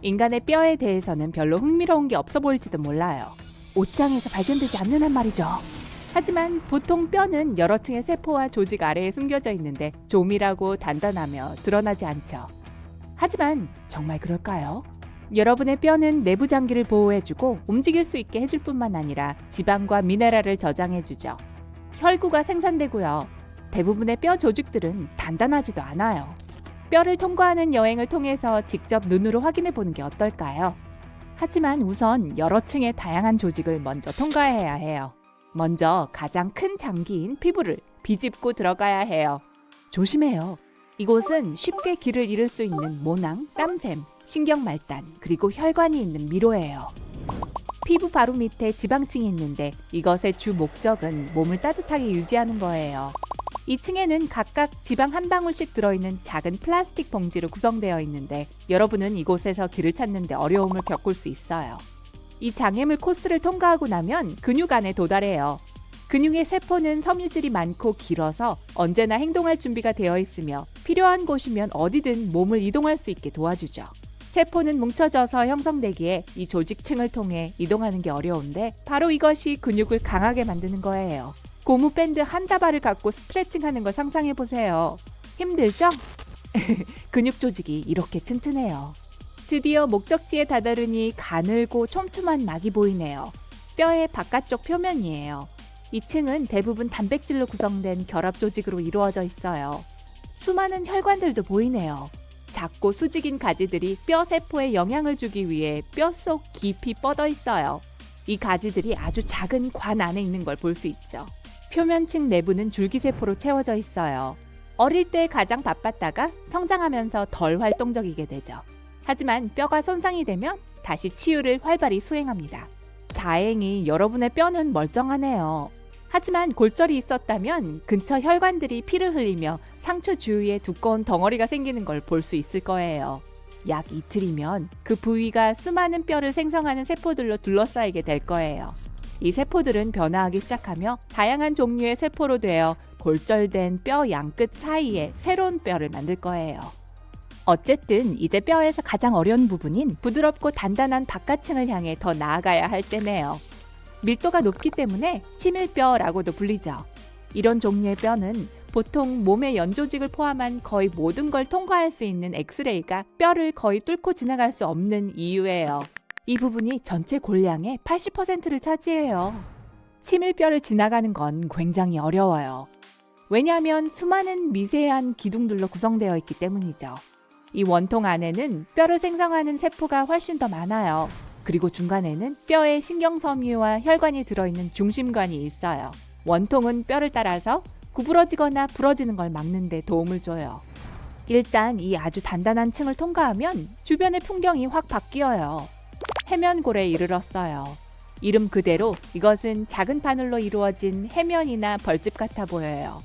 인간의 뼈에 대해서는 별로 흥미로운 게 없어 보일지도 몰라요. 옷장에서 발견되지 않는 한 말이죠. 하지만 보통 뼈는 여러 층의 세포와 조직 아래에 숨겨져 있는데 조밀하고 단단하며 드러나지 않죠. 하지만 정말 그럴까요? 여러분의 뼈는 내부 장기를 보호해주고 움직일 수 있게 해줄 뿐만 아니라 지방과 미네랄을 저장해주죠. 혈구가 생산되고요. 대부분의 뼈 조직들은 단단하지도 않아요. 뼈를 통과하는 여행을 통해서 직접 눈으로 확인해 보는 게 어떨까요? 하지만 우선 여러 층의 다양한 조직을 먼저 통과해야 해요. 먼저 가장 큰 장기인 피부를 비집고 들어가야 해요. 조심해요. 이곳은 쉽게 길을 잃을 수 있는 모낭, 땀샘, 신경말단, 그리고 혈관이 있는 미로예요. 피부 바로 밑에 지방층이 있는데 이것의 주 목적은 몸을 따뜻하게 유지하는 거예요. 이 층에는 각각 지방 한 방울씩 들어있는 작은 플라스틱 봉지로 구성되어 있는데 여러분은 이곳에서 길을 찾는 데 어려움을 겪을 수 있어요. 이 장애물 코스를 통과하고 나면 근육 안에 도달해요. 근육의 세포는 섬유질이 많고 길어서 언제나 행동할 준비가 되어 있으며 필요한 곳이면 어디든 몸을 이동할 수 있게 도와주죠. 세포는 뭉쳐져서 형성되기에 이 조직층을 통해 이동하는 게 어려운데 바로 이것이 근육을 강하게 만드는 거예요. 고무 밴드 한 다발을 갖고 스트레칭 하는 걸 상상해 보세요. 힘들죠? 근육 조직이 이렇게 튼튼해요. 드디어 목적지에 다다르니 가늘고 촘촘한 막이 보이네요. 뼈의 바깥쪽 표면이에요. 2층은 대부분 단백질로 구성된 결합 조직으로 이루어져 있어요. 수많은 혈관들도 보이네요. 작고 수직인 가지들이 뼈 세포에 영향을 주기 위해 뼈 속 깊이 뻗어 있어요. 이 가지들이 아주 작은 관 안에 있는 걸 볼 수 있죠. 표면층 내부는 줄기세포로 채워져 있어요. 어릴 때 가장 바빴다가 성장하면서 덜 활동적이게 되죠. 하지만 뼈가 손상이 되면 다시 치유를 활발히 수행합니다. 다행히 여러분의 뼈는 멀쩡하네요. 하지만 골절이 있었다면 근처 혈관들이 피를 흘리며 상처 주위에 두꺼운 덩어리가 생기는 걸 볼 수 있을 거예요. 약 이틀이면 그 부위가 수많은 뼈를 생성하는 세포들로 둘러싸이게 될 거예요. 이 세포들은 변화하기 시작하며 다양한 종류의 세포로 되어 골절된 뼈 양끝 사이에 새로운 뼈를 만들 거예요. 어쨌든 이제 뼈에서 가장 어려운 부분인 부드럽고 단단한 바깥층을 향해 더 나아가야 할 때네요. 밀도가 높기 때문에 치밀뼈라고도 불리죠. 이런 종류의 뼈는 보통 몸의 연조직을 포함한 거의 모든 걸 통과할 수 있는 엑스레이가 뼈를 거의 뚫고 지나갈 수 없는 이유예요. 이 부분이 전체 골량의 80%를 차지해요. 치밀뼈를 지나가는 건 굉장히 어려워요. 왜냐하면 수많은 미세한 기둥들로 구성되어 있기 때문이죠. 이 원통 안에는 뼈를 생성하는 세포가 훨씬 더 많아요. 그리고 중간에는 뼈의 신경섬유와 혈관이 들어있는 중심관이 있어요. 원통은 뼈를 따라서 구부러지거나 부러지는 걸 막는 데 도움을 줘요. 일단 이 아주 단단한 층을 통과하면 주변의 풍경이 확 바뀌어요. 해면골에 이르렀어요. 이름 그대로 이것은 작은 바늘로 이루어진 해면이나 벌집 같아 보여요.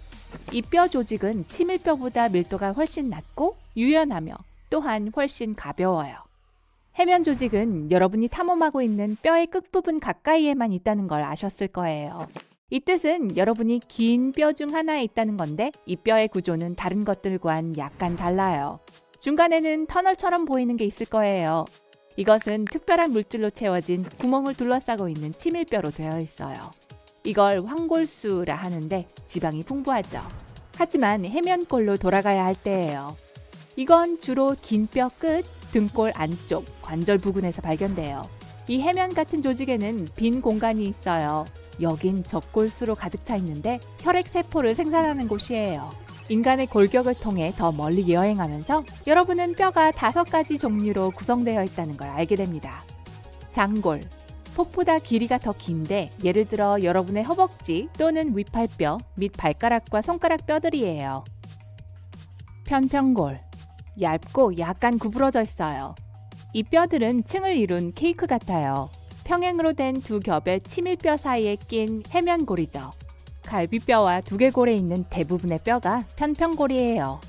이 뼈 조직은 치밀뼈보다 밀도가 훨씬 낮고 유연하며 또한 훨씬 가벼워요. 해면 조직은 여러분이 탐험하고 있는 뼈의 끝부분 가까이에만 있다는 걸 아셨을 거예요. 이 뜻은 여러분이 긴 뼈 중 하나에 있다는 건데 이 뼈의 구조는 다른 것들과는 약간 달라요. 중간에는 터널처럼 보이는 게 있을 거예요. 이것은 특별한 물질로 채워진 구멍을 둘러싸고 있는 치밀뼈로 되어 있어요. 이걸 황골수라 하는데 지방이 풍부하죠. 하지만 해면골로 돌아가야 할 때예요. 이건 주로 긴 뼈 끝, 등골 안쪽, 관절 부근에서 발견돼요. 이 해면 같은 조직에는 빈 공간이 있어요. 여긴 적골수로 가득 차 있는데 혈액세포를 생산하는 곳이에요. 인간의 골격을 통해 더 멀리 여행하면서 여러분은 뼈가 5가지 종류로 구성되어 있다는 걸 알게 됩니다. 장골, 폭보다 길이가 더 긴데 예를 들어 여러분의 허벅지 또는 위팔뼈 및 발가락과 손가락 뼈들이에요. 편평골, 얇고 약간 구부러져 있어요. 이 뼈들은 층을 이룬 케이크 같아요. 평행으로 된 두 겹의 치밀뼈 사이에 낀 해면골이죠. 갈비뼈와 두개골에 있는 대부분의 뼈가 편평골이에요.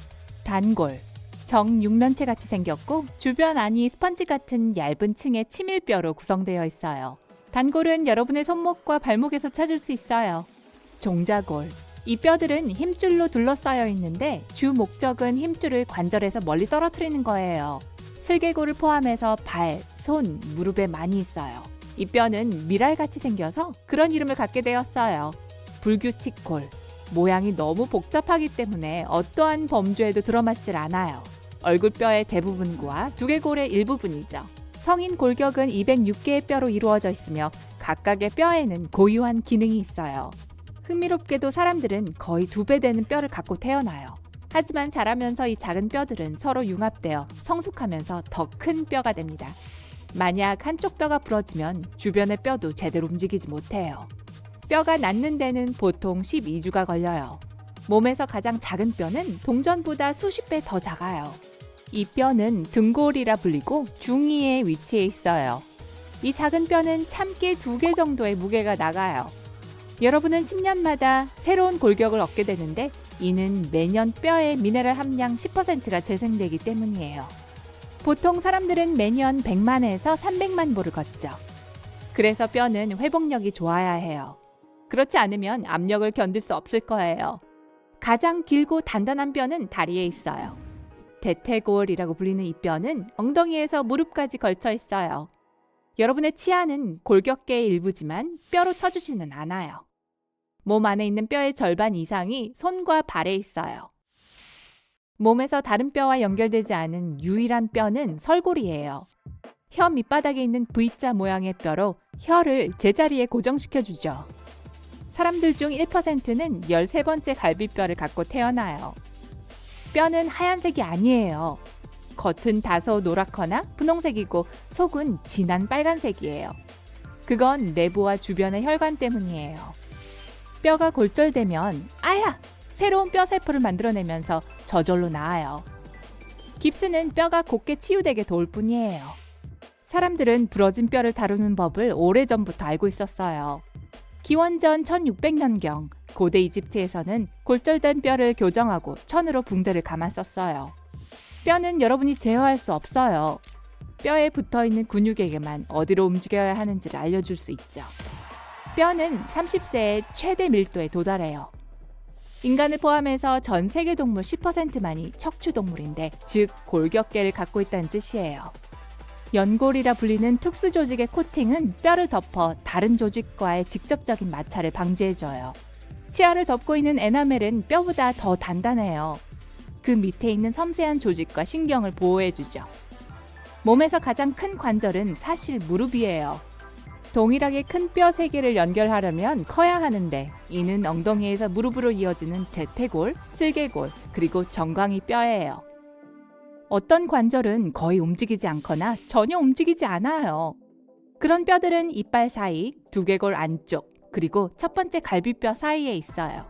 단골, 정육면체 같이 생겼고 주변 안이 스펀지 같은 얇은 층의 치밀뼈로 구성되어 있어요. 단골은 여러분의 손목과 발목에서 찾을 수 있어요. 종자골, 이 뼈들은 힘줄로 둘러싸여 있는데 주 목적은 힘줄을 관절에서 멀리 떨어뜨리는 거예요. 슬개골을 포함해서 발, 손, 무릎에 많이 있어요. 이 뼈는 미랄같이 생겨서 그런 이름을 갖게 되었어요. 불규칙골. 모양이 너무 복잡하기 때문에 어떠한 범주에도 들어맞질 않아요. 얼굴뼈의 대부분과 두개골의 일부분이죠. 성인 골격은 206개의 뼈로 이루어져 있으며 각각의 뼈에는 고유한 기능이 있어요. 흥미롭게도 사람들은 거의 2배 되는 뼈를 갖고 태어나요. 하지만 자라면서 이 작은 뼈들은 서로 융합되어 성숙하면서 더 큰 뼈가 됩니다. 만약 한쪽 뼈가 부러지면 주변의 뼈도 제대로 움직이지 못해요. 뼈가 낫는 데는 보통 12주가 걸려요. 몸에서 가장 작은 뼈는 동전보다 수십 배 더 작아요. 이 뼈는 등골이라 불리고 중위에 위치해 있어요. 이 작은 뼈는 참깨 2개 정도의 무게가 나가요. 여러분은 10년마다 새로운 골격을 얻게 되는데 이는 매년 뼈의 미네랄 함량 10%가 재생되기 때문이에요. 보통 사람들은 매년 100만에서 300만 보를 걷죠. 그래서 뼈는 회복력이 좋아야 해요. 그렇지 않으면 압력을 견딜 수 없을 거예요. 가장 길고 단단한 뼈는 다리에 있어요. 대퇴골이라고 불리는 이 뼈는 엉덩이에서 무릎까지 걸쳐 있어요. 여러분의 치아는 골격계의 일부지만 뼈로 쳐주지는 않아요. 몸 안에 있는 뼈의 절반 이상이 손과 발에 있어요. 몸에서 다른 뼈와 연결되지 않은 유일한 뼈는 설골이에요. 혀 밑바닥에 있는 V자 모양의 뼈로 혀를 제자리에 고정시켜주죠. 사람들 중 1%는 13번째 갈비뼈를 갖고 태어나요. 뼈는 하얀색이 아니에요. 겉은 다소 노랗거나 분홍색이고 속은 진한 빨간색이에요. 그건 내부와 주변의 혈관 때문이에요. 뼈가 골절되면 새로운 뼈세포를 만들어내면서 저절로 나아요. 깁스는 뼈가 곧게 치유되게 도울 뿐이에요. 사람들은 부러진 뼈를 다루는 법을 오래전부터 알고 있었어요. 기원전 1600년경 고대 이집트에서는 골절된 뼈를 교정하고 천으로 붕대를 감았었어요. 뼈는 여러분이 제어할 수 없어요. 뼈에 붙어있는 근육에게만 어디로 움직여야 하는지를 알려줄 수 있죠. 뼈는 30세의 최대 밀도에 도달해요. 인간을 포함해서 전 세계 동물 10%만이 척추동물인데, 즉 골격계를 갖고 있다는 뜻이에요. 연골이라 불리는 특수 조직의 코팅은 뼈를 덮어 다른 조직과의 직접적인 마찰을 방지해줘요. 치아를 덮고 있는 에나멜은 뼈보다 더 단단해요. 그 밑에 있는 섬세한 조직과 신경을 보호해주죠. 몸에서 가장 큰 관절은 사실 무릎이에요. 동일하게 큰 뼈 3개를 연결하려면 커야 하는데 이는 엉덩이에서 무릎으로 이어지는 대퇴골, 슬개골, 그리고 정강이 뼈예요. 어떤 관절은 거의 움직이지 않거나 전혀 움직이지 않아요. 그런 뼈들은 이빨 사이, 두개골 안쪽, 그리고 첫 번째 갈비뼈 사이에 있어요.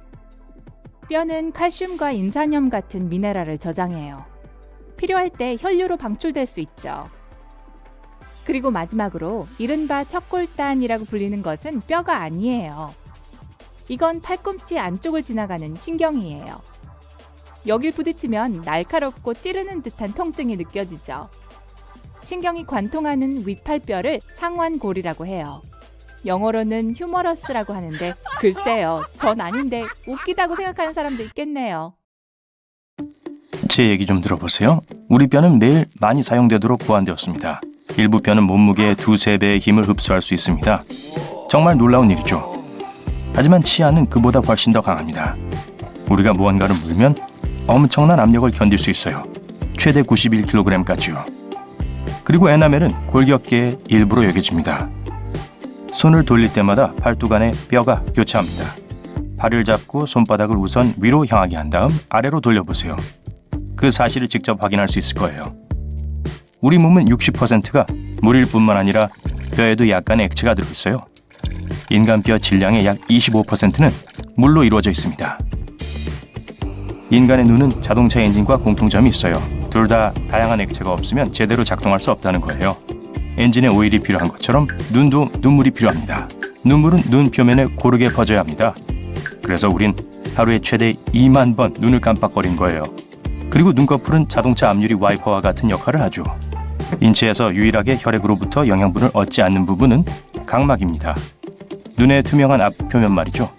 뼈는 칼슘과 인산염 같은 미네랄을 저장해요. 필요할 때 혈류로 방출될 수 있죠. 그리고 마지막으로 이른바 척골단이라고 불리는 것은 뼈가 아니에요. 이건 팔꿈치 안쪽을 지나가는 신경이에요. 여길 부딪히면 날카롭고 찌르는 듯한 통증이 느껴지죠. 신경이 관통하는 윗팔뼈를 상완골이라고 해요. 영어로는 휴머러스라고 하는데 글쎄요, 전 아닌데 웃기다고 생각하는 사람도 있겠네요. 제 얘기 좀 들어보세요. 우리 뼈는 매일 많이 사용되도록 보완되었습니다. 일부 뼈는 몸무게의 2~3배의 힘을 흡수할 수 있습니다. 정말 놀라운 일이죠. 하지만 치아는 그보다 훨씬 더 강합니다. 우리가 무언가를 물면 엄청난 압력을 견딜 수 있어요. 최대 91kg까지요. 그리고 에나멜은 골격계의 일부로 여겨집니다. 손을 돌릴 때마다 팔뚝 안에 뼈가 교차합니다. 발을 잡고 손바닥을 우선 위로 향하게 한 다음 아래로 돌려보세요. 그 사실을 직접 확인할 수 있을 거예요. 우리 몸은 60%가 물일 뿐만 아니라 뼈에도 약간의 액체가 들어있어요. 인간 뼈 질량의 약 25%는 물로 이루어져 있습니다. 인간의 눈은 자동차 엔진과 공통점이 있어요. 둘 다 다양한 액체가 없으면 제대로 작동할 수 없다는 거예요. 엔진에 오일이 필요한 것처럼 눈도 눈물이 필요합니다. 눈물은 눈 표면에 고르게 퍼져야 합니다. 그래서 우린 하루에 최대 2만 번 눈을 깜빡거린 거예요. 그리고 눈꺼풀은 자동차 앞유리 와이퍼와 같은 역할을 하죠. 인체에서 유일하게 혈액으로부터 영양분을 얻지 않는 부분은 각막입니다. 눈의 투명한 앞표면 말이죠.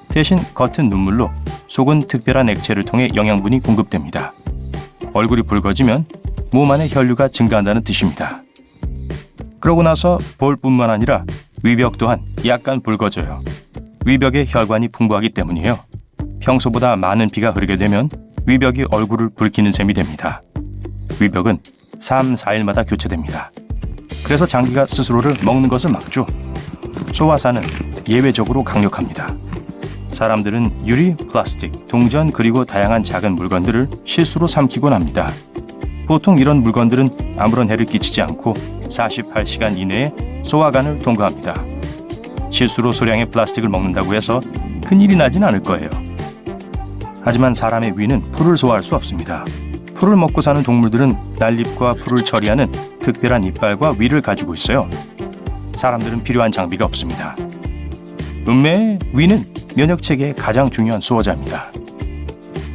대신 겉은 눈물로, 속은 특별한 액체를 통해 영양분이 공급됩니다. 얼굴이 붉어지면 몸 안의 혈류가 증가한다는 뜻입니다. 그러고 나서 볼뿐만 아니라 위벽 또한 약간 붉어져요. 위벽에 혈관이 풍부하기 때문이에요. 평소보다 많은 피가 흐르게 되면 위벽이 얼굴을 붉히는 셈이 됩니다. 위벽은 3, 4일마다 교체됩니다. 그래서 장기가 스스로를 먹는 것을 막죠. 소화사는 예외적으로 강력합니다. 사람들은 유리, 플라스틱, 동전 그리고 다양한 작은 물건들을 실수로 삼키곤 합니다. 보통 이런 물건들은 아무런 해를 끼치지 않고 48시간 이내에 소화관을 통과합니다. 실수로 소량의 플라스틱을 먹는다고 해서 큰일이 나진 않을 거예요. 하지만 사람의 위는 풀을 소화할 수 없습니다. 풀을 먹고 사는 동물들은 날잎과 풀을 처리하는 특별한 이빨과 위를 가지고 있어요. 사람들은 필요한 장비가 없습니다. 음메 위는 면역체계의 가장 중요한 수호자입니다.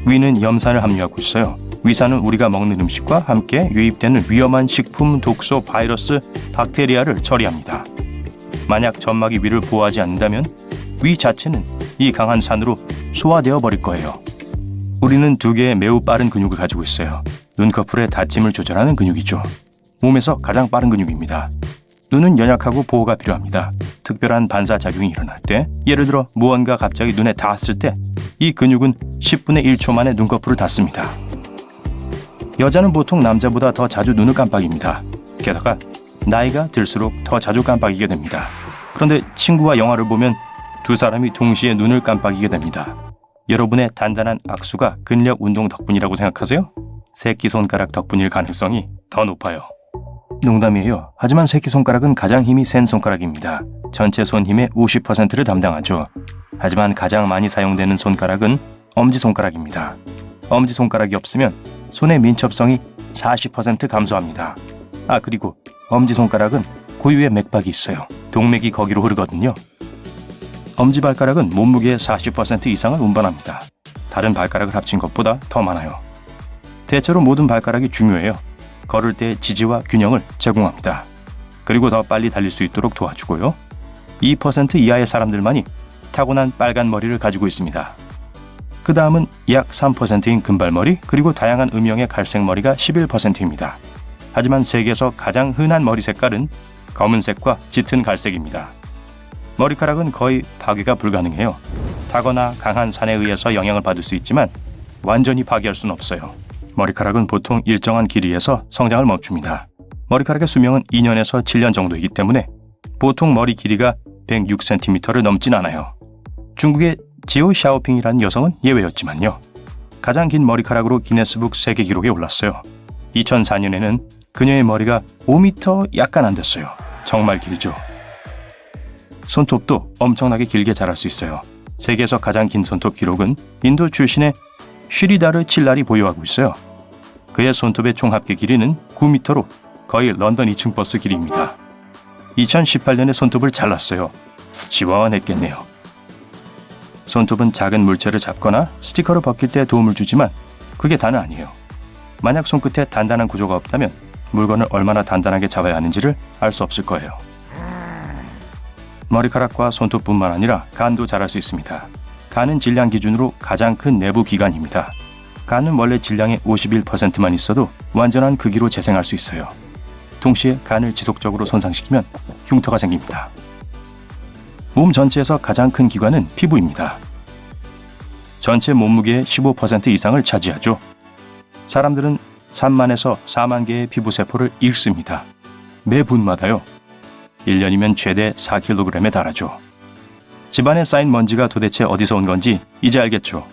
위는 염산을 함유하고 있어요. 위산은 우리가 먹는 음식과 함께 유입되는 위험한 식품, 독소, 바이러스, 박테리아를 처리합니다. 만약 점막이 위를 보호하지 않는다면 위 자체는 이 강한 산으로 소화되어 버릴 거예요. 우리는 두 개의 매우 빠른 근육을 가지고 있어요. 눈꺼풀의 닫힘을 조절하는 근육이죠. 몸에서 가장 빠른 근육입니다. 눈은 연약하고 보호가 필요합니다. 특별한 반사작용이 일어날 때, 예를 들어 무언가 갑자기 눈에 닿았을 때 이 근육은 10분의 1초 만에 눈꺼풀을 닫습니다. 여자는 보통 남자보다 더 자주 눈을 깜빡입니다. 게다가 나이가 들수록 더 자주 깜빡이게 됩니다. 그런데 친구와 영화를 보면 두 사람이 동시에 눈을 깜빡이게 됩니다. 여러분의 단단한 악수가 근력 운동 덕분이라고 생각하세요? 새끼손가락 덕분일 가능성이 더 높아요. 농담이에요. 하지만 새끼손가락은 가장 힘이 센 손가락입니다. 전체 손 힘의 50%를 담당하죠. 하지만 가장 많이 사용되는 손가락은 엄지손가락입니다. 엄지손가락이 없으면 손의 민첩성이 40% 감소합니다. 그리고 엄지손가락은 고유의 맥박이 있어요. 동맥이 거기로 흐르거든요. 엄지발가락은 몸무게의 40% 이상을 운반합니다. 다른 발가락을 합친 것보다 더 많아요. 대체로 모든 발가락이 중요해요. 걸을 때 지지와 균형을 제공합니다. 그리고 더 빨리 달릴 수 있도록 도와주고요. 2% 이하의 사람들만이 타고난 빨간 머리를 가지고 있습니다. 그 다음은 약 3%인 금발머리, 그리고 다양한 음영의 갈색 머리가 11%입니다. 하지만 세계에서 가장 흔한 머리 색깔은 검은색과 짙은 갈색입니다. 머리카락은 거의 파괴가 불가능해요. 타거나 강한 산에 의해서 영향을 받을 수 있지만 완전히 파괴할 수는 없어요. 머리카락은 보통 일정한 길이에서 성장을 멈춥니다. 머리카락의 수명은 2년에서 7년 정도이기 때문에 보통 머리 길이가 106cm를 넘진 않아요. 중국의 지오 샤오핑이라는 여성은 예외였지만요. 가장 긴 머리카락으로 기네스북 세계 기록에 올랐어요. 2004년에는 그녀의 머리가 5m 약간 안 됐어요. 정말 길죠. 손톱도 엄청나게 길게 자랄 수 있어요. 세계에서 가장 긴 손톱 기록은 인도 출신의 쉬리다르 칠랄이 보유하고 있어요. 그의 손톱의 총 합계 길이는 9m로 거의 런던 2층 버스 길이입니다. 2018년에 손톱을 잘랐어요. 시원했겠네요. 손톱은 작은 물체를 잡거나 스티커를 벗길 때 도움을 주지만 그게 다는 아니에요. 만약 손끝에 단단한 구조가 없다면 물건을 얼마나 단단하게 잡아야 하는지를 알 수 없을 거예요. 머리카락과 손톱뿐만 아니라 간도 자랄 수 있습니다. 간은 질량 기준으로 가장 큰 내부 기관입니다. 간은 원래 질량의 51%만 있어도 완전한 크기로 재생할 수 있어요. 동시에 간을 지속적으로 손상시키면 흉터가 생깁니다. 몸 전체에서 가장 큰 기관은 피부입니다. 전체 몸무게의 15% 이상을 차지하죠. 사람들은 3만에서 4만 개의 피부세포를 잃습니다. 매 분마다요. 1년이면 최대 4kg에 달하죠. 집안에 쌓인 먼지가 도대체 어디서 온 건지 이제 알겠죠.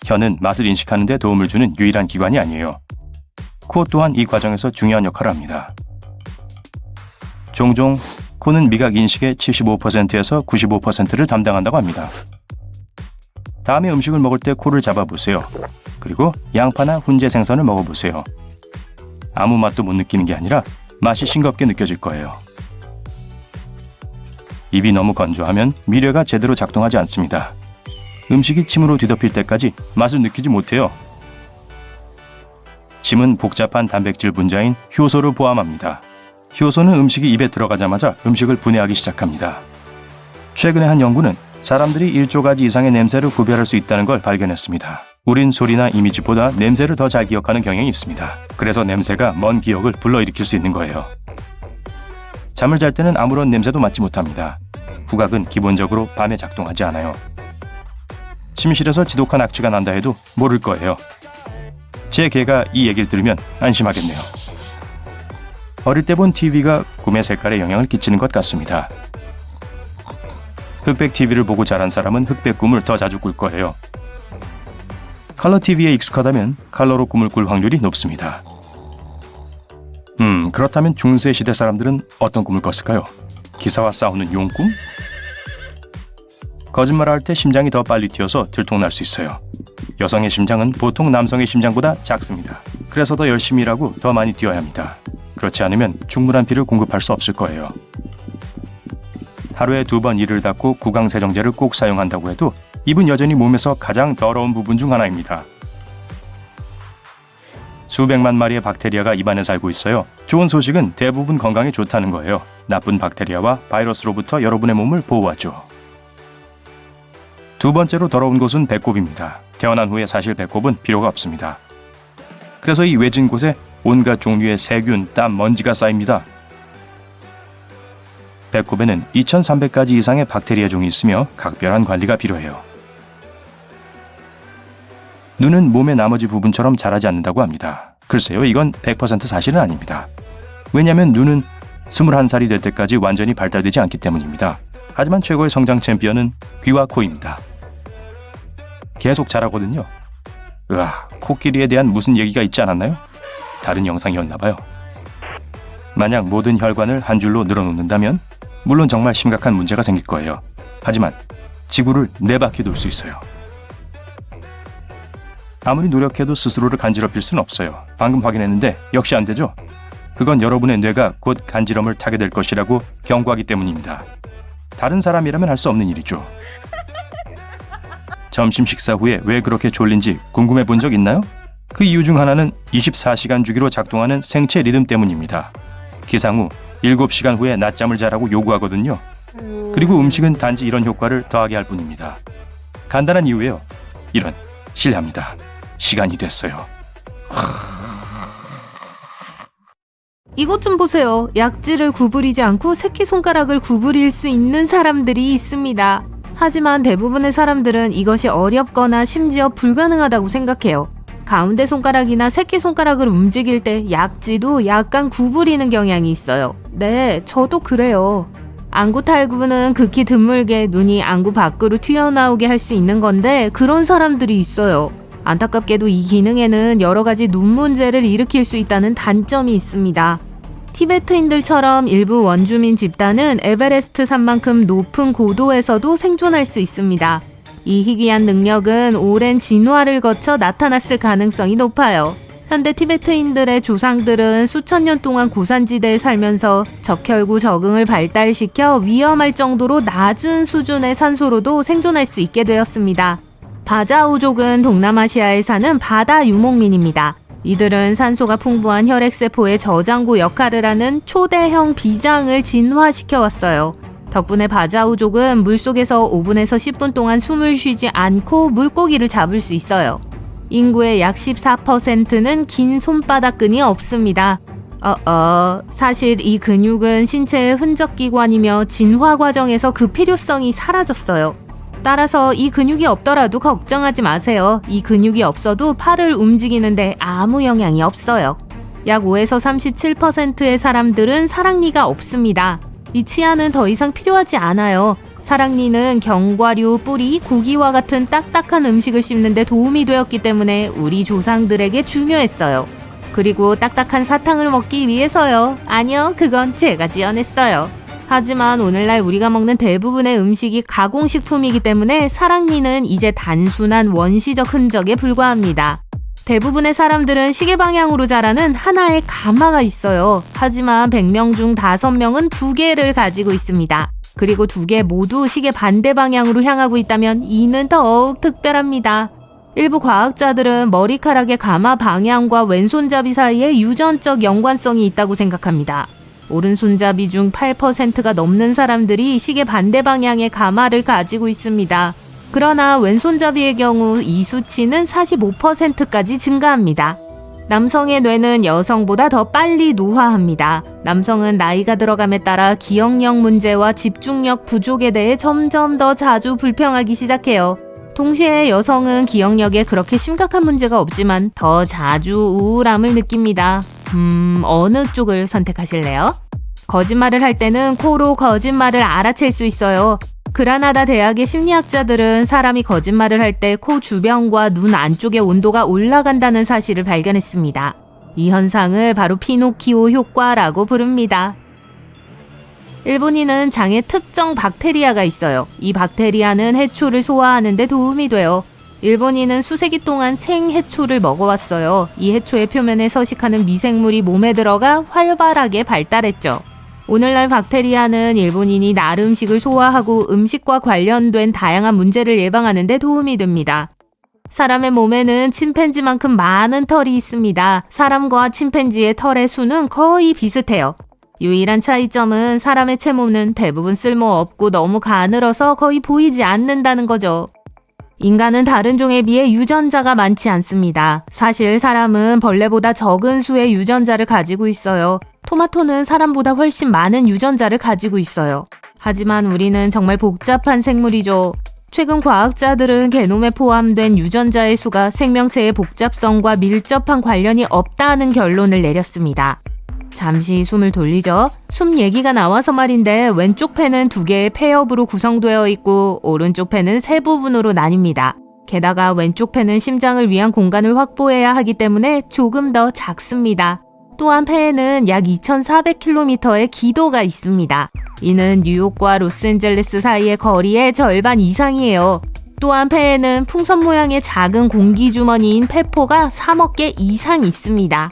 혀는 맛을 인식하는 데 도움을 주는 유일한 기관이 아니에요. 코 또한 이 과정에서 중요한 역할을 합니다. 종종 코는 미각 인식의 75%에서 95%를 담당한다고 합니다. 다음에 음식을 먹을 때 코를 잡아보세요. 그리고 양파나 훈제 생선을 먹어보세요. 아무 맛도 못 느끼는 게 아니라 맛이 싱겁게 느껴질 거예요. 입이 너무 건조하면 미뢰가 제대로 작동하지 않습니다. 음식이 침으로 뒤덮일 때까지 맛을 느끼지 못해요. 침은 복잡한 단백질 분자인 효소를 포함합니다. 효소는 음식이 입에 들어가자마자 음식을 분해하기 시작합니다. 최근에 한 연구는 사람들이 1조 가지 이상의 냄새를 구별할 수 있다는 걸 발견했습니다. 우린 소리나 이미지보다 냄새를 더 잘 기억하는 경향이 있습니다. 그래서 냄새가 먼 기억을 불러일으킬 수 있는 거예요. 잠을 잘 때는 아무런 냄새도 맡지 못합니다. 후각은 기본적으로 밤에 작동하지 않아요. 침실에서 지독한 악취가 난다 해도 모를 거예요. 제 개가 이 얘기를 들으면 안심하겠네요. 어릴 때 본 TV가 꿈의 색깔에 영향을 끼치는 것 같습니다. 흑백 TV를 보고 자란 사람은 흑백 꿈을 더 자주 꿀 거예요. 컬러 TV에 익숙하다면 컬러로 꿈을 꿀 확률이 높습니다. 그렇다면 중세 시대 사람들은 어떤 꿈을 꿨을까요? 기사와 싸우는 용꿈? 거짓말할 때 심장이 더 빨리 뛰어서 들통날 수 있어요. 여성의 심장은 보통 남성의 심장보다 작습니다. 그래서 더 열심히 일하고 더 많이 뛰어야 합니다. 그렇지 않으면 충분한 피를 공급할 수 없을 거예요. 하루에 2번 이를 닦고 구강세정제를 꼭 사용한다고 해도 입은 여전히 몸에서 가장 더러운 부분 중 하나입니다. 수백만 마리의 박테리아가 입안에 살고 있어요. 좋은 소식은 대부분 건강에 좋다는 거예요. 나쁜 박테리아와 바이러스로부터 여러분의 몸을 보호하죠. 두 번째로 더러운 곳은 배꼽입니다. 태어난 후에 사실 배꼽은 필요가 없습니다. 그래서 이 외진 곳에 온갖 종류의 세균, 땀, 먼지가 쌓입니다. 배꼽에는 2300가지 이상의 박테리아 종이 있으며 각별한 관리가 필요해요. 눈은 몸의 나머지 부분처럼 자라지 않는다고 합니다. 글쎄요, 이건 100% 사실은 아닙니다. 왜냐하면 눈은 21살이 될 때까지 완전히 발달되지 않기 때문입니다. 하지만 최고의 성장 챔피언은 귀와 코입니다. 계속 자라거든요. 으아, 코끼리에 대한 무슨 얘기가 있지 않았나요? 다른 영상이었나봐요. 만약 모든 혈관을 한 줄로 늘어놓는다면 물론 정말 심각한 문제가 생길 거예요. 하지만 지구를 4바퀴 돌 수 있어요. 아무리 노력해도 스스로를 간지럽힐 수는 없어요. 방금 확인했는데 역시 안 되죠? 그건 여러분의 뇌가 곧 간지럼을 타게 될 것이라고 경고하기 때문입니다. 다른 사람이라면 할 수 없는 일이죠. 점심 식사 후에 왜 그렇게 졸린지 궁금해 본 적 있나요? 그 이유 중 하나는 24시간 주기로 작동하는 생체 리듬 때문입니다. 기상 후 7시간 후에 낮잠을 자라고 요구하거든요. 그리고 음식은 단지 이런 효과를 더하게 할 뿐입니다. 간단한 이유예요. 이런, 실례합니다. 시간이 됐어요. 이것 좀 보세요. 약지를 구부리지 않고 새끼손가락을 구부릴 수 있는 사람들이 있습니다. 하지만 대부분의 사람들은 이것이 어렵거나 심지어 불가능하다고 생각해요. 가운데 손가락이나 새끼손가락을 움직일 때 약지도 약간 구부리는 경향이 있어요. 네, 저도 그래요. 안구 탈구는 극히 드물게 눈이 안구 밖으로 튀어나오게 할 수 있는 건데 그런 사람들이 있어요. 안타깝게도 이 기능에는 여러 가지 눈 문제를 일으킬 수 있다는 단점이 있습니다. 티베트인들처럼 일부 원주민 집단은 에베레스트 산만큼 높은 고도에서도 생존할 수 있습니다. 이 희귀한 능력은 오랜 진화를 거쳐 나타났을 가능성이 높아요. 현대 티베트인들의 조상들은 수천 년 동안 고산지대에 살면서 적혈구 적응을 발달시켜 위험할 정도로 낮은 수준의 산소로도 생존할 수 있게 되었습니다. 바자우족은 동남아시아에 사는 바다 유목민입니다. 이들은 산소가 풍부한 혈액세포의 저장고 역할을 하는 초대형 비장을 진화시켜왔어요. 덕분에 바자우족은 물속에서 5분에서 10분 동안 숨을 쉬지 않고 물고기를 잡을 수 있어요. 인구의 약 14%는 긴 손바닥끈이 없습니다. 사실 이 근육은 신체의 흔적기관이며 진화 과정에서 그 필요성이 사라졌어요. 따라서 이 근육이 없더라도 걱정하지 마세요. 이 근육이 없어도 팔을 움직이는데 아무 영향이 없어요. 약 5에서 37%의 사람들은 사랑니가 없습니다. 이 치아는 더 이상 필요하지 않아요. 사랑니는 견과류, 뿌리, 고기와 같은 딱딱한 음식을 씹는 데 도움이 되었기 때문에 우리 조상들에게 중요했어요. 그리고 딱딱한 사탕을 먹기 위해서요. 아니요, 그건 제가 지어냈어요. 하지만 오늘날 우리가 먹는 대부분의 음식이 가공식품이기 때문에 사랑니는 이제 단순한 원시적 흔적에 불과합니다. 대부분의 사람들은 시계 방향으로 자라는 하나의 가마가 있어요. 하지만 100명 중 5명은 2개를 가지고 있습니다. 그리고 2개 모두 시계 반대 방향으로 향하고 있다면 이는 더욱 특별합니다. 일부 과학자들은 머리카락의 가마 방향과 왼손잡이 사이에 유전적 연관성이 있다고 생각합니다. 오른손잡이 중 8%가 넘는 사람들이 시계 반대 방향의 가마를 가지고 있습니다. 그러나 왼손잡이의 경우 이 수치는 45%까지 증가합니다. 남성의 뇌는 여성보다 더 빨리 노화합니다. 남성은 나이가 들어감에 따라 기억력 문제와 집중력 부족에 대해 점점 더 자주 불평하기 시작해요. 동시에 여성은 기억력에 그렇게 심각한 문제가 없지만 더 자주 우울함을 느낍니다. 어느 쪽을 선택하실래요? 거짓말을 할 때는 코로 거짓말을 알아챌 수 있어요. 그라나다 대학의 심리학자들은 사람이 거짓말을 할 때 코 주변과 눈 안쪽의 온도가 올라간다는 사실을 발견했습니다. 이 현상을 바로 피노키오 효과라고 부릅니다. 일본인은 장에 특정 박테리아가 있어요. 이 박테리아는 해초를 소화하는 데 도움이 돼요. 일본인은 수세기 동안 생해초를 먹어왔어요. 이 해초의 표면에 서식하는 미생물이 몸에 들어가 활발하게 발달했죠. 오늘날 박테리아는 일본인이 날 음식을 소화하고 음식과 관련된 다양한 문제를 예방하는 데 도움이 됩니다. 사람의 몸에는 침팬지만큼 많은 털이 있습니다. 사람과 침팬지의 털의 수는 거의 비슷해요. 유일한 차이점은 사람의 채모는 대부분 쓸모없고 너무 가늘어서 거의 보이지 않는다는 거죠. 인간은 다른 종에 비해 유전자가 많지 않습니다. 사실 사람은 벌레보다 적은 수의 유전자를 가지고 있어요. 토마토는 사람보다 훨씬 많은 유전자를 가지고 있어요. 하지만 우리는 정말 복잡한 생물이죠. 최근 과학자들은 게놈에 포함된 유전자의 수가 생명체의 복잡성과 밀접한 관련이 없다는 결론을 내렸습니다. 잠시 숨을 돌리죠. 숨 얘기가 나와서 말인데 왼쪽 폐는 2개의 폐엽으로 구성되어 있고 오른쪽 폐는 3부분으로 나뉩니다. 게다가 왼쪽 폐는 심장을 위한 공간을 확보해야 하기 때문에 조금 더 작습니다. 또한 폐에는 약 2,400km의 기도가 있습니다. 이는 뉴욕과 로스앤젤레스 사이의 거리의 절반 이상이에요. 또한 폐에는 풍선 모양의 작은 공기주머니인 폐포가 3억 개 이상 있습니다.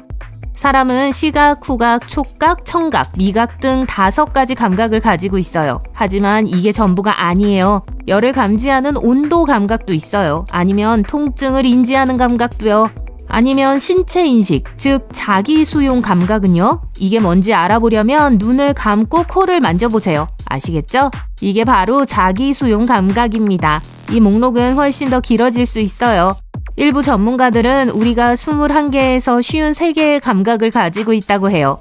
사람은 시각, 후각, 촉각, 청각, 미각 등 5가지 감각을 가지고 있어요. 하지만 이게 전부가 아니에요. 열을 감지하는 온도 감각도 있어요. 아니면 통증을 인지하는 감각도요. 아니면 신체 인식, 즉 자기 수용 감각은요? 이게 뭔지 알아보려면 눈을 감고 코를 만져보세요. 아시겠죠? 이게 바로 자기 수용 감각입니다. 이 목록은 훨씬 더 길어질 수 있어요. 일부 전문가들은 우리가 21개에서 53개의 감각을 가지고 있다고 해요.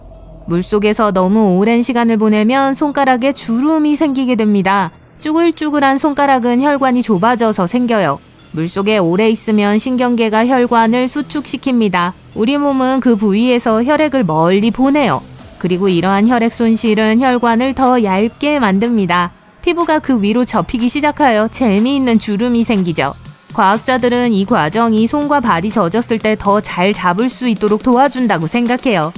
물속에서 너무 오랜 시간을 보내면 손가락에 주름이 생기게 됩니다. 쭈글쭈글한 손가락은 혈관이 좁아져서 생겨요. 물속에 오래 있으면 신경계가 혈관을 수축시킵니다. 우리 몸은 그 부위에서 혈액을 멀리 보내요. 그리고 이러한 혈액 손실은 혈관을 더 얇게 만듭니다. 피부가 그 위로 접히기 시작하여 재미있는 주름이 생기죠. 과학자들은 이 과정이 손과 발이 젖었을 때 더 잘 잡을 수 있도록 도와준다고 생각해요.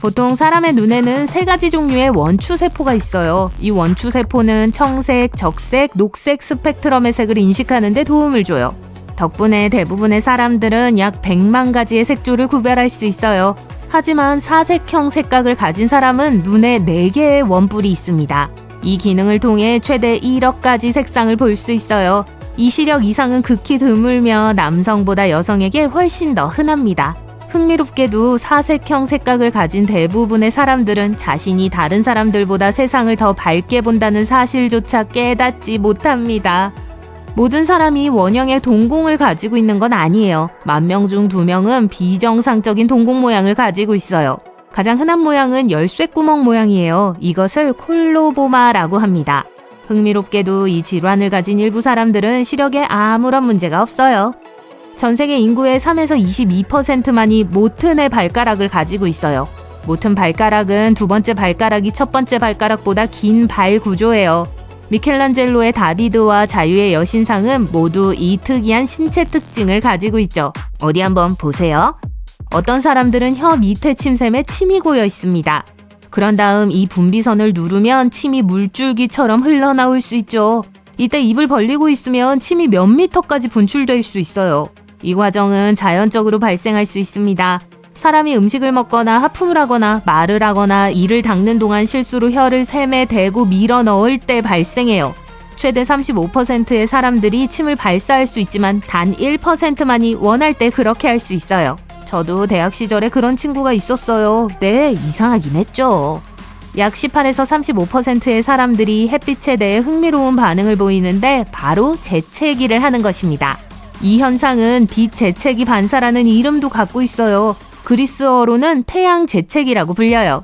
보통 사람의 눈에는 3가지 종류의 원추세포가 있어요. 이 원추세포는 청색, 적색, 녹색 스펙트럼의 색을 인식하는 데 도움을 줘요. 덕분에 대부분의 사람들은 약 100만 가지의 색조를 구별할 수 있어요. 하지만 사색형 색각을 가진 사람은 눈에 4개의 원뿔이 있습니다. 이 기능을 통해 최대 1억 가지 색상을 볼 수 있어요. 이 시력 이상은 극히 드물며 남성보다 여성에게 훨씬 더 흔합니다. 흥미롭게도 사색형 색각을 가진 대부분의 사람들은 자신이 다른 사람들보다 세상을 더 밝게 본다는 사실조차 깨닫지 못합니다. 모든 사람이 원형의 동공을 가지고 있는 건 아니에요. 10,000명 중 2명은 비정상적인 동공 모양을 가지고 있어요. 가장 흔한 모양은 열쇠구멍 모양이에요. 이것을 콜로보마라고 합니다. 흥미롭게도 이 질환을 가진 일부 사람들은 시력에 아무런 문제가 없어요. 전 세계 인구의 3에서 22%만이 모튼의 발가락을 가지고 있어요. 모튼 발가락은 두 번째 발가락이 첫 번째 발가락보다 긴 발 구조예요. 미켈란젤로의 다비드와 자유의 여신상은 모두 이 특이한 신체 특징을 가지고 있죠. 어디 한번 보세요. 어떤 사람들은 혀 밑에 침샘에 침이 고여 있습니다. 그런 다음 이 분비선을 누르면 침이 물줄기처럼 흘러나올 수 있죠. 이때 입을 벌리고 있으면 침이 몇 미터까지 분출될 수 있어요. 이 과정은 자연적으로 발생할 수 있습니다. 사람이 음식을 먹거나 하품을 하거나 말을 하거나 이를 닦는 동안 실수로 혀를 샘에 대고 밀어 넣을 때 발생해요. 최대 35%의 사람들이 침을 발사할 수 있지만 단 1%만이 원할 때 그렇게 할 수 있어요. 저도 대학 시절에 그런 친구가 있었어요. 네, 이상하긴 했죠. 약 18에서 35%의 사람들이 햇빛에 대해 흥미로운 반응을 보이는데 바로 재채기를 하는 것입니다. 이 현상은 빛 재채기 반사라는 이름도 갖고 있어요. 그리스어로는 태양 재채기라고 불려요.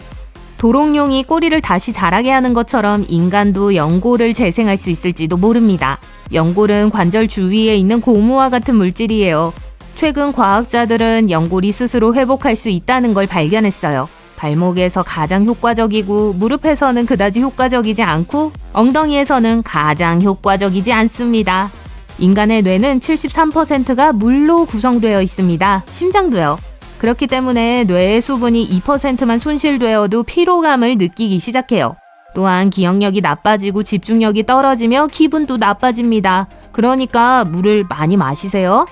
도롱뇽이 꼬리를 다시 자라게 하는 것처럼 인간도 연골을 재생할 수 있을지도 모릅니다. 연골은 관절 주위에 있는 고무와 같은 물질이에요. 최근 과학자들은 연골이 스스로 회복할 수 있다는 걸 발견했어요. 발목에서 가장 효과적이고 무릎에서는 그다지 효과적이지 않고 엉덩이에서는 가장 효과적이지 않습니다. 인간의 뇌는 73%가 물로 구성되어 있습니다. 심장도요. 그렇기 때문에 뇌의 수분이 2%만 손실되어도 피로감을 느끼기 시작해요. 또한 기억력이 나빠지고 집중력이 떨어지며 기분도 나빠집니다. 그러니까 물을 많이 마시세요.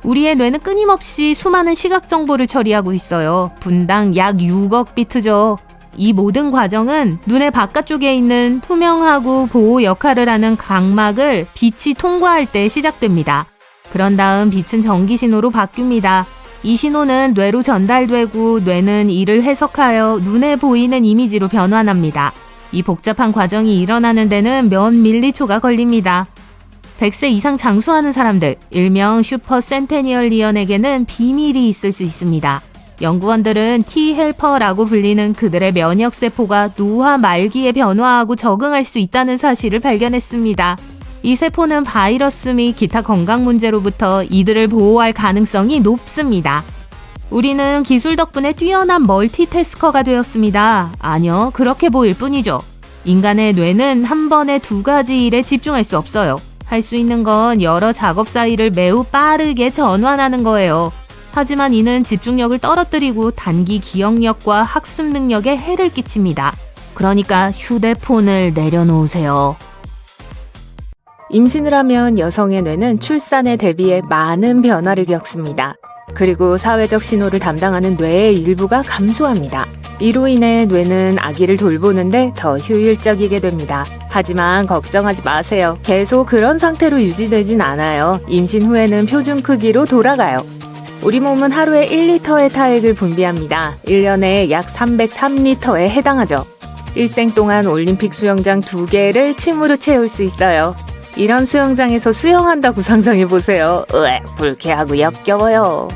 우리의 뇌는 끊임없이 수많은 시각 정보를 처리하고 있어요. 분당 약 6억 비트죠. 이 모든 과정은 눈의 바깥쪽에 있는 투명하고 보호 역할을 하는 각막을 빛이 통과할 때 시작됩니다. 그런 다음 빛은 전기 신호로 바뀝니다. 이 신호는 뇌로 전달되고 뇌는 이를 해석하여 눈에 보이는 이미지로 변환합니다. 이 복잡한 과정이 일어나는 데는 몇 밀리초가 걸립니다. 100세 이상 장수하는 사람들, 일명 슈퍼 센테니얼리언에게는 비밀이 있을 수 있습니다. 연구원들은 T헬퍼라고 불리는 그들의 면역세포가 노화 말기에 변화하고 적응할 수 있다는 사실을 발견했습니다. 이 세포는 바이러스 및 기타 건강 문제로부터 이들을 보호할 가능성이 높습니다. 우리는 기술 덕분에 뛰어난 멀티태스커가 되었습니다. 아니요, 그렇게 보일 뿐이죠. 인간의 뇌는 한 번에 두 가지 일에 집중할 수 없어요. 할 수 있는 건 여러 작업 사이를 매우 빠르게 전환하는 거예요. 하지만 이는 집중력을 떨어뜨리고 단기 기억력과 학습 능력에 해를 끼칩니다. 그러니까 휴대폰을 내려놓으세요. 임신을 하면 여성의 뇌는 출산에 대비해 많은 변화를 겪습니다. 그리고 사회적 신호를 담당하는 뇌의 일부가 감소합니다. 이로 인해 뇌는 아기를 돌보는데 더 효율적이게 됩니다. 하지만 걱정하지 마세요. 계속 그런 상태로 유지되진 않아요. 임신 후에는 표준 크기로 돌아가요. 우리 몸은 하루에 1리터의 타액을 분비합니다. 1년에 약 303리터에 해당하죠. 일생 동안 올림픽 수영장 2개를 침으로 채울 수 있어요. 이런 수영장에서 수영한다고 상상해보세요. 불쾌하고 역겨워요.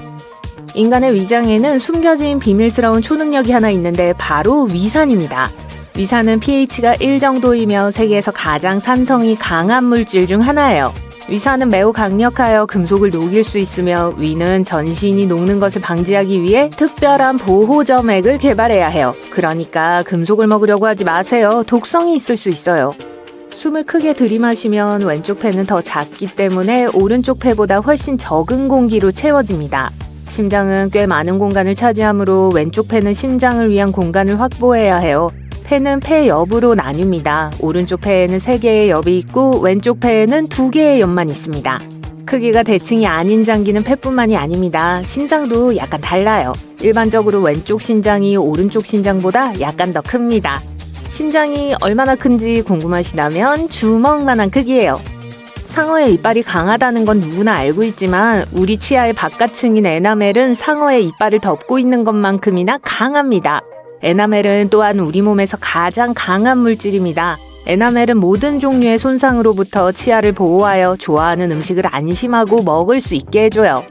인간의 위장에는 숨겨진 비밀스러운 초능력이 하나 있는데 바로 위산입니다. 위산은 pH가 1 정도이며 세계에서 가장 산성이 강한 물질 중 하나예요. 위산은 매우 강력하여 금속을 녹일 수 있으며 위는 전신이 녹는 것을 방지하기 위해 특별한 보호점액을 개발해야 해요. 그러니까 금속을 먹으려고 하지 마세요. 독성이 있을 수 있어요. 숨을 크게 들이마시면 왼쪽 폐는 더 작기 때문에 오른쪽 폐보다 훨씬 적은 공기로 채워집니다. 심장은 꽤 많은 공간을 차지하므로 왼쪽 폐는 심장을 위한 공간을 확보해야 해요. 폐는 폐 옆으로 나뉩니다. 오른쪽 폐에는 3개의 옆이 있고 왼쪽 폐에는 2개의 옆만 있습니다. 크기가 대칭이 아닌 장기는 폐뿐만이 아닙니다. 신장도 약간 달라요. 일반적으로 왼쪽 신장이 오른쪽 신장보다 약간 더 큽니다. 신장이 얼마나 큰지 궁금하시다면 주먹만한 크기예요. 상어의 이빨이 강하다는 건 누구나 알고 있지만 우리 치아의 바깥층인 에나멜은 상어의 이빨을 덮고 있는 것만큼이나 강합니다. 에나멜은 또한 우리 몸에서 가장 강한 물질입니다. 에나멜은 모든 종류의 손상으로부터 치아를 보호하여 좋아하는 음식을 안심하고 먹을 수 있게 해줘요.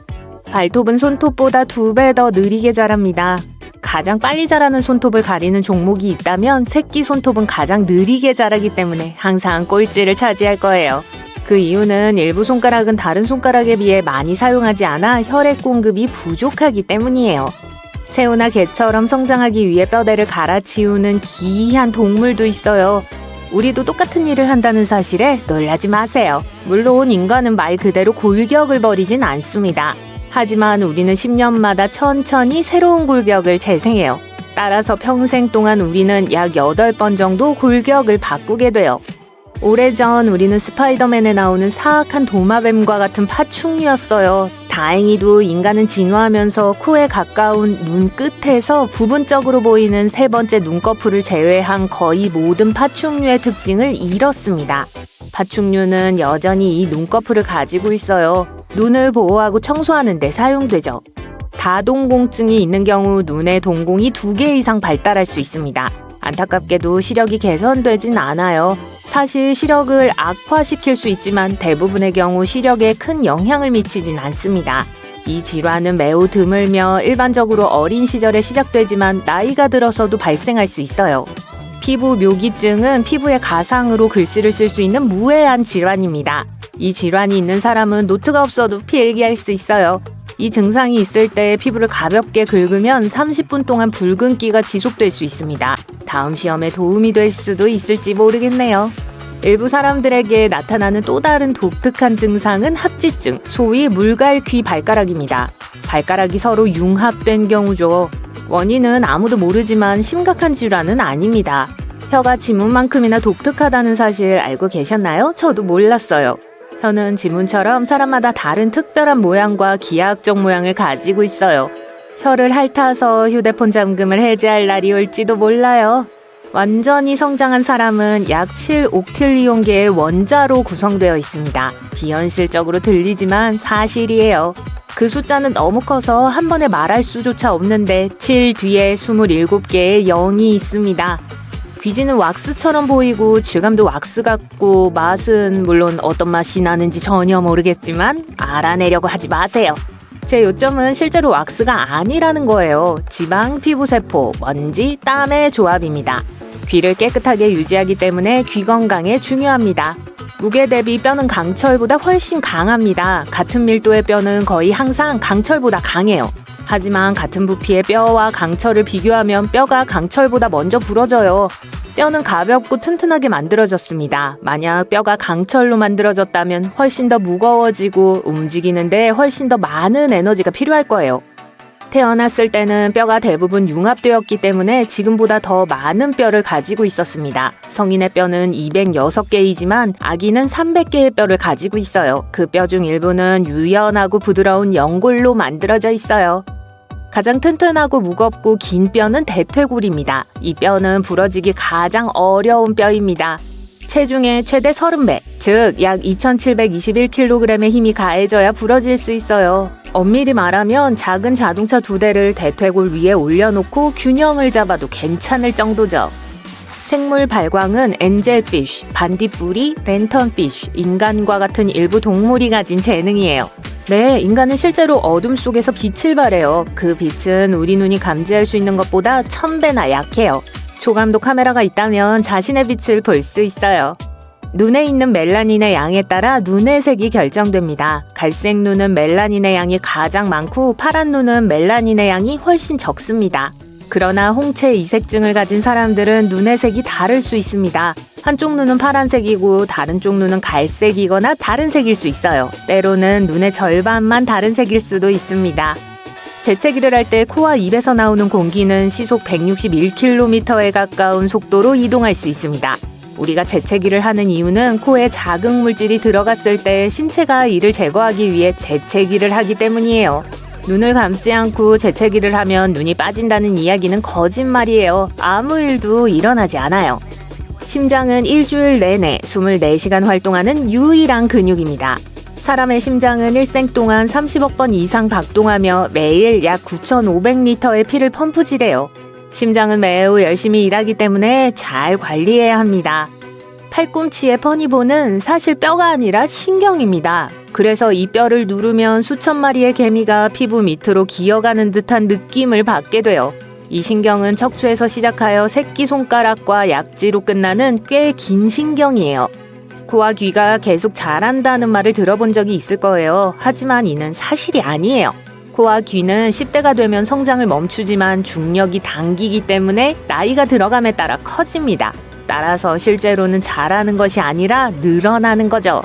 발톱은 손톱보다 2배 더 느리게 자랍니다. 가장 빨리 자라는 손톱을 가리는 종목이 있다면 새끼 손톱은 가장 느리게 자라기 때문에 항상 꼴찌를 차지할 거예요. 그 이유는 일부 손가락은 다른 손가락에 비해 많이 사용하지 않아 혈액 공급이 부족하기 때문이에요. 새우나 개처럼 성장하기 위해 뼈대를 갈아치우는 기이한 동물도 있어요. 우리도 똑같은 일을 한다는 사실에 놀라지 마세요. 물론 인간은 말 그대로 골격을 버리진 않습니다. 하지만 우리는 10년마다 천천히 새로운 골격을 재생해요. 따라서 평생 동안 우리는 약 8번 정도 골격을 바꾸게 돼요. 오래전 우리는 스파이더맨에 나오는 사악한 도마뱀과 같은 파충류였어요. 다행히도 인간은 진화하면서 코에 가까운 눈 끝에서 부분적으로 보이는 3번째 눈꺼풀을 제외한 거의 모든 파충류의 특징을 잃었습니다. 파충류는 여전히 이 눈꺼풀을 가지고 있어요. 눈을 보호하고 청소하는 데 사용되죠. 다동공증이 있는 경우 눈의 동공이 2개 이상 발달할 수 있습니다. 안타깝게도 시력이 개선되진 않아요. 사실 시력을 악화시킬 수 있지만 대부분의 경우 시력에 큰 영향을 미치진 않습니다. 이 질환은 매우 드물며 일반적으로 어린 시절에 시작되지만 나이가 들어서도 발생할 수 있어요. 피부 묘기증은 피부의 가상으로 글씨를 쓸 수 있는 무해한 질환입니다. 이 질환이 있는 사람은 노트가 없어도 필기할 수 있어요. 이 증상이 있을 때 피부를 가볍게 긁으면 30분 동안 붉은기가 지속될 수 있습니다. 다음 시험에 도움이 될 수도 있을지 모르겠네요. 일부 사람들에게 나타나는 또 다른 독특한 증상은 합지증, 소위 물갈퀴 발가락입니다. 발가락이 서로 융합된 경우죠. 원인은 아무도 모르지만 심각한 질환은 아닙니다. 혀가 지문만큼이나 독특하다는 사실 알고 계셨나요? 저도 몰랐어요. 혀는 지문처럼 사람마다 다른 특별한 모양과 기하학적 모양을 가지고 있어요. 혀를 핥아서 휴대폰 잠금을 해제할 날이 올지도 몰라요. 완전히 성장한 사람은 약 7옥틸리온개의 원자로 구성되어 있습니다. 비현실적으로 들리지만 사실이에요. 그 숫자는 너무 커서 한 번에 말할 수조차 없는데 7 뒤에 27개의 0이 있습니다. 귀지는 왁스처럼 보이고 질감도 왁스 같고 맛은 물론 어떤 맛이 나는지 전혀 모르겠지만 알아내려고 하지 마세요. 제 요점은 실제로 왁스가 아니라는 거예요. 지방, 피부세포, 먼지, 땀의 조합입니다. 귀를 깨끗하게 유지하기 때문에 귀 건강에 중요합니다. 무게 대비 뼈는 강철보다 훨씬 강합니다. 같은 밀도의 뼈는 거의 항상 강철보다 강해요. 하지만 같은 부피의 뼈와 강철을 비교하면 뼈가 강철보다 먼저 부러져요. 뼈는 가볍고 튼튼하게 만들어졌습니다. 만약 뼈가 강철로 만들어졌다면 훨씬 더 무거워지고 움직이는데 훨씬 더 많은 에너지가 필요할 거예요. 태어났을 때는 뼈가 대부분 융합되었기 때문에 지금보다 더 많은 뼈를 가지고 있었습니다. 성인의 뼈는 206개이지만 아기는 300개의 뼈를 가지고 있어요. 그 뼈 중 일부는 유연하고 부드러운 연골로 만들어져 있어요. 가장 튼튼하고 무겁고 긴 뼈는 대퇴골입니다. 이 뼈는 부러지기 가장 어려운 뼈입니다. 체중의 최대 30배, 즉 약 2721kg의 힘이 가해져야 부러질 수 있어요. 엄밀히 말하면 작은 자동차 2대를 대퇴골 위에 올려놓고 균형을 잡아도 괜찮을 정도죠. 생물 발광은 엔젤피쉬, 반딧불이, 랜턴피쉬, 인간과 같은 일부 동물이 가진 재능이에요. 네, 인간은 실제로 어둠 속에서 빛을 발해요. 그 빛은 우리 눈이 감지할 수 있는 것보다 1000배나 약해요. 초감도 카메라가 있다면 자신의 빛을 볼 수 있어요. 눈에 있는 멜라닌의 양에 따라 눈의 색이 결정됩니다. 갈색 눈은 멜라닌의 양이 가장 많고 파란 눈은 멜라닌의 양이 훨씬 적습니다. 그러나 홍채 이색증을 가진 사람들은 눈의 색이 다를 수 있습니다. 한쪽 눈은 파란색이고 다른 쪽 눈은 갈색이거나 다른 색일 수 있어요. 때로는 눈의 절반만 다른 색일 수도 있습니다. 재채기를 할 때 코와 입에서 나오는 공기는 시속 161km에 가까운 속도로 이동할 수 있습니다. 우리가 재채기를 하는 이유는 코에 자극 물질이 들어갔을 때 신체가 이를 제거하기 위해 재채기를 하기 때문이에요. 눈을 감지 않고 재채기를 하면 눈이 빠진다는 이야기는 거짓말이에요. 아무 일도 일어나지 않아요. 심장은 일주일 내내 24시간 활동하는 유일한 근육입니다. 사람의 심장은 일생 동안 30억 번 이상 박동하며 매일 약 9,500리터의 피를 펌프질해요. 심장은 매우 열심히 일하기 때문에 잘 관리해야 합니다. 팔꿈치의 퍼니본은 사실 뼈가 아니라 신경입니다. 그래서 이 뼈를 누르면 수천 마리의 개미가 피부 밑으로 기어가는 듯한 느낌을 받게 돼요. 이 신경은 척추에서 시작하여 새끼손가락과 약지로 끝나는 꽤 긴 신경이에요. 코와 귀가 계속 자란다는 말을 들어본 적이 있을 거예요. 하지만 이는 사실이 아니에요. 코와 귀는 10대가 되면 성장을 멈추지만 중력이 당기기 때문에 나이가 들어감에 따라 커집니다. 따라서 실제로는 자라는 것이 아니라 늘어나는 거죠.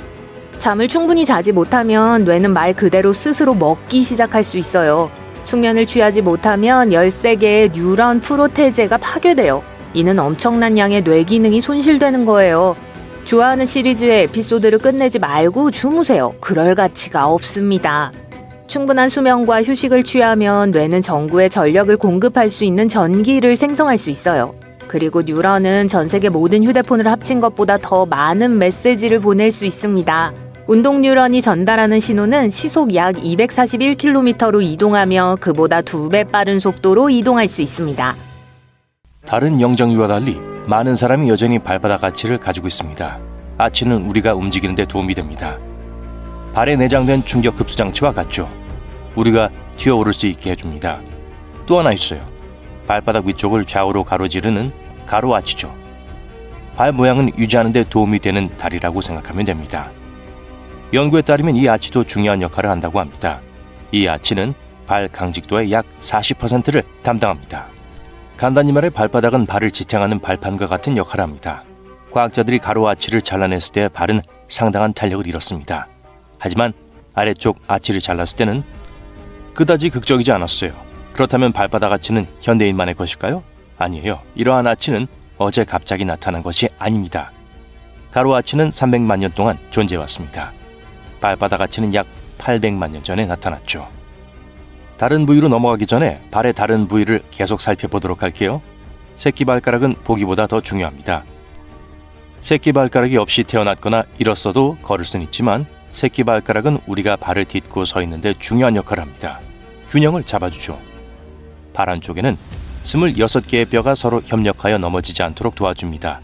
잠을 충분히 자지 못하면 뇌는 말 그대로 스스로 먹기 시작할 수 있어요. 숙면을 취하지 못하면 13개의 뉴런 프로테제가 파괴돼요. 이는 엄청난 양의 뇌 기능이 손실되는 거예요. 좋아하는 시리즈의 에피소드를 끝내지 말고 주무세요. 그럴 가치가 없습니다. 충분한 수면과 휴식을 취하면 뇌는 전구에 전력을 공급할 수 있는 전기를 생성할 수 있어요. 그리고 뉴런은 전 세계 모든 휴대폰을 합친 것보다 더 많은 메시지를 보낼 수 있습니다. 운동 뉴런이 전달하는 신호는 시속 약 241km로 이동하며 그보다 2배 빠른 속도로 이동할 수 있습니다. 다른 영장류와 달리 많은 사람이 여전히 발바닥 아치를 가지고 있습니다. 아치는 우리가 움직이는 데 도움이 됩니다. 발에 내장된 충격 흡수 장치와 같죠. 우리가 튀어오를 수 있게 해줍니다. 또 하나 있어요. 발바닥 위쪽을 좌우로 가로지르는 가로 아치죠. 발 모양은 유지하는 데 도움이 되는 다리라고 생각하면 됩니다. 연구에 따르면 이 아치도 중요한 역할을 한다고 합니다. 이 아치는 발 강직도의 약 40%를 담당합니다. 간단히 말해 발바닥은 발을 지탱하는 발판과 같은 역할을 합니다. 과학자들이 가로 아치를 잘라냈을 때 발은 상당한 탄력을 잃었습니다. 하지만 아래쪽 아치를 잘랐을 때는 그다지 극적이지 않았어요. 그렇다면 발바닥 아치는 현대인만의 것일까요? 아니에요. 이러한 아치는 어제 갑자기 나타난 것이 아닙니다. 가로 아치는 300만 년 동안 존재해왔습니다. 발바닥 아치는 약 800만 년 전에 나타났죠. 다른 부위로 넘어가기 전에 발의 다른 부위를 계속 살펴보도록 할게요. 새끼발가락은 보기보다 더 중요합니다. 새끼발가락이 없이 태어났거나 잃었어도 걸을 수는 있지만 새끼발가락은 우리가 발을 딛고 서 있는데 중요한 역할을 합니다. 균형을 잡아주죠. 발 안쪽에는 26개의 뼈가 서로 협력하여 넘어지지 않도록 도와줍니다.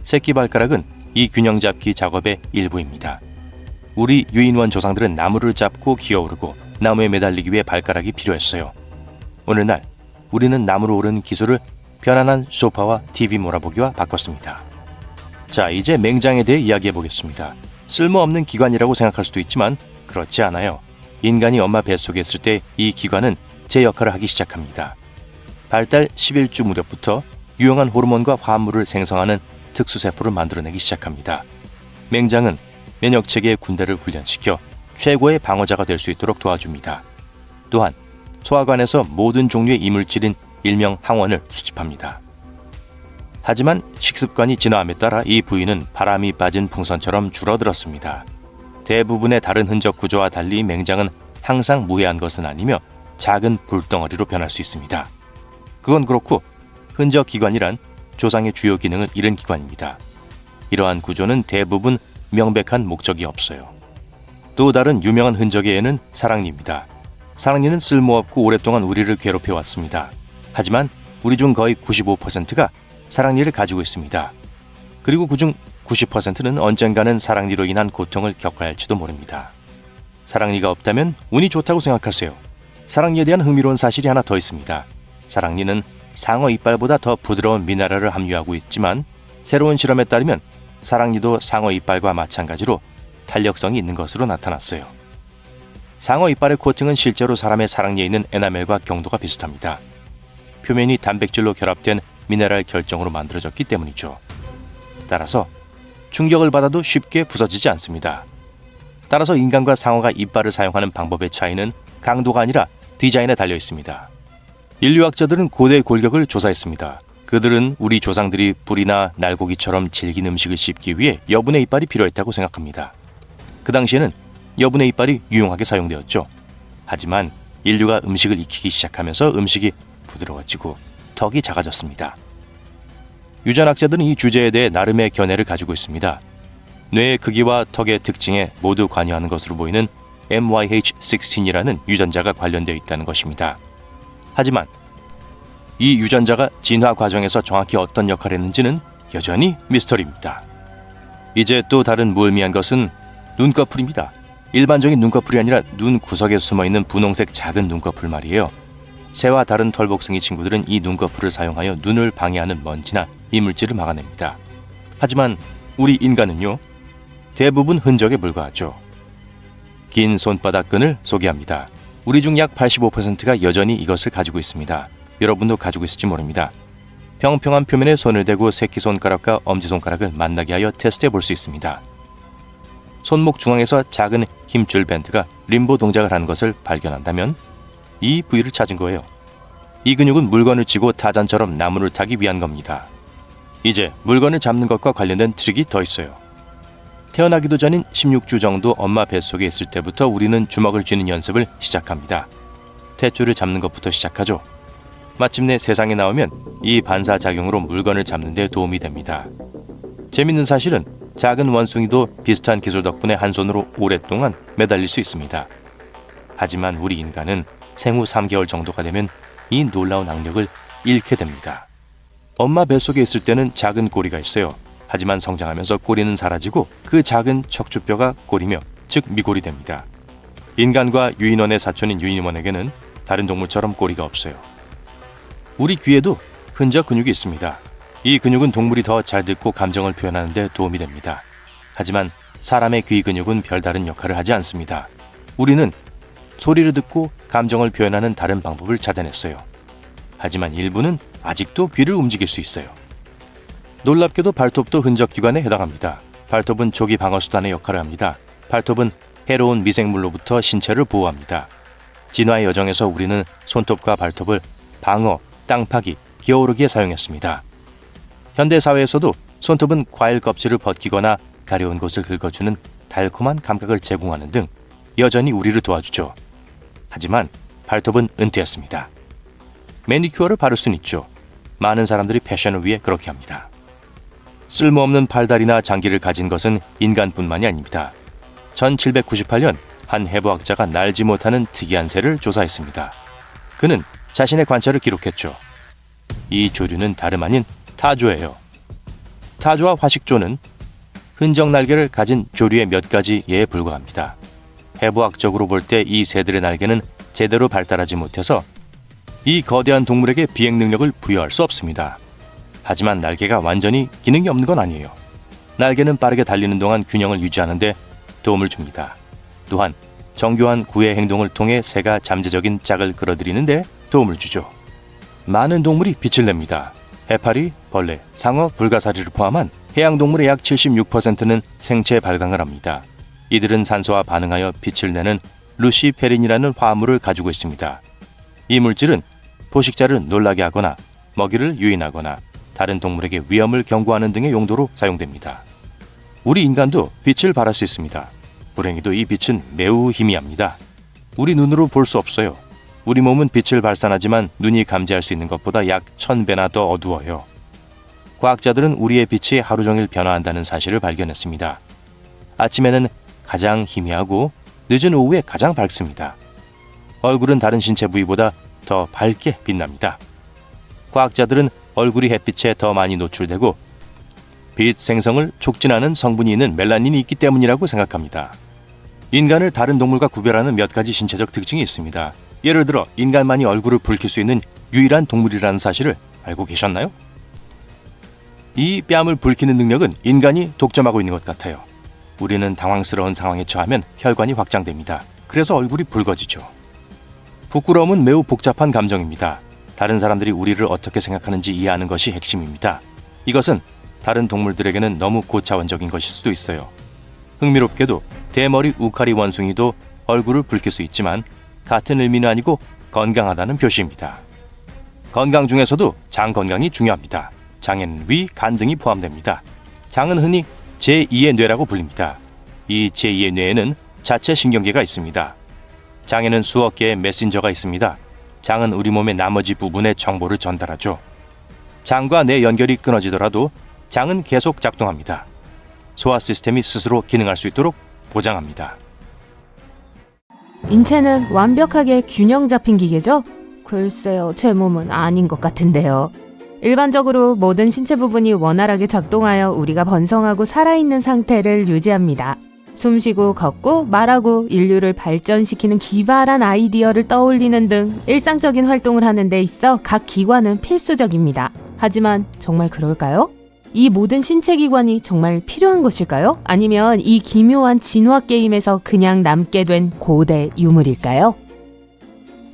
새끼발가락은 이 균형 잡기 작업의 일부입니다. 우리 유인원 조상들은 나무를 잡고 기어오르고 나무에 매달리기 위해 발가락이 필요했어요. 오늘날 우리는 나무로 오르는 기술을 편안한 소파와 TV 몰아보기와 바꿨습니다. 자, 이제 맹장에 대해 이야기해 보겠습니다. 쓸모없는 기관이라고 생각할 수도 있지만 그렇지 않아요. 인간이 엄마 뱃속에 있을 때 이 기관은 제 역할을 하기 시작합니다. 발달 11주 무렵부터 유용한 호르몬과 화합물을 생성하는 특수세포를 만들어내기 시작합니다. 맹장은 면역체계의 군대를 훈련시켜 최고의 방어자가 될 수 있도록 도와줍니다. 또한 소화관에서 모든 종류의 이물질인 일명 항원을 수집합니다. 하지만 식습관이 진화함에 따라 이 부위는 바람이 빠진 풍선처럼 줄어들었습니다. 대부분의 다른 흔적 구조와 달리 맹장은 항상 무해한 것은 아니며 작은 불덩어리로 변할 수 있습니다. 그건 그렇고 흔적 기관이란 조상의 주요 기능을 잃은 기관입니다. 이러한 구조는 대부분 명백한 목적이 없어요. 또 다른 유명한 흔적의 애는 사랑니입니다. 사랑니는 쓸모없고 오랫동안 우리를 괴롭혀왔습니다. 하지만 우리 중 거의 95%가 사랑니를 가지고 있습니다. 그리고 그중 90%는 언젠가는 사랑니로 인한 고통을 겪어야 할지도 모릅니다. 사랑니가 없다면 운이 좋다고 생각하세요. 사랑니에 대한 흥미로운 사실이 하나 더 있습니다. 사랑니는 상어 이빨보다 더 부드러운 미네랄을 함유하고 있지만 새로운 실험에 따르면 사랑니도 상어 이빨과 마찬가지로 탄력성이 있는 것으로 나타났어요. 상어 이빨의 코팅은 실제로 사람의 사랑니에 있는 에나멜과 경도가 비슷합니다. 표면이 단백질로 결합된 미네랄 결정으로 만들어졌기 때문이죠. 따라서 충격을 받아도 쉽게 부서지지 않습니다. 따라서 인간과 상어가 이빨을 사용하는 방법의 차이는 강도가 아니라 디자인에 달려 있습니다. 인류학자들은 고대 골격을 조사했습니다. 그들은 우리 조상들이 불이나 날고기처럼 질긴 음식을 씹기 위해 여분의 이빨이 필요했다고 생각합니다. 그 당시에는 여분의 이빨이 유용하게 사용되었죠. 하지만 인류가 음식을 익히기 시작하면서 음식이 부드러워지고 턱이 작아졌습니다. 유전학자들은 이 주제에 대해 나름의 견해를 가지고 있습니다. 뇌의 크기와 턱의 특징에 모두 관여하는 것으로 보이는 MYH16이라는 유전자가 관련되어 있다는 것입니다. 하지만 이 유전자가 진화 과정에서 정확히 어떤 역할을 했는지는 여전히 미스터리입니다. 이제 또 다른 무의미한 것은 눈꺼풀입니다. 일반적인 눈꺼풀이 아니라 눈 구석에 숨어있는 분홍색 작은 눈꺼풀 말이에요. 새와 다른 털복숭이 친구들은 이 눈꺼풀을 사용하여 눈을 방해하는 먼지나 이물질을 막아냅니다. 하지만 우리 인간은요, 대부분 흔적에 불과하죠. 긴 손바닥끈을 소개합니다. 우리 중 약 85%가 여전히 이것을 가지고 있습니다. 여러분도 가지고 있을지 모릅니다. 평평한 표면에 손을 대고 새끼손가락과 엄지손가락을 만나게 하여 테스트해 볼 수 있습니다. 손목 중앙에서 작은 힘줄 밴드가 림보 동작을 하는 것을 발견한다면 이 부위를 찾은 거예요. 이 근육은 물건을 쥐고 타잔처럼 나무를 타기 위한 겁니다. 이제 물건을 잡는 것과 관련된 트릭이 더 있어요. 태어나기도 전인 16주 정도 엄마 뱃속에 있을 때부터 우리는 주먹을 쥐는 연습을 시작합니다. 탯줄을 잡는 것부터 시작하죠. 마침내 세상에 나오면 이 반사작용으로 물건을 잡는 데 도움이 됩니다. 재밌는 사실은 작은 원숭이도 비슷한 기술 덕분에 한 손으로 오랫동안 매달릴 수 있습니다. 하지만 우리 인간은 생후 3개월 정도가 되면 이 놀라운 악력을 잃게 됩니다. 엄마 뱃속에 있을 때는 작은 꼬리가 있어요. 하지만 성장하면서 꼬리는 사라지고 그 작은 척추뼈가 꼬리며 즉 미골이 됩니다. 인간과 유인원의 사촌인 유인원에게는 다른 동물처럼 꼬리가 없어요. 우리 귀에도 흔적 근육이 있습니다. 이 근육은 동물이 더 잘 듣고 감정을 표현하는 데 도움이 됩니다. 하지만 사람의 귀 근육은 별다른 역할을 하지 않습니다. 우리는 소리를 듣고 감정을 표현하는 다른 방법을 찾아냈어요. 하지만 일부는 아직도 귀를 움직일 수 있어요. 놀랍게도 발톱도 흔적기관에 해당합니다. 발톱은 조기 방어수단의 역할을 합니다. 발톱은 해로운 미생물로부터 신체를 보호합니다. 진화의 여정에서 우리는 손톱과 발톱을 방어, 땅 파기, 기어오르기에 사용했습니다. 현대사회에서도 손톱은 과일 껍질을 벗기거나 가려운 곳을 긁어주는 달콤한 감각을 제공하는 등 여전히 우리를 도와주죠. 하지만 발톱은 은퇴했습니다. 매니큐어를 바를 수는 있죠. 많은 사람들이 패션을 위해 그렇게 합니다. 쓸모없는 팔다리나 장기를 가진 것은 인간뿐만이 아닙니다. 1798년 한 해부학자가 날지 못하는 특이한 새를 조사했습니다. 그는 자신의 관찰을 기록했죠. 이 조류는 다름 아닌 타조예요. 타조와 화식조는 흔적 날개를 가진 조류의 몇 가지 예에 불과합니다. 해부학적으로 볼 때 이 새들의 날개는 제대로 발달하지 못해서 이 거대한 동물에게 비행 능력을 부여할 수 없습니다. 하지만 날개가 완전히 기능이 없는 건 아니에요. 날개는 빠르게 달리는 동안 균형을 유지하는 데 도움을 줍니다. 또한 정교한 구애 행동을 통해 새가 잠재적인 짝을 끌어들이는 데 도움을 주죠. 많은 동물이 빛을 냅니다. 해파리, 벌레, 상어, 불가사리를 포함한 해양동물의 약 76%는 생체 발광을 합니다. 이들은 산소와 반응하여 빛을 내는 루시페린이라는 화합물을 가지고 있습니다. 이 물질은 포식자를 놀라게 하거나 먹이를 유인하거나 다른 동물에게 위험을 경고하는 등의 용도로 사용됩니다. 우리 인간도 빛을 발할 수 있습니다. 불행히도 이 빛은 매우 희미합니다. 우리 눈으로 볼 수 없어요. 우리 몸은 빛을 발산하지만 눈이 감지할 수 있는 것보다 약 1000배나 더 어두워요. 과학자들은 우리의 빛이 하루 종일 변화한다는 사실을 발견했습니다. 아침에는 가장 희미하고 늦은 오후에 가장 밝습니다. 얼굴은 다른 신체 부위보다 더 밝게 빛납니다. 과학자들은 얼굴이 햇빛에 더 많이 노출되고 빛 생성을 촉진하는 성분이 있는 멜라닌이 있기 때문이라고 생각합니다. 인간을 다른 동물과 구별하는 몇 가지 신체적 특징이 있습니다. 예를 들어 인간만이 얼굴을 붉힐 수 있는 유일한 동물이라는 사실을 알고 계셨나요? 이 뺨을 붉히는 능력은 인간이 독점하고 있는 것 같아요. 우리는 당황스러운 상황에 처하면 혈관이 확장됩니다. 그래서 얼굴이 붉어지죠. 부끄러움은 매우 복잡한 감정입니다. 다른 사람들이 우리를 어떻게 생각하는지 이해하는 것이 핵심입니다. 이것은 다른 동물들에게는 너무 고차원적인 것일 수도 있어요. 흥미롭게도 대머리 우카리 원숭이도 얼굴을 붉힐 수 있지만 같은 의미는 아니고 건강하다는 표시입니다. 건강 중에서도 장 건강이 중요합니다. 장에는 위, 간 등이 포함됩니다. 장은 흔히 제2의 뇌라고 불립니다. 이 제2의 뇌에는 자체 신경계가 있습니다. 장에는 수억 개의 메신저가 있습니다. 장은 우리 몸의 나머지 부분에 정보를 전달하죠. 장과 뇌 연결이 끊어지더라도 장은 계속 작동합니다. 소화 시스템이 스스로 기능할 수 있도록 보장합니다. 인체는 완벽하게 균형 잡힌 기계죠? 글쎄요, 제 몸은 아닌 것 같은데요. 일반적으로 모든 신체 부분이 원활하게 작동하여 우리가 번성하고 살아있는 상태를 유지합니다. 숨쉬고 걷고 말하고 인류를 발전시키는 기발한 아이디어를 떠올리는 등 일상적인 활동을 하는 데 있어 각 기관은 필수적입니다. 하지만 정말 그럴까요? 이 모든 신체 기관이 정말 필요한 것일까요? 아니면 이 기묘한 진화 게임에서 그냥 남게 된 고대 유물일까요?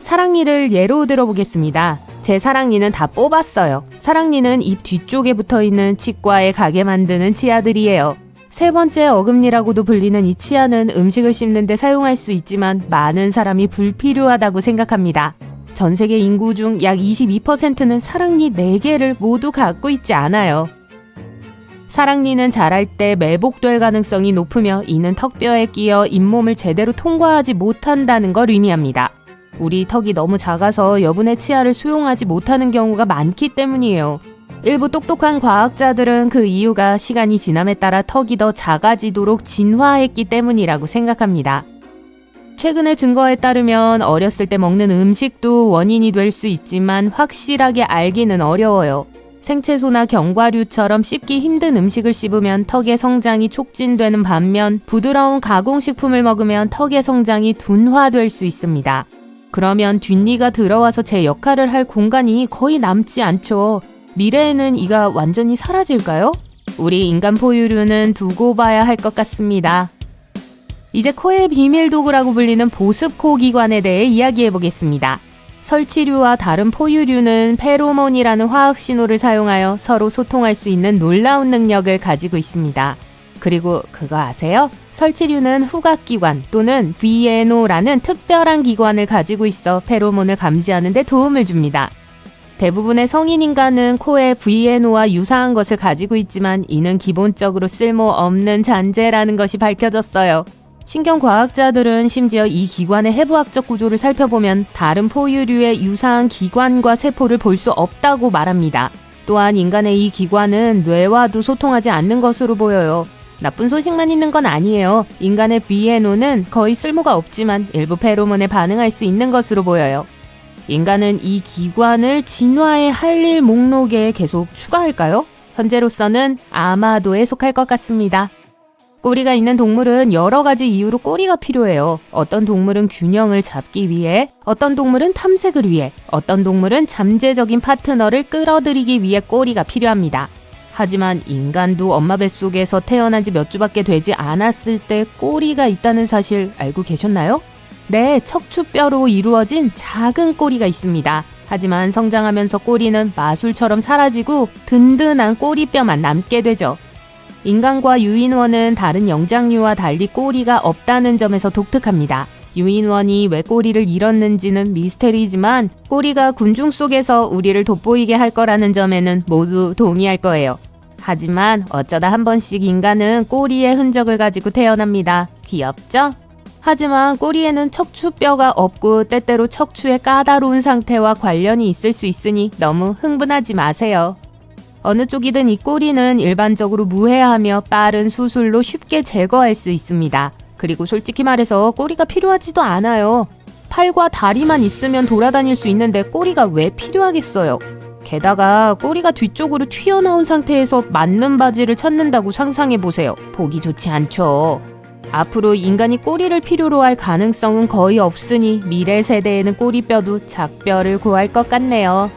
사랑니를 예로 들어보겠습니다. 제 사랑니는 다 뽑았어요. 사랑니는 입 뒤쪽에 붙어있는 치과에 가게 만드는 치아들이에요. 세 번째 어금니라고도 불리는 이 치아는 음식을 씹는 데 사용할 수 있지만 많은 사람이 불필요하다고 생각합니다. 전 세계 인구 중 약 22%는 사랑니 4개를 모두 갖고 있지 않아요. 사랑니는 자랄 때 매복될 가능성이 높으며 이는 턱뼈에 끼어 잇몸을 제대로 통과하지 못한다는 걸 의미합니다. 우리 턱이 너무 작아서 여분의 치아를 수용하지 못하는 경우가 많기 때문이에요. 일부 똑똑한 과학자들은 그 이유가 시간이 지남에 따라 턱이 더 작아지도록 진화했기 때문이라고 생각합니다. 최근의 증거에 따르면 어렸을 때 먹는 음식도 원인이 될 수 있지만 확실하게 알기는 어려워요. 생채소나 견과류처럼 씹기 힘든 음식을 씹으면 턱의 성장이 촉진되는 반면 부드러운 가공식품을 먹으면 턱의 성장이 둔화될 수 있습니다. 그러면 뒷니가 들어와서 제 역할을 할 공간이 거의 남지 않죠. 미래에는 이가 완전히 사라질까요? 우리 인간 포유류는 두고 봐야 할 것 같습니다. 이제 코의 비밀 도구라고 불리는 보습코 기관에 대해 이야기해 보겠습니다. 설치류와 다른 포유류는 페로몬이라는 화학 신호를 사용하여 서로 소통할 수 있는 놀라운 능력을 가지고 있습니다. 그리고 그거 아세요? 설치류는 후각기관 또는 VNO라는 특별한 기관을 가지고 있어 페로몬을 감지하는 데 도움을 줍니다. 대부분의 성인 인간은 코에 VNO와 유사한 것을 가지고 있지만 이는 기본적으로 쓸모없는 잔재라는 것이 밝혀졌어요. 신경과학자들은 심지어 이 기관의 해부학적 구조를 살펴보면 다른 포유류의 유사한 기관과 세포를 볼 수 없다고 말합니다. 또한 인간의 이 기관은 뇌와도 소통하지 않는 것으로 보여요. 나쁜 소식만 있는 건 아니에요. 인간의 VNO는 거의 쓸모가 없지만 일부 페로몬에 반응할 수 있는 것으로 보여요. 인간은 이 기관을 진화의 할 일 목록에 계속 추가할까요? 현재로서는 아마도에 속할 것 같습니다. 꼬리가 있는 동물은 여러 가지 이유로 꼬리가 필요해요. 어떤 동물은 균형을 잡기 위해, 어떤 동물은 탐색을 위해, 어떤 동물은 잠재적인 파트너를 끌어들이기 위해 꼬리가 필요합니다. 하지만 인간도 엄마 뱃속에서 태어난 지 몇 주밖에 되지 않았을 때 꼬리가 있다는 사실 알고 계셨나요? 네, 척추뼈로 이루어진 작은 꼬리가 있습니다. 하지만 성장하면서 꼬리는 마술처럼 사라지고 든든한 꼬리뼈만 남게 되죠. 인간과 유인원은 다른 영장류와 달리 꼬리가 없다는 점에서 독특합니다. 유인원이 왜 꼬리를 잃었는지는 미스테리지만 꼬리가 군중 속에서 우리를 돋보이게 할 거라는 점에는 모두 동의할 거예요. 하지만 어쩌다 한 번씩 인간은 꼬리의 흔적을 가지고 태어납니다. 귀엽죠? 하지만 꼬리에는 척추뼈가 없고 때때로 척추의 까다로운 상태와 관련이 있을 수 있으니 너무 흥분하지 마세요. 어느 쪽이든 이 꼬리는 일반적으로 무해하며 빠른 수술로 쉽게 제거할 수 있습니다. 그리고 솔직히 말해서 꼬리가 필요하지도 않아요. 팔과 다리만 있으면 돌아다닐 수 있는데 꼬리가 왜 필요하겠어요? 게다가 꼬리가 뒤쪽으로 튀어나온 상태에서 맞는 바지를 찾는다고 상상해보세요. 보기 좋지 않죠. 앞으로 인간이 꼬리를 필요로 할 가능성은 거의 없으니 미래 세대에는 꼬리뼈도 작뼈를 구할 것 같네요.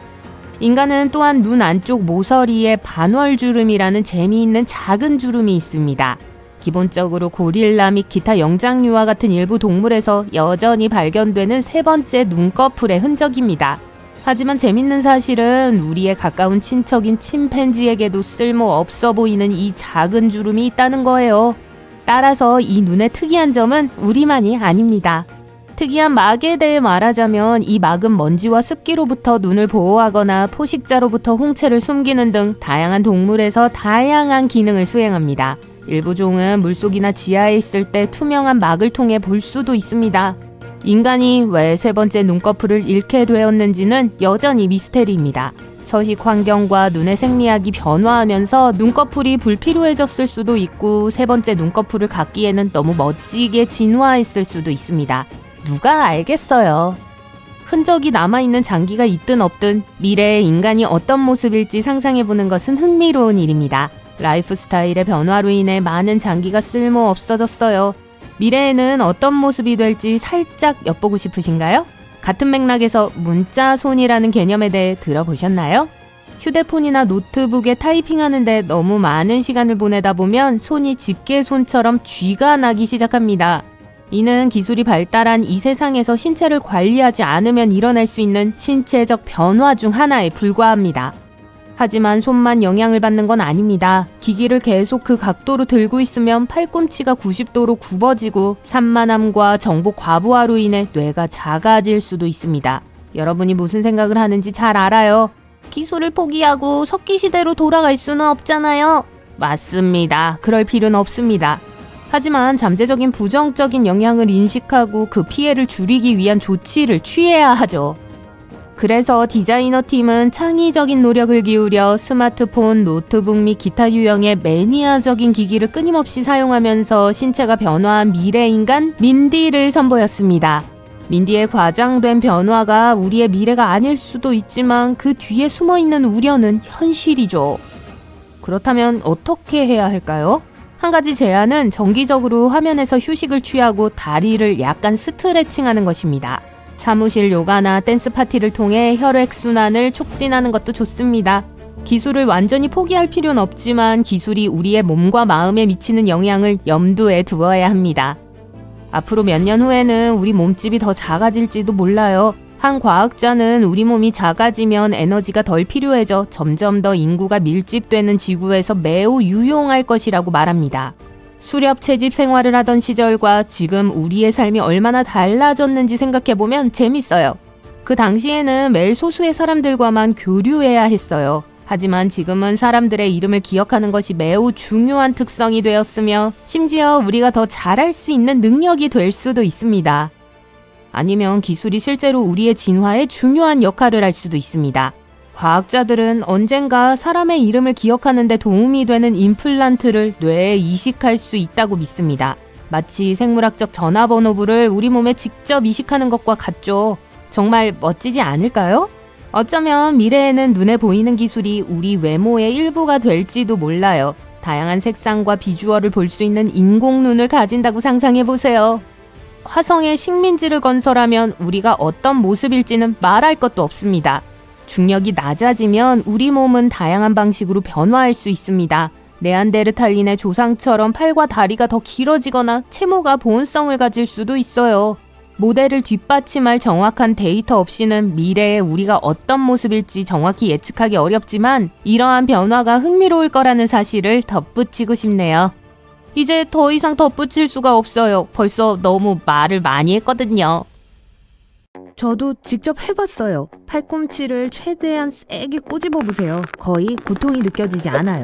인간은 또한 눈 안쪽 모서리에 반월주름이라는 재미있는 작은 주름이 있습니다. 기본적으로 고릴라 및 기타 영장류와 같은 일부 동물에서 여전히 발견되는 세 번째 눈꺼풀의 흔적입니다. 하지만 재밌는 사실은 우리의 가까운 친척인 침팬지에게도 쓸모없어 보이는 이 작은 주름이 있다는 거예요. 따라서 이 눈의 특이한 점은 우리만이 아닙니다. 특이한 막에 대해 말하자면 이 막은 먼지와 습기로부터 눈을 보호하거나 포식자로부터 홍채를 숨기는 등 다양한 동물에서 다양한 기능을 수행합니다. 일부 종은 물속이나 지하에 있을 때 투명한 막을 통해 볼 수도 있습니다. 인간이 왜 세 번째 눈꺼풀을 잃게 되었는지는 여전히 미스테리입니다. 서식 환경과 눈의 생리학이 변화하면서 눈꺼풀이 불필요해졌을 수도 있고 세 번째 눈꺼풀을 갖기에는 너무 멋지게 진화했을 수도 있습니다. 누가 알겠어요. 흔적이 남아있는 장기가 있든 없든 미래의 인간이 어떤 모습일지 상상해보는 것은 흥미로운 일입니다. 라이프 스타일의 변화로 인해 많은 장기가 쓸모 없어졌어요. 미래에는 어떤 모습이 될지 살짝 엿보고 싶으신가요? 같은 맥락에서 문자손이라는 개념에 대해 들어보셨나요? 휴대폰이나 노트북에 타이핑하는데 너무 많은 시간을 보내다 보면 손이 집게손처럼 쥐가 나기 시작합니다. 이는 기술이 발달한 이 세상에서 신체를 관리하지 않으면 일어날 수 있는 신체적 변화 중 하나에 불과합니다. 하지만 손만 영향을 받는 건 아닙니다. 기기를 계속 그 각도로 들고 있으면 팔꿈치가 90도로 굽어지고 산만함과 정보 과부하로 인해 뇌가 작아질 수도 있습니다. 여러분이 무슨 생각을 하는지 잘 알아요. 기술을 포기하고 석기 시대로 돌아갈 수는 없잖아요. 맞습니다. 그럴 필요는 없습니다. 하지만 잠재적인 부정적인 영향을 인식하고 그 피해를 줄이기 위한 조치를 취해야 하죠. 그래서 디자이너 팀은 창의적인 노력을 기울여 스마트폰, 노트북 및 기타 유형의 매니아적인 기기를 끊임없이 사용하면서 신체가 변화한 미래 인간 민디를 선보였습니다. 민디의 과장된 변화가 우리의 미래가 아닐 수도 있지만 그 뒤에 숨어있는 우려는 현실이죠. 그렇다면 어떻게 해야 할까요? 한 가지 제안은 정기적으로 화면에서 휴식을 취하고 다리를 약간 스트레칭하는 것입니다. 사무실 요가나 댄스 파티를 통해 혈액순환을 촉진하는 것도 좋습니다. 기술을 완전히 포기할 필요는 없지만 기술이 우리의 몸과 마음에 미치는 영향을 염두에 두어야 합니다. 앞으로 몇 년 후에는 우리 몸집이 더 작아질지도 몰라요. 한 과학자는 우리 몸이 작아지면 에너지가 덜 필요해져 점점 더 인구가 밀집되는 지구에서 매우 유용할 것이라고 말합니다. 수렵 채집 생활을 하던 시절과 지금 우리의 삶이 얼마나 달라졌는지 생각해보면 재밌어요. 그 당시에는 매일 소수의 사람들과만 교류해야 했어요. 하지만 지금은 사람들의 이름을 기억하는 것이 매우 중요한 특성이 되었으며 심지어 우리가 더 잘할 수 있는 능력이 될 수도 있습니다. 아니면 기술이 실제로 우리의 진화에 중요한 역할을 할 수도 있습니다. 과학자들은 언젠가 사람의 이름을 기억하는 데 도움이 되는 임플란트를 뇌에 이식할 수 있다고 믿습니다. 마치 생물학적 전화번호부를 우리 몸에 직접 이식하는 것과 같죠. 정말 멋지지 않을까요? 어쩌면 미래에는 눈에 보이는 기술이 우리 외모의 일부가 될지도 몰라요. 다양한 색상과 비주얼을 볼 수 있는 인공눈을 가진다고 상상해보세요. 화성에 식민지를 건설하면 우리가 어떤 모습일지는 말할 것도 없습니다. 중력이 낮아지면 우리 몸은 다양한 방식으로 변화할 수 있습니다. 네안데르탈린의 조상처럼 팔과 다리가 더 길어지거나 채모가 보온성을 가질 수도 있어요. 모델을 뒷받침할 정확한 데이터 없이는 미래에 우리가 어떤 모습일지 정확히 예측하기 어렵지만 이러한 변화가 흥미로울 거라는 사실을 덧붙이고 싶네요. 이제 더 이상 덧붙일 수가 없어요. 벌써 너무 말을 많이 했거든요. 저도 직접 해봤어요. 팔꿈치를 최대한 세게 꼬집어 보세요. 거의 고통이 느껴지지 않아요.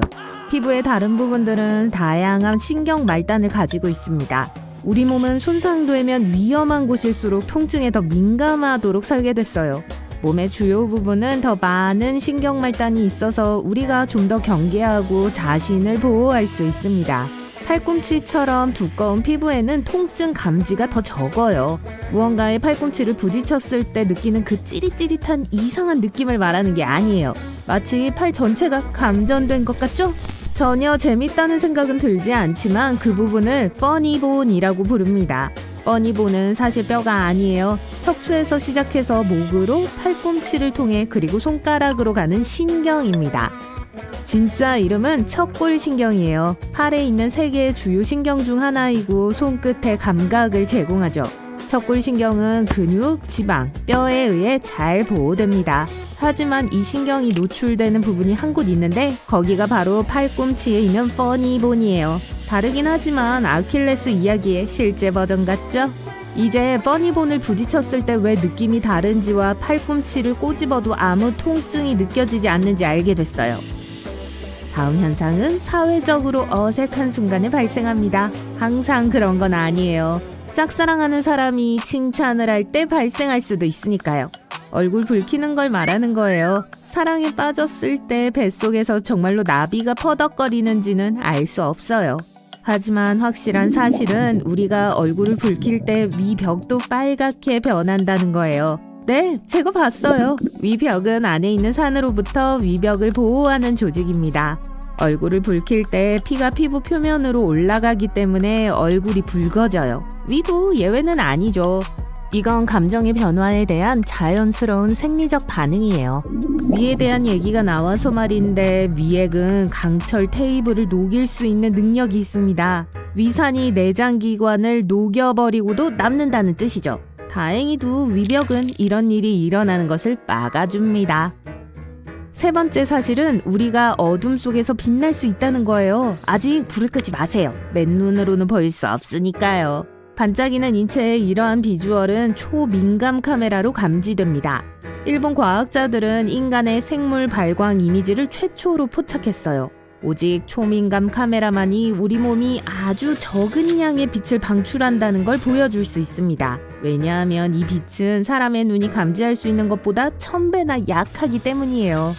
피부의 다른 부분들은 다양한 신경 말단을 가지고 있습니다. 우리 몸은 손상되면 위험한 곳일수록 통증에 더 민감하도록 설계됐어요. 몸의 주요 부분은 더 많은 신경 말단이 있어서 우리가 좀 더 경계하고 자신을 보호할 수 있습니다. 팔꿈치처럼 두꺼운 피부에는 통증 감지가 더 적어요. 무언가에 팔꿈치를 부딪혔을 때 느끼는 그 찌릿찌릿한 이상한 느낌을 말하는 게 아니에요. 마치 팔 전체가 감전된 것 같죠? 전혀 재밌다는 생각은 들지 않지만 그 부분을 퍼니본이라고 부릅니다. 퍼니본은 사실 뼈가 아니에요. 척추에서 시작해서 목으로 팔꿈치를 통해 그리고 손가락으로 가는 신경입니다. 진짜 이름은 척골신경이에요. 팔에 있는 3개의 주요 신경 중 하나이고 손끝에 감각을 제공하죠. 척골신경은 근육, 지방, 뼈에 의해 잘 보호됩니다. 하지만 이 신경이 노출되는 부분이 한 곳 있는데 거기가 바로 팔꿈치에 있는 퍼니본이에요. 다르긴 하지만 아킬레스 이야기의 실제 버전 같죠? 이제 퍼니본을 부딪혔을 때 왜 느낌이 다른지와 팔꿈치를 꼬집어도 아무 통증이 느껴지지 않는지 알게 됐어요. 다음 현상은 사회적으로 어색한 순간에 발생합니다. 항상 그런 건 아니에요. 짝사랑하는 사람이 칭찬을 할 때 발생할 수도 있으니까요. 얼굴 붉히는 걸 말하는 거예요. 사랑에 빠졌을 때 뱃속에서 정말로 나비가 퍼덕거리는지는 알 수 없어요. 하지만 확실한 사실은 우리가 얼굴을 붉힐 때 위벽도 빨갛게 변한다는 거예요. 네, 제가 봤어요. 위벽은 안에 있는 산으로부터 위벽을 보호하는 조직입니다. 얼굴을 붉힐 때 피가 피부 표면으로 올라가기 때문에 얼굴이 붉어져요. 위도 예외는 아니죠. 이건 감정의 변화에 대한 자연스러운 생리적 반응이에요. 위에 대한 얘기가 나와서 말인데 위액은 강철 테이블을 녹일 수 있는 능력이 있습니다. 위산이 내장기관을 녹여버리고도 남는다는 뜻이죠. 다행히도 위벽은 이런 일이 일어나는 것을 막아줍니다. 세 번째 사실은 우리가 어둠 속에서 빛날 수 있다는 거예요. 아직 불을 끄지 마세요. 맨눈으로는 보일 수 없으니까요. 반짝이는 인체의 이러한 비주얼은 초민감 카메라로 감지됩니다. 일본 과학자들은 인간의 생물 발광 이미지를 최초로 포착했어요. 오직 초민감 카메라만이 우리 몸이 아주 적은 양의 빛을 방출한다는 걸 보여줄 수 있습니다. 왜냐하면 이 빛은 사람의 눈이 감지할 수 있는 것보다 1000배나 약하기 때문이에요.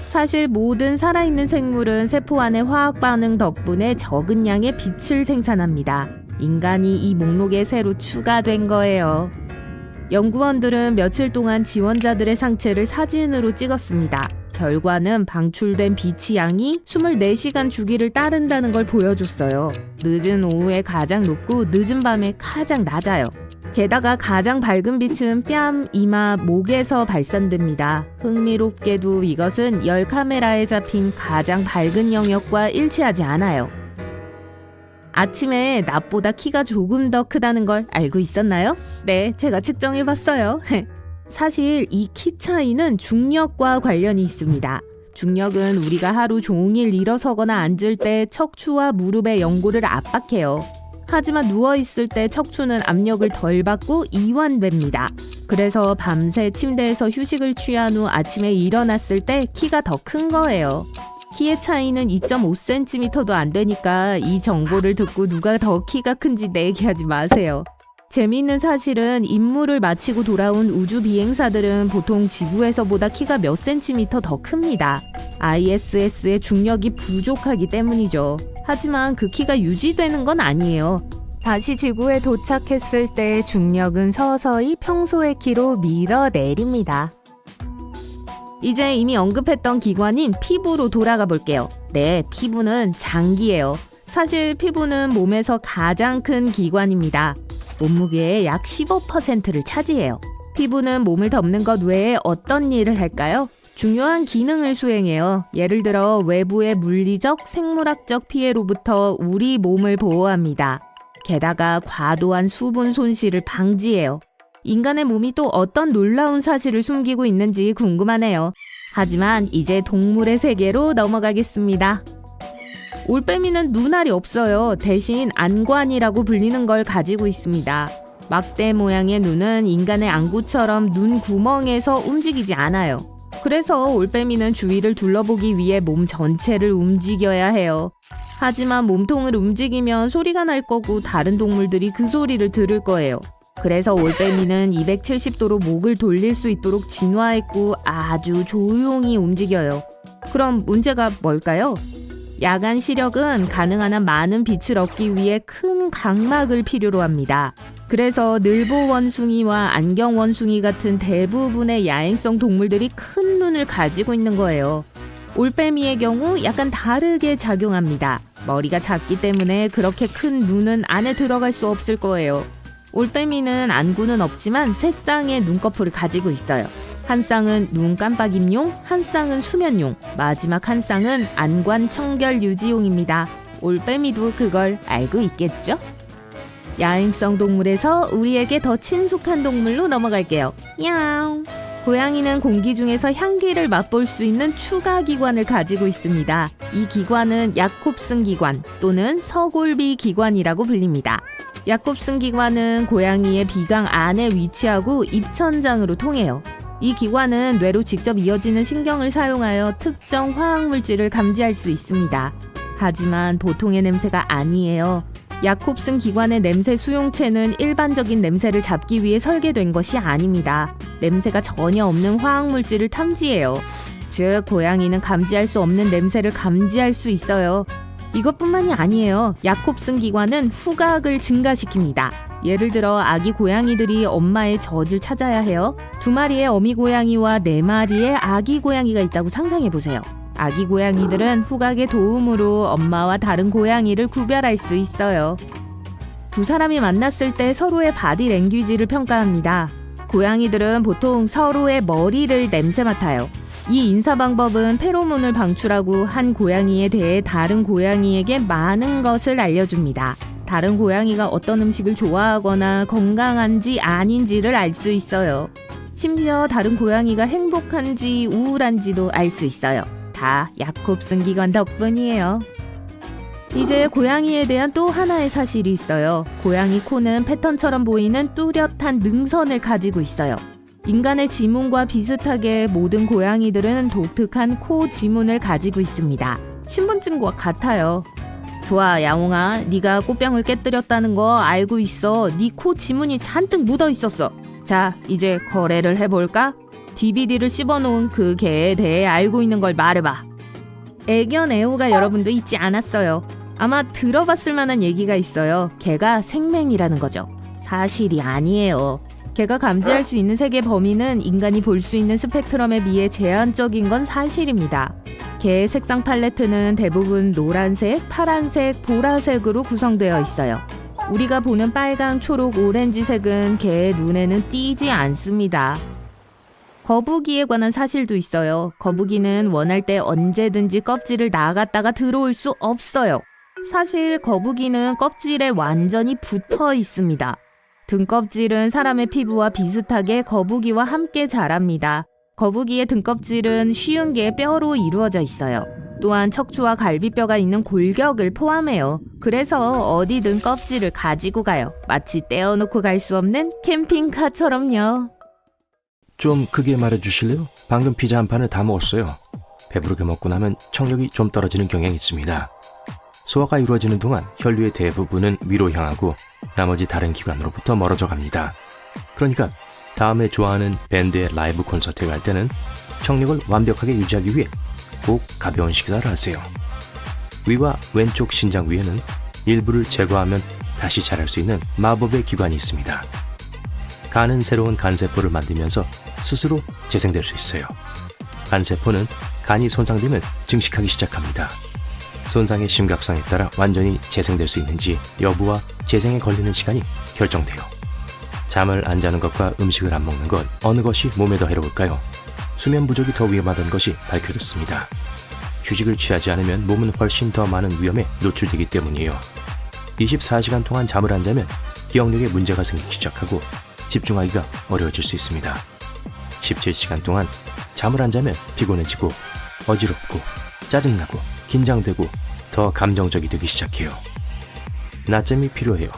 사실 모든 살아있는 생물은 세포 안의 화학 반응 덕분에 적은 양의 빛을 생산합니다. 인간이 이 목록에 새로 추가된 거예요. 연구원들은 며칠 동안 지원자들의 상체를 사진으로 찍었습니다. 결과는 방출된 빛의 양이 24시간 주기를 따른다는 걸 보여줬어요. 늦은 오후에 가장 높고 늦은 밤에 가장 낮아요. 게다가 가장 밝은 빛은 뺨, 이마, 목에서 발산됩니다. 흥미롭게도 이것은 열 카메라에 잡힌 가장 밝은 영역과 일치하지 않아요. 아침에 낮보다 키가 조금 더 크다는 걸 알고 있었나요? 네, 제가 측정해봤어요. 사실 이 키 차이는 중력과 관련이 있습니다. 중력은 우리가 하루 종일 일어서거나 앉을 때 척추와 무릎의 연골을 압박해요. 하지만 누워있을 때 척추는 압력을 덜 받고 이완됩니다. 그래서 밤새 침대에서 휴식을 취한 후 아침에 일어났을 때 키가 더 큰 거예요. 키의 차이는 2.5cm도 안 되니까 이 정보를 듣고 누가 더 키가 큰지 내기하지 마세요. 재미있는 사실은 임무를 마치고 돌아온 우주 비행사들은 보통 지구에서보다 키가 몇 센티미터 더 큽니다. ISS의 중력이 부족하기 때문이죠. 하지만 그 키가 유지되는 건 아니에요. 다시 지구에 도착했을 때 중력은 서서히 평소의 키로 밀어내립니다. 이제 이미 언급했던 기관인 피부로 돌아가 볼게요. 네, 피부는 장기예요. 사실 피부는 몸에서 가장 큰 기관입니다. 몸무게의 약 15%를 차지해요. 피부는 몸을 덮는 것 외에 어떤 일을 할까요? 중요한 기능을 수행해요. 예를 들어 외부의 물리적, 생물학적 피해로부터 우리 몸을 보호합니다. 게다가 과도한 수분 손실을 방지해요. 인간의 몸이 또 어떤 놀라운 사실을 숨기고 있는지 궁금하네요. 하지만 이제 동물의 세계로 넘어가겠습니다. 올빼미는 눈알이 없어요. 대신 안관이라고 불리는 걸 가지고 있습니다. 막대 모양의 눈은 인간의 안구처럼 눈 구멍에서 움직이지 않아요. 그래서 올빼미는 주위를 둘러보기 위해 몸 전체를 움직여야 해요. 하지만 몸통을 움직이면 소리가 날 거고 다른 동물들이 그 소리를 들을 거예요. 그래서 올빼미는 270도로 목을 돌릴 수 있도록 진화했고 아주 조용히 움직여요. 그럼 문제가 뭘까요? 야간 시력은 가능한 한 많은 빛을 얻기 위해 큰 각막을 필요로 합니다. 그래서 늘보 원숭이와 안경 원숭이 같은 대부분의 야행성 동물들이 큰 눈을 가지고 있는 거예요. 올빼미의 경우 약간 다르게 작용합니다. 머리가 작기 때문에 그렇게 큰 눈은 안에 들어갈 수 없을 거예요. 올빼미는 안구는 없지만 세 쌍의 눈꺼풀을 가지고 있어요. 한 쌍은 눈 깜빡임용, 한 쌍은 수면용, 마지막 한 쌍은 안관 청결 유지용입니다. 올빼미도 그걸 알고 있겠죠? 야행성 동물에서 우리에게 더 친숙한 동물로 넘어갈게요. 야옹. 고양이는 공기 중에서 향기를 맛볼 수 있는 추가 기관을 가지고 있습니다. 이 기관은 야콥슨 기관 또는 서골비 기관이라고 불립니다. 야콥슨 기관은 고양이의 비강 안에 위치하고 입천장으로 통해요. 이 기관은 뇌로 직접 이어지는 신경을 사용하여 특정 화학물질을 감지할 수 있습니다. 하지만 보통의 냄새가 아니에요. 야콥슨 기관의 냄새 수용체는 일반적인 냄새를 잡기 위해 설계된 것이 아닙니다. 냄새가 전혀 없는 화학물질을 탐지해요. 즉, 고양이는 감지할 수 없는 냄새를 감지할 수 있어요. 이것뿐만이 아니에요. 야콥슨 기관은 후각을 증가시킵니다. 예를 들어 아기 고양이들이 엄마의 젖을 찾아야 해요. 2마리의 어미 고양이와 4마리의 아기 고양이가 있다고 상상해보세요. 아기 고양이들은 후각의 도움으로 엄마와 다른 고양이를 구별할 수 있어요. 두 사람이 만났을 때 서로의 바디 랭귀지를 평가합니다. 고양이들은 보통 서로의 머리를 냄새 맡아요. 이 인사 방법은 페로몬을 방출하고 한 고양이에 대해 다른 고양이에게 많은 것을 알려줍니다. 다른 고양이가 어떤 음식을 좋아하거나 건강한지 아닌지를 알 수 있어요. 심지어 다른 고양이가 행복한지 우울한지도 알 수 있어요. 다 야콥슨 기관 덕분이에요. 이제 고양이에 대한 또 하나의 사실이 있어요. 고양이 코는 패턴처럼 보이는 뚜렷한 능선을 가지고 있어요. 인간의 지문과 비슷하게 모든 고양이들은 독특한 코 지문을 가지고 있습니다. 신분증과 같아요. 좋아, 야옹아, 네가 꽃병을 깨뜨렸다는 거 알고 있어. 네 코 지문이 잔뜩 묻어 있었어. 자, 이제 거래를 해볼까? DVD를 씹어놓은 그 개에 대해 알고 있는 걸 말해봐. 애견 애호가 여러분도 잊지 않았어요. 아마 들어봤을 만한 얘기가 있어요. 개가 생맹이라는 거죠. 사실이 아니에요. 개가 감지할 수 있는 색의 범위는 인간이 볼 수 있는 스펙트럼에 비해 제한적인 건 사실입니다. 개의 색상 팔레트는 대부분 노란색, 파란색, 보라색으로 구성되어 있어요. 우리가 보는 빨강, 초록, 오렌지색은 개의 눈에는 띄지 않습니다. 거북이에 관한 사실도 있어요. 거북이는 원할 때 언제든지 껍질을 나갔다가 들어올 수 없어요. 사실 거북이는 껍질에 완전히 붙어 있습니다. 등껍질은 사람의 피부와 비슷하게 거북이와 함께 자랍니다. 거북이의 등껍질은 50개의 뼈로 이루어져 있어요. 또한 척추와 갈비뼈가 있는 골격을 포함해요. 그래서 어디든 껍질을 가지고 가요. 마치 떼어놓고 갈 수 없는 캠핑카처럼요. 좀 크게 말해주실래요? 방금 피자 한 판을 다 먹었어요. 배부르게 먹고 나면 청력이 좀 떨어지는 경향이 있습니다. 소화가 이루어지는 동안 혈류의 대부분은 위로 향하고 나머지 다른 기관으로부터 멀어져 갑니다. 그러니까 다음에 좋아하는 밴드의 라이브 콘서트에 갈 때는 청력을 완벽하게 유지하기 위해 꼭 가벼운 식사를 하세요. 위와 왼쪽 신장 위에는 일부를 제거하면 다시 자랄 수 있는 마법의 기관이 있습니다. 간은 새로운 간세포를 만들면서 스스로 재생될 수 있어요. 간세포는 간이 손상되면 증식하기 시작합니다. 손상의 심각성에 따라 완전히 재생될 수 있는지 여부와 재생에 걸리는 시간이 결정돼요. 잠을 안 자는 것과 음식을 안 먹는 것 어느 것이 몸에 더 해로울까요? 수면 부족이 더 위험하다는 것이 밝혀졌습니다. 휴식을 취하지 않으면 몸은 훨씬 더 많은 위험에 노출되기 때문이에요. 24시간 동안 잠을 안 자면 기억력에 문제가 생기기 시작하고 집중하기가 어려워질 수 있습니다. 17시간 동안 잠을 안 자면 피곤해지고 어지럽고 짜증나고 긴장되고 더 감정적이 되기 시작해요. 낮잠이 필요해요.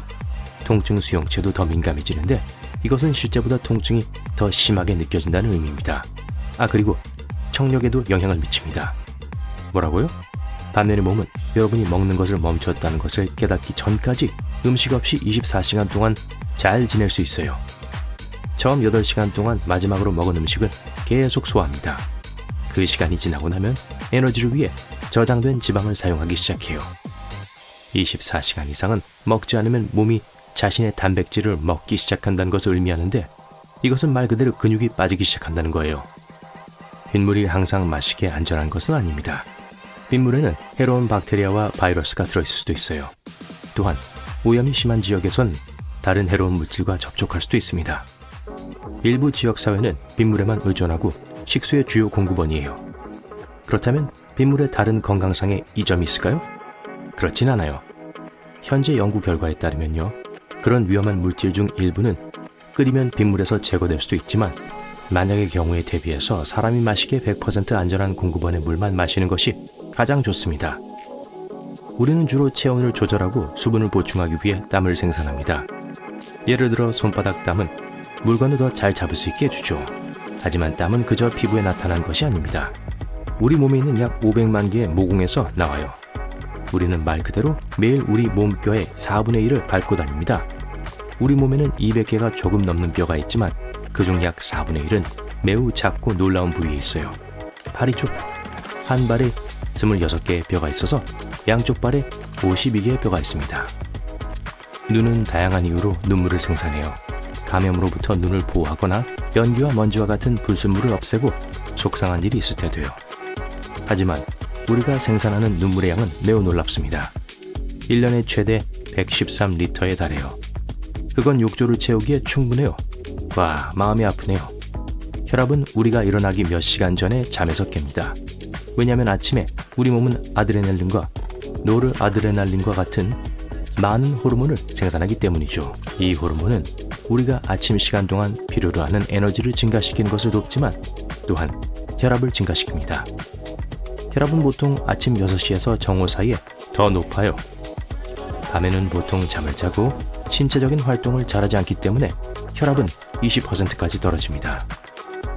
통증 수용체도 더 민감해지는데 이것은 실제보다 통증이 더 심하게 느껴진다는 의미입니다. 그리고 청력에도 영향을 미칩니다. 뭐라고요? 반면에 몸은 여러분이 먹는 것을 멈췄다는 것을 깨닫기 전까지 음식 없이 24시간 동안 잘 지낼 수 있어요. 처음 8시간 동안 마지막으로 먹은 음식은 계속 소화합니다. 그 시간이 지나고 나면 에너지를 위해 저장된 지방을 사용하기 시작해요. 24시간 이상은 먹지 않으면 몸이 자신의 단백질을 먹기 시작한다는 것을 의미하는데 이것은 말 그대로 근육이 빠지기 시작한다는 거예요. 빗물이 항상 마시기에 안전한 것은 아닙니다. 빗물에는 해로운 박테리아와 바이러스가 들어있을 수도 있어요. 또한 오염이 심한 지역에선 다른 해로운 물질과 접촉할 수도 있습니다. 일부 지역사회는 빗물에만 의존하고 식수의 주요 공급원이에요. 그렇다면 빗물의 다른 건강상의 이점이 있을까요? 그렇진 않아요. 현재 연구 결과에 따르면요. 그런 위험한 물질 중 일부는 끓이면 빗물에서 제거될 수도 있지만 만약의 경우에 대비해서 사람이 마시기에 100% 안전한 공급원의 물만 마시는 것이 가장 좋습니다. 우리는 주로 체온을 조절하고 수분을 보충하기 위해 땀을 생산합니다. 예를 들어 손바닥 땀은 물건을 더 잘 잡을 수 있게 해주죠. 하지만 땀은 그저 피부에 나타난 것이 아닙니다. 우리 몸에 있는 약 500만 개의 모공에서 나와요. 우리는 말 그대로 매일 우리 몸뼈의 4분의 1을 밟고 다닙니다. 우리 몸에는 200개가 조금 넘는 뼈가 있지만 그중 약 4분의 1은 매우 작고 놀라운 부위에 있어요. 팔이죠. 한 발에 26개의 뼈가 있어서 양쪽 발에 52개의 뼈가 있습니다. 눈은 다양한 이유로 눈물을 생산해요. 감염으로부터 눈을 보호하거나 연기와 먼지와 같은 불순물을 없애고 속상한 일이 있을 때 돼요. 하지만 우리가 생산하는 눈물의 양은 매우 놀랍습니다. 1년에 최대 113리터에 달해요. 그건 욕조를 채우기에 충분해요. 와, 마음이 아프네요. 혈압은 우리가 일어나기 몇 시간 전에 잠에서 깹니다. 왜냐하면 아침에 우리 몸은 아드레날린과 노르아드레날린과 같은 많은 호르몬을 생산하기 때문이죠. 이 호르몬은 우리가 아침 시간 동안 필요로 하는 에너지를 증가시키는 것을 돕지만 또한 혈압을 증가시킵니다. 혈압은 보통 아침 6시에서 정오 사이에 더 높아요. 밤에는 보통 잠을 자고 신체적인 활동을 잘하지 않기 때문에 혈압은 20%까지 떨어집니다.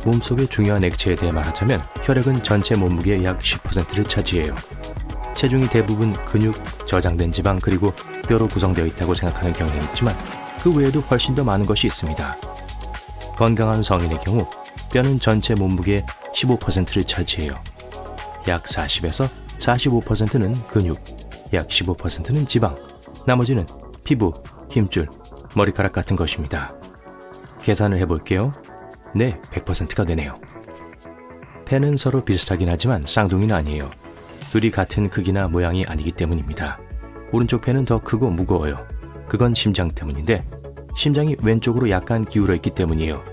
몸속의 중요한 액체에 대해 말하자면 혈액은 전체 몸무게의 약 10%를 차지해요. 체중이 대부분 근육, 저장된 지방 그리고 뼈로 구성되어 있다고 생각하는 경향이 있지만 그 외에도 훨씬 더 많은 것이 있습니다. 건강한 성인의 경우 뼈는 전체 몸무게의 15%를 차지해요. 약 40에서 45%는 근육, 약 15%는 지방, 나머지는 피부, 힘줄, 머리카락 같은 것입니다. 계산을 해볼게요. 네, 100%가 되네요. 폐는 서로 비슷하긴 하지만 쌍둥이는 아니에요. 둘이 같은 크기나 모양이 아니기 때문입니다. 오른쪽 폐는 더 크고 무거워요. 그건 심장 때문인데 심장이 왼쪽으로 약간 기울어 있기 때문이에요.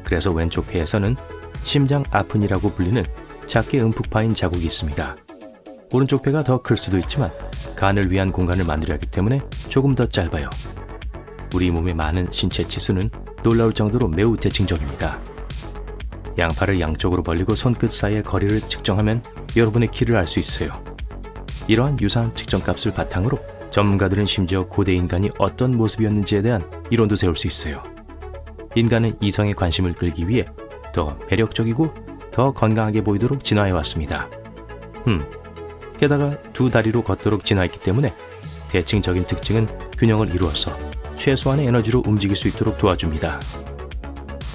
그래서 왼쪽 폐에서는 심장 아픈이라고 불리는 작게 움푹 파인 자국이 있습니다. 오른쪽 폐가 더 클 수도 있지만 간을 위한 공간을 만들어야 하기 때문에 조금 더 짧아요. 우리 몸의 많은 신체 치수는 놀라울 정도로 매우 대칭적입니다. 양팔을 양쪽으로 벌리고 손끝 사이의 거리를 측정하면 여러분의 키를 알 수 있어요. 이러한 유사한 측정값을 바탕으로 전문가들은 심지어 고대 인간이 어떤 모습이었는지에 대한 이론도 세울 수 있어요. 인간은 이성의 관심을 끌기 위해 더 매력적이고 더 건강하게 보이도록 진화해왔습니다. 게다가 두 다리로 걷도록 진화했기 때문에 대칭적인 특징은 균형을 이루어서 최소한의 에너지로 움직일 수 있도록 도와줍니다.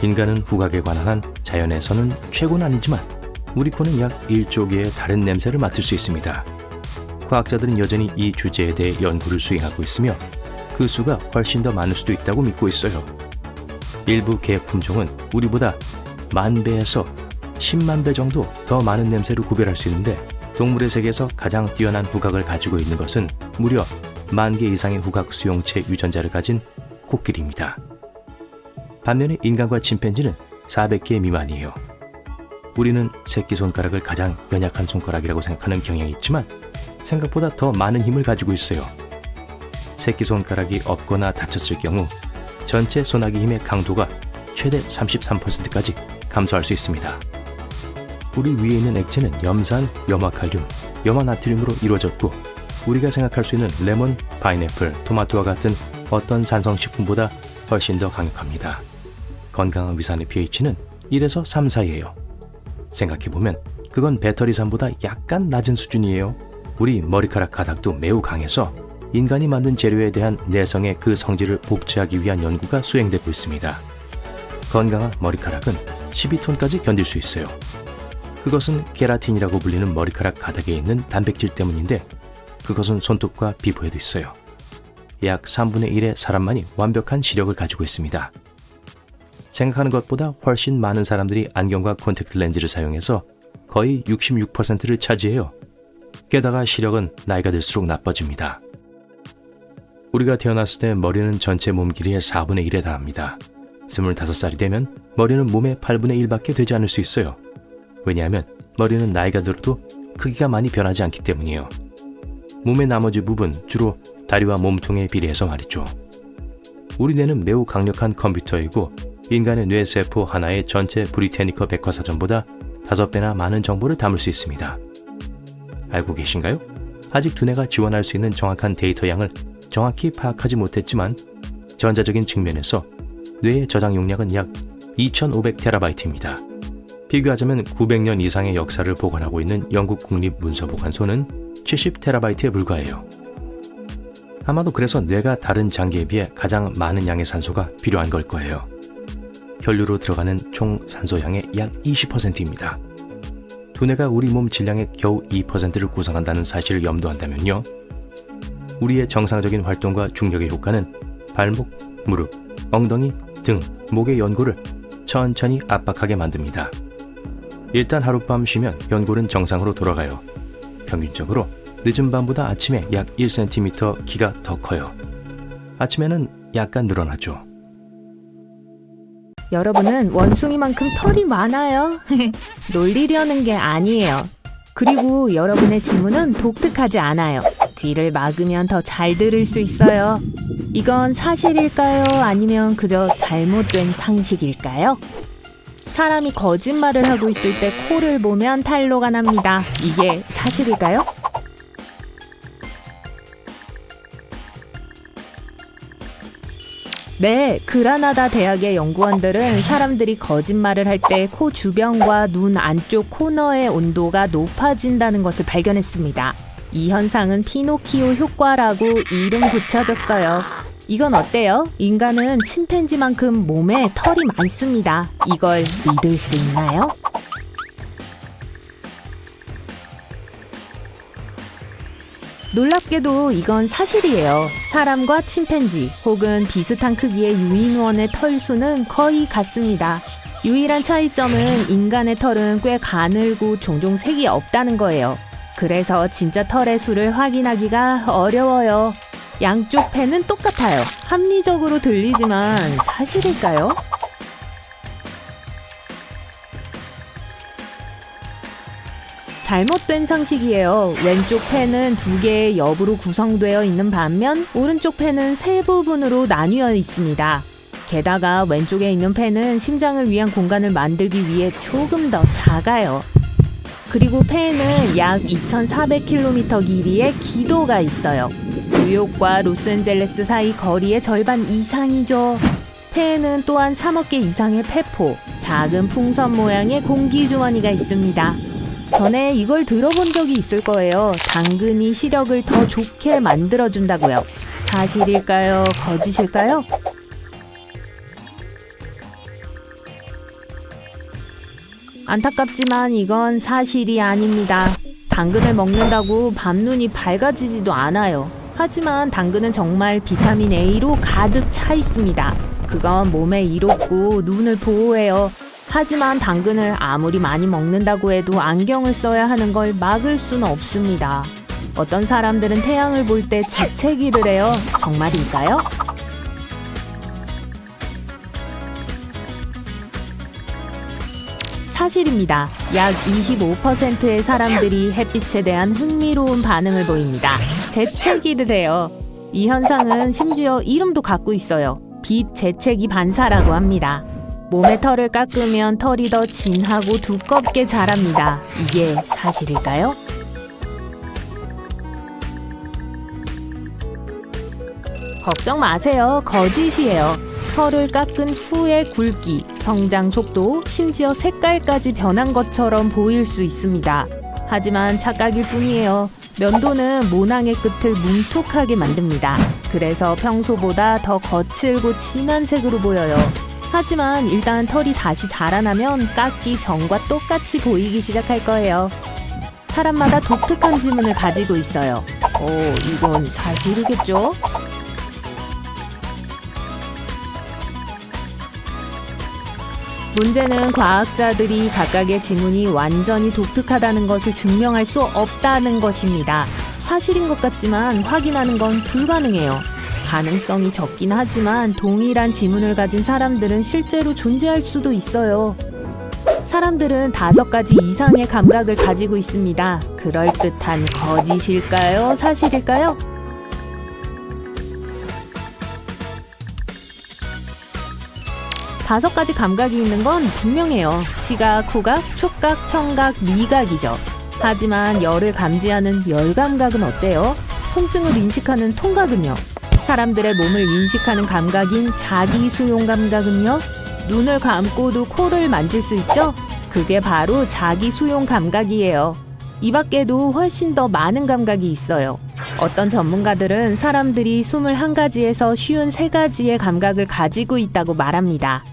인간은 후각에 관한 한 자연에서는 최고는 아니지만 우리 코는 약 1조 개의 다른 냄새를 맡을 수 있습니다. 과학자들은 여전히 이 주제에 대해 연구를 수행하고 있으며 그 수가 훨씬 더 많을 수도 있다고 믿고 있어요. 일부 개 품종은 우리보다 10,000배에서 10만 배 정도 더 많은 냄새를 구별할 수 있는데 동물의 세계에서 가장 뛰어난 후각을 가지고 있는 것은 무려 10,000개 이상의 후각 수용체 유전자를 가진 코끼리입니다. 반면에 인간과 침팬지는 400개 미만이에요. 우리는 새끼손가락을 가장 연약한 손가락이라고 생각하는 경향이 있지만 생각보다 더 많은 힘을 가지고 있어요. 새끼손가락이 없거나 다쳤을 경우 전체 소나기 힘의 강도가 최대 33%까지 감소할 수 있습니다. 우리 위에 있는 액체는 염산, 염화칼륨, 염화나트륨으로 이루어졌고 우리가 생각할 수 있는 레몬, 파인애플, 토마토와 같은 어떤 산성식품보다 훨씬 더 강력합니다. 건강한 위산의 pH는 1에서 3 사이예요. 생각해보면 그건 배터리산보다 약간 낮은 수준이에요. 우리 머리카락 가닥도 매우 강해서 인간이 만든 재료에 대한 내성의 그 성질을 복제하기 위한 연구가 수행되고 있습니다. 건강한 머리카락은 12톤까지 견딜 수 있어요. 그것은 케라틴이라고 불리는 머리카락 가닥에 있는 단백질 때문인데 그것은 손톱과 피부에도 있어요. 약 3분의 1의 사람만이 완벽한 시력을 가지고 있습니다. 생각하는 것보다 훨씬 많은 사람들이 안경과 콘택트 렌즈를 사용해서 거의 66%를 차지해요. 게다가 시력은 나이가 들수록 나빠집니다. 우리가 태어났을 때 머리는 전체 몸 길이의 4분의 1에 달합니다. 25살이 되면 머리는 몸의 8분의 1밖에 되지 않을 수 있어요. 왜냐하면 머리는 나이가 들어도 크기가 많이 변하지 않기 때문이에요. 몸의 나머지 부분, 주로 다리와 몸통에 비례해서 말이죠. 우리 뇌는 매우 강력한 컴퓨터이고 인간의 뇌세포 하나의 전체 브리테니커 백과사전보다 5배나 많은 정보를 담을 수 있습니다. 알고 계신가요? 아직 두뇌가 지원할 수 있는 정확한 데이터 양을 정확히 파악하지 못했지만 전자적인 측면에서 뇌의 저장 용량은 약 2500TB입니다. 비교하자면 900년 이상의 역사를 보관하고 있는 영국 국립문서보관소는 70TB에 불과해요. 아마도 그래서 뇌가 다른 장기에 비해 가장 많은 양의 산소가 필요한 걸 거예요. 혈류로 들어가는 총 산소량의 약 20%입니다. 두뇌가 우리 몸 질량의 겨우 2%를 구성한다는 사실을 염두한다면요. 우리의 정상적인 활동과 중력의 효과는 발목, 무릎, 엉덩이, 등, 목의 연골을 천천히 압박하게 만듭니다. 일단 하룻밤 쉬면 연골은 정상으로 돌아가요. 평균적으로 늦은 밤보다 아침에 약 1cm 키가 더 커요. 아침에는 약간 늘어나죠. 여러분은 원숭이만큼 털이 많아요. 놀리려는 게 아니에요. 그리고 여러분의 질문은 독특하지 않아요. 귀를 막으면 더 잘 들을 수 있어요. 이건 사실일까요? 아니면 그저 잘못된 상식일까요? 사람이 거짓말을 하고 있을 때 코를 보면 탈로가 납니다. 이게 사실일까요? 네, 그라나다 대학의 연구원들은 사람들이 거짓말을 할 때 코 주변과 눈 안쪽 코너의 온도가 높아진다는 것을 발견했습니다. 이 현상은 피노키오 효과라고 이름 붙여졌어요. 이건 어때요? 인간은 침팬지만큼 몸에 털이 많습니다. 이걸 믿을 수 있나요? 놀랍게도 이건 사실이에요. 사람과 침팬지 혹은 비슷한 크기의 유인원의 털 수는 거의 같습니다. 유일한 차이점은 인간의 털은 꽤 가늘고 종종 색이 없다는 거예요. 그래서 진짜 털의 수를 확인하기가 어려워요. 양쪽 폐는 똑같아요. 합리적으로 들리지만 사실일까요? 잘못된 상식이에요. 왼쪽 폐는 2개의 엽으로 구성되어 있는 반면 오른쪽 폐는 3부분으로 나뉘어 있습니다. 게다가 왼쪽에 있는 폐는 심장을 위한 공간을 만들기 위해 조금 더 작아요. 그리고 폐에는 약 2,400km 길이의 기도가 있어요. 뉴욕과 로스앤젤레스 사이 거리의 절반 이상이죠. 폐에는 또한 3억 개 이상의 폐포, 작은 풍선 모양의 공기주머니가 있습니다. 전에 이걸 들어본 적이 있을 거예요. 당근이 시력을 더 좋게 만들어준다고요. 사실일까요? 거짓일까요? 안타깝지만 이건 사실이 아닙니다. 당근을 먹는다고 밤눈이 밝아지지도 않아요. 하지만 당근은 정말 비타민 A로 가득 차 있습니다. 그건 몸에 이롭고 눈을 보호해요. 하지만 당근을 아무리 많이 먹는다고 해도 안경을 써야 하는 걸 막을 수는 없습니다. 어떤 사람들은 태양을 볼 때 재채기를 해요. 정말일까요? 사실입니다. 약 25%의 사람들이 햇빛에 대한 흥미로운 반응을 보입니다. 재채기를 해요. 이 현상은 심지어 이름도 갖고 있어요. 빛 재채기 반사라고 합니다. 몸의 털을 깎으면 털이 더 진하고 두껍게 자랍니다. 이게 사실일까요? 걱정 마세요. 거짓이에요. 털을 깎은 후의 굵기, 성장 속도, 심지어 색깔까지 변한 것처럼 보일 수 있습니다. 하지만 착각일 뿐이에요. 면도는 모낭의 끝을 뭉툭하게 만듭니다. 그래서 평소보다 더 거칠고 진한 색으로 보여요. 하지만 일단 털이 다시 자라나면 깎기 전과 똑같이 보이기 시작할 거예요. 사람마다 독특한 지문을 가지고 있어요. 이건 사실이겠죠? 문제는 과학자들이 각각의 지문이 완전히 독특하다는 것을 증명할 수 없다는 것입니다. 사실인 것 같지만 확인하는 건 불가능해요. 가능성이 적긴 하지만 동일한 지문을 가진 사람들은 실제로 존재할 수도 있어요. 사람들은 5가지 이상의 감각을 가지고 있습니다. 그럴듯한 거짓일까요? 사실일까요? 다섯 가지 감각이 있는 건 분명해요. 시각, 후각, 촉각, 청각, 미각이죠. 하지만 열을 감지하는 열감각은 어때요? 통증을 인식하는 통각은요? 사람들의 몸을 인식하는 감각인 자기 수용 감각은요? 눈을 감고도 코를 만질 수 있죠? 그게 바로 자기 수용 감각이에요. 이 밖에도 훨씬 더 많은 감각이 있어요. 어떤 전문가들은 사람들이 21가지에서 쉬운 3가지의 감각을 가지고 있다고 말합니다.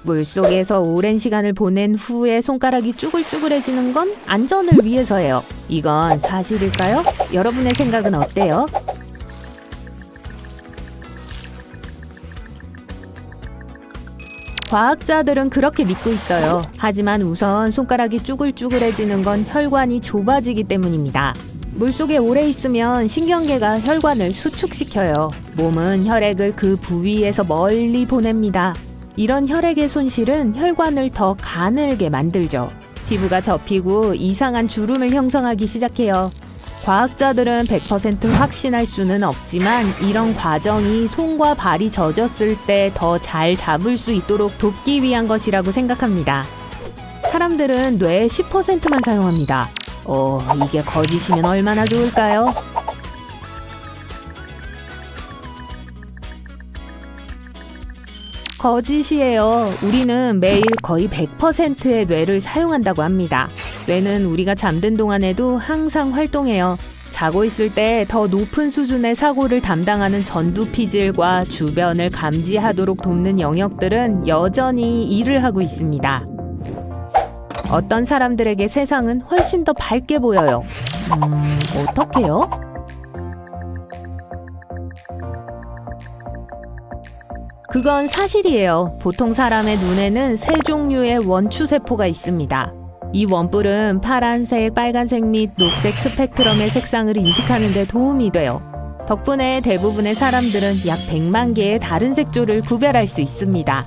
물속에서 오랜 시간을 보낸 후에 손가락이 쭈글쭈글해지는 건 안전을 위해서예요. 이건 사실일까요? 여러분의 생각은 어때요? 과학자들은 그렇게 믿고 있어요. 하지만 우선 손가락이 쭈글쭈글해지는 건 혈관이 좁아지기 때문입니다. 물속에 오래 있으면 신경계가 혈관을 수축시켜요. 몸은 혈액을 그 부위에서 멀리 보냅니다. 이런 혈액의 손실은 혈관을 더 가늘게 만들죠. 피부가 접히고 이상한 주름을 형성하기 시작해요. 과학자들은 100% 확신할 수는 없지만 이런 과정이 손과 발이 젖었을 때 더 잘 잡을 수 있도록 돕기 위한 것이라고 생각합니다. 사람들은 뇌의 10%만 사용합니다. 이게 거짓이면 얼마나 좋을까요? 거짓이에요. 우리는 매일 거의 100%의 뇌를 사용한다고 합니다. 뇌는 우리가 잠든 동안에도 항상 활동해요. 자고 있을 때 더 높은 수준의 사고를 담당하는 전두피질과 주변을 감지하도록 돕는 영역들은 여전히 일을 하고 있습니다. 어떤 사람들에게 세상은 훨씬 더 밝게 보여요. 어떻게요? 그건 사실이에요. 보통 사람의 눈에는 세 종류의 원추세포가 있습니다. 이 원뿔은 파란색, 빨간색 및 녹색 스펙트럼의 색상을 인식하는 데 도움이 돼요. 덕분에 대부분의 사람들은 약 100만 개의 다른 색조를 구별할 수 있습니다.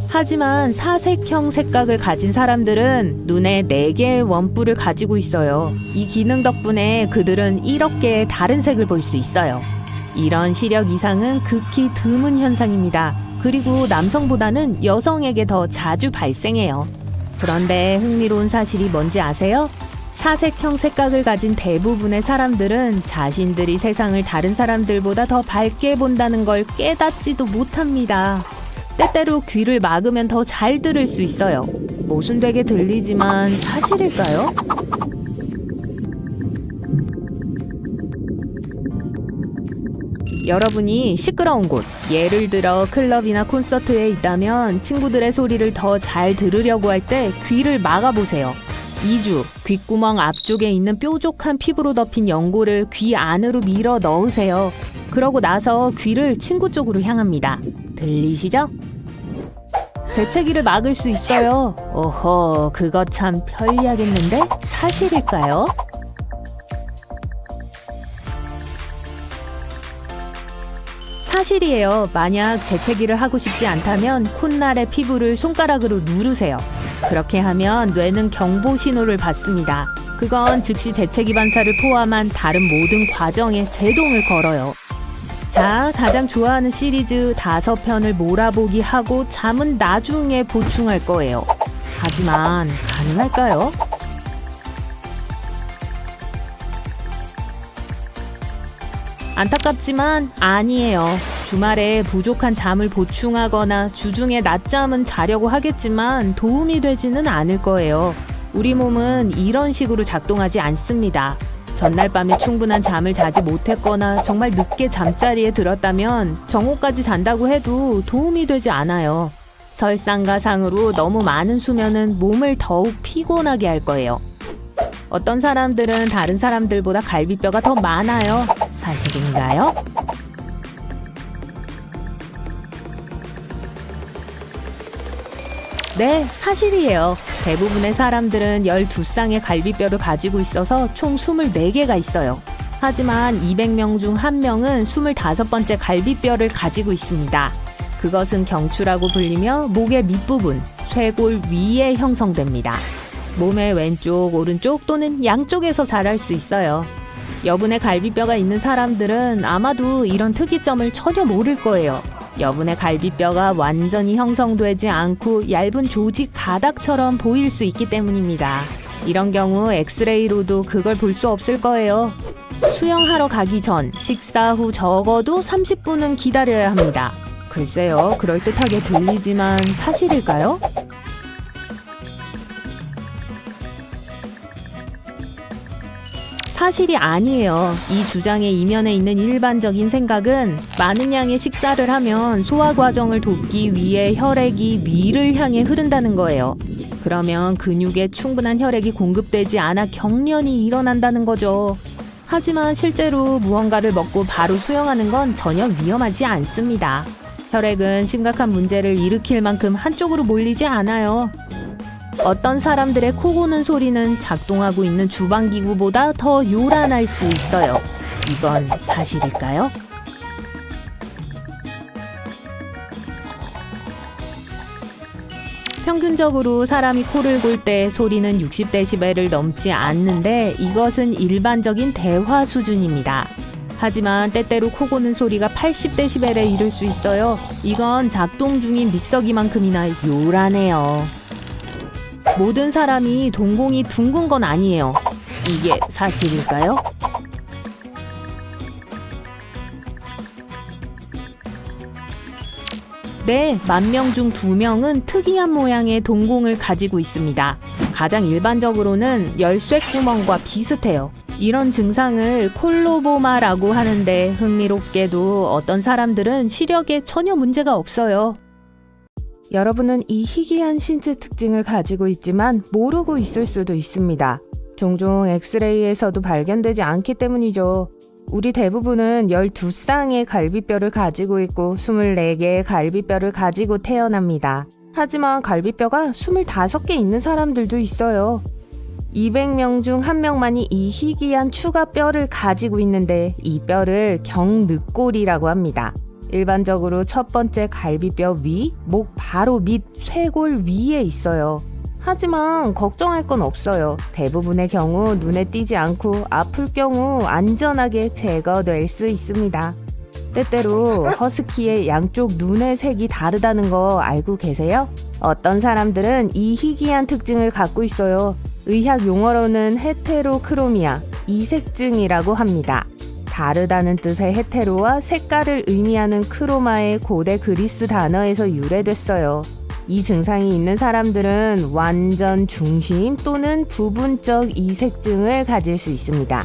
하지만 사색형 색각을 가진 사람들은 눈에 4개의 원뿔을 가지고 있어요. 이 기능 덕분에 그들은 1억 개의 다른 색을 볼 수 있어요. 이런 시력 이상은 극히 드문 현상입니다. 그리고 남성보다는 여성에게 더 자주 발생해요. 그런데 흥미로운 사실이 뭔지 아세요? 사색형 색각을 가진 대부분의 사람들은 자신들이 세상을 다른 사람들보다 더 밝게 본다는 걸 깨닫지도 못합니다. 때때로 귀를 막으면 더 잘 들을 수 있어요. 모순되게 들리지만 사실일까요? 여러분이 시끄러운 곳, 예를 들어 클럽이나 콘서트에 있다면 친구들의 소리를 더 잘 들으려고 할 때 귀를 막아보세요. 2주, 귓구멍 앞쪽에 있는 뾰족한 피부로 덮인 연고를 귀 안으로 밀어 넣으세요. 그러고 나서 귀를 친구 쪽으로 향합니다. 들리시죠? 재채기를 막을 수 있어요. 오호, 그거 참 편리하겠는데? 사실일까요? 사실이에요. 만약 재채기를 하고 싶지 않다면 콧날의 피부를 손가락으로 누르세요. 그렇게 하면 뇌는 경보 신호를 받습니다. 그건 즉시 재채기 반사를 포함한 다른 모든 과정에 제동을 걸어요. 자, 가장 좋아하는 시리즈 5편을 몰아보기 하고 잠은 나중에 보충할 거예요. 하지만 가능할까요? 안타깝지만 아니에요. 주말에 부족한 잠을 보충하거나 주중에 낮잠은 자려고 하겠지만 도움이 되지는 않을 거예요. 우리 몸은 이런 식으로 작동하지 않습니다. 전날 밤에 충분한 잠을 자지 못했거나 정말 늦게 잠자리에 들었다면 정오까지 잔다고 해도 도움이 되지 않아요. 설상가상으로 너무 많은 수면은 몸을 더욱 피곤하게 할 거예요. 어떤 사람들은 다른 사람들보다 갈비뼈가 더 많아요. 사실인가요? 네, 사실이에요. 대부분의 사람들은 12쌍의 갈비뼈를 가지고 있어서 총 24개가 있어요. 하지만 200명 중 1명은 25번째 갈비뼈를 가지고 있습니다. 그것은 경추라고 불리며 목의 밑부분, 쇄골 위에 형성됩니다. 몸의 왼쪽, 오른쪽 또는 양쪽에서 자랄 수 있어요. 여분의 갈비뼈가 있는 사람들은 아마도 이런 특이점을 전혀 모를 거예요. 여분의 갈비뼈가 완전히 형성되지 않고 얇은 조직 가닥처럼 보일 수 있기 때문입니다. 이런 경우 엑스레이로도 그걸 볼 수 없을 거예요. 수영하러 가기 전, 식사 후 적어도 30분은 기다려야 합니다. 글쎄요, 그럴듯하게 들리지만 사실일까요? 사실이 아니에요. 이 주장의 이면에 있는 일반적인 생각은 많은 양의 식사를 하면 소화 과정을 돕기 위해 혈액이 위를 향해 흐른다는 거예요. 그러면 근육에 충분한 혈액이 공급되지 않아 경련이 일어난다는 거죠. 하지만 실제로 무언가를 먹고 바로 수영하는 건 전혀 위험하지 않습니다. 혈액은 심각한 문제를 일으킬 만큼 한쪽으로 몰리지 않아요. 어떤 사람들의 코 고는 소리는 작동하고 있는 주방기구보다 더 요란할 수 있어요. 이건 사실일까요? 평균적으로 사람이 코를 골 때 소리는 60데시벨을 넘지 않는데 이것은 일반적인 대화 수준입니다. 하지만 때때로 코 고는 소리가 80데시벨에 이를 수 있어요. 이건 작동 중인 믹서기만큼이나 요란해요. 모든 사람이 동공이 둥근 건 아니에요. 이게 사실일까요? 네, 10,000명 중 2명은 특이한 모양의 동공을 가지고 있습니다. 가장 일반적으로는 열쇠구멍과 비슷해요. 이런 증상을 콜로보마라고 하는데 흥미롭게도 어떤 사람들은 시력에 전혀 문제가 없어요. 여러분은 이 희귀한 신체 특징을 가지고 있지만 모르고 있을 수도 있습니다. 종종 엑스레이에서도 발견되지 않기 때문이죠. 우리 대부분은 12쌍의 갈비뼈를 가지고 있고 24개의 갈비뼈를 가지고 태어납니다. 하지만 갈비뼈가 25개 있는 사람들도 있어요. 200명 중 1명만이 이 희귀한 추가 뼈를 가지고 있는데 이 뼈를 경늑골이라고 합니다. 일반적으로 첫 번째 갈비뼈 위, 목 바로 밑 쇄골 위에 있어요. 하지만 걱정할 건 없어요. 대부분의 경우 눈에 띄지 않고 아플 경우 안전하게 제거될 수 있습니다. 때때로 허스키의 양쪽 눈의 색이 다르다는 거 알고 계세요? 어떤 사람들은 이 희귀한 특징을 갖고 있어요. 의학 용어로는 헤테로크로미아, 이색증이라고 합니다. 다르다는 뜻의 헤테로와 색깔을 의미하는 크로마의 고대 그리스 단어에서 유래됐어요. 이 증상이 있는 사람들은 완전 중심 또는 부분적 이색증을 가질 수 있습니다.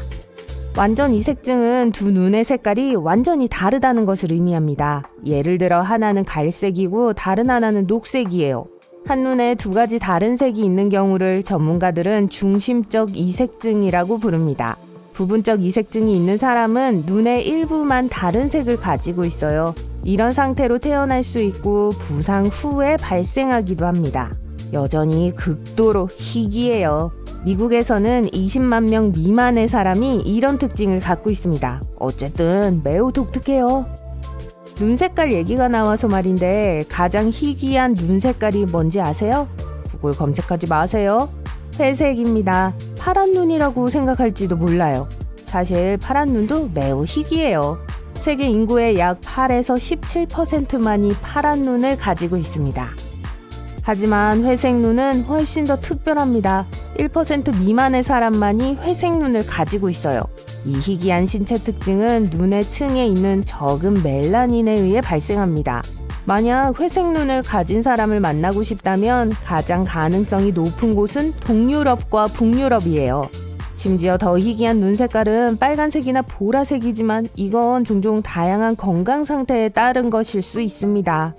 완전 이색증은 두 눈의 색깔이 완전히 다르다는 것을 의미합니다. 예를 들어 하나는 갈색이고 다른 하나는 녹색이에요. 한눈에 두 가지 다른 색이 있는 경우를 전문가들은 중심적 이색증이라고 부릅니다. 부분적 이색증이 있는 사람은 눈의 일부만 다른 색을 가지고 있어요. 이런 상태로 태어날 수 있고 부상 후에 발생하기도 합니다. 여전히 극도로 희귀해요. 미국에서는 20만 명 미만의 사람이 이런 특징을 갖고 있습니다. 어쨌든 매우 독특해요. 눈 색깔 얘기가 나와서 말인데 가장 희귀한 눈 색깔이 뭔지 아세요? 구글 검색하지 마세요. 회색입니다. 파란 눈이라고 생각할지도 몰라요. 사실 파란 눈도 매우 희귀해요. 세계 인구의 약 8에서 17%만이 파란 눈을 가지고 있습니다. 하지만 회색 눈은 훨씬 더 특별합니다. 1% 미만의 사람만이 회색 눈을 가지고 있어요. 이 희귀한 신체 특징은 눈의 층에 있는 적은 멜라닌에 의해 발생합니다. 만약 회색 눈을 가진 사람을 만나고 싶다면 가장 가능성이 높은 곳은 동유럽과 북유럽이에요. 심지어 더 희귀한 눈 색깔은 빨간색이나 보라색이지만 이건 종종 다양한 건강 상태에 따른 것일 수 있습니다.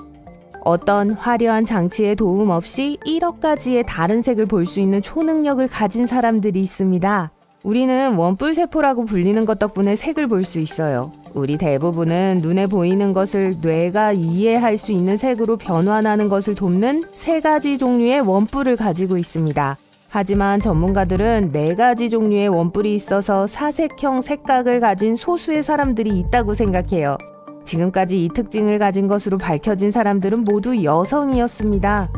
어떤 화려한 장치의 도움 없이 1억 가지의 다른 색을 볼 수 있는 초능력을 가진 사람들이 있습니다. 우리는 원뿔 세포라고 불리는 것 덕분에 색을 볼 수 있어요. 우리 대부분은 눈에 보이는 것을 뇌가 이해할 수 있는 색으로 변환하는 것을 돕는 3가지 종류의 원뿔을 가지고 있습니다. 하지만 전문가들은 4가지 종류의 원뿔이 있어서 사색형 색각을 가진 소수의 사람들이 있다고 생각해요. 지금까지 이 특징을 가진 것으로 밝혀진 사람들은 모두 여성이었습니다.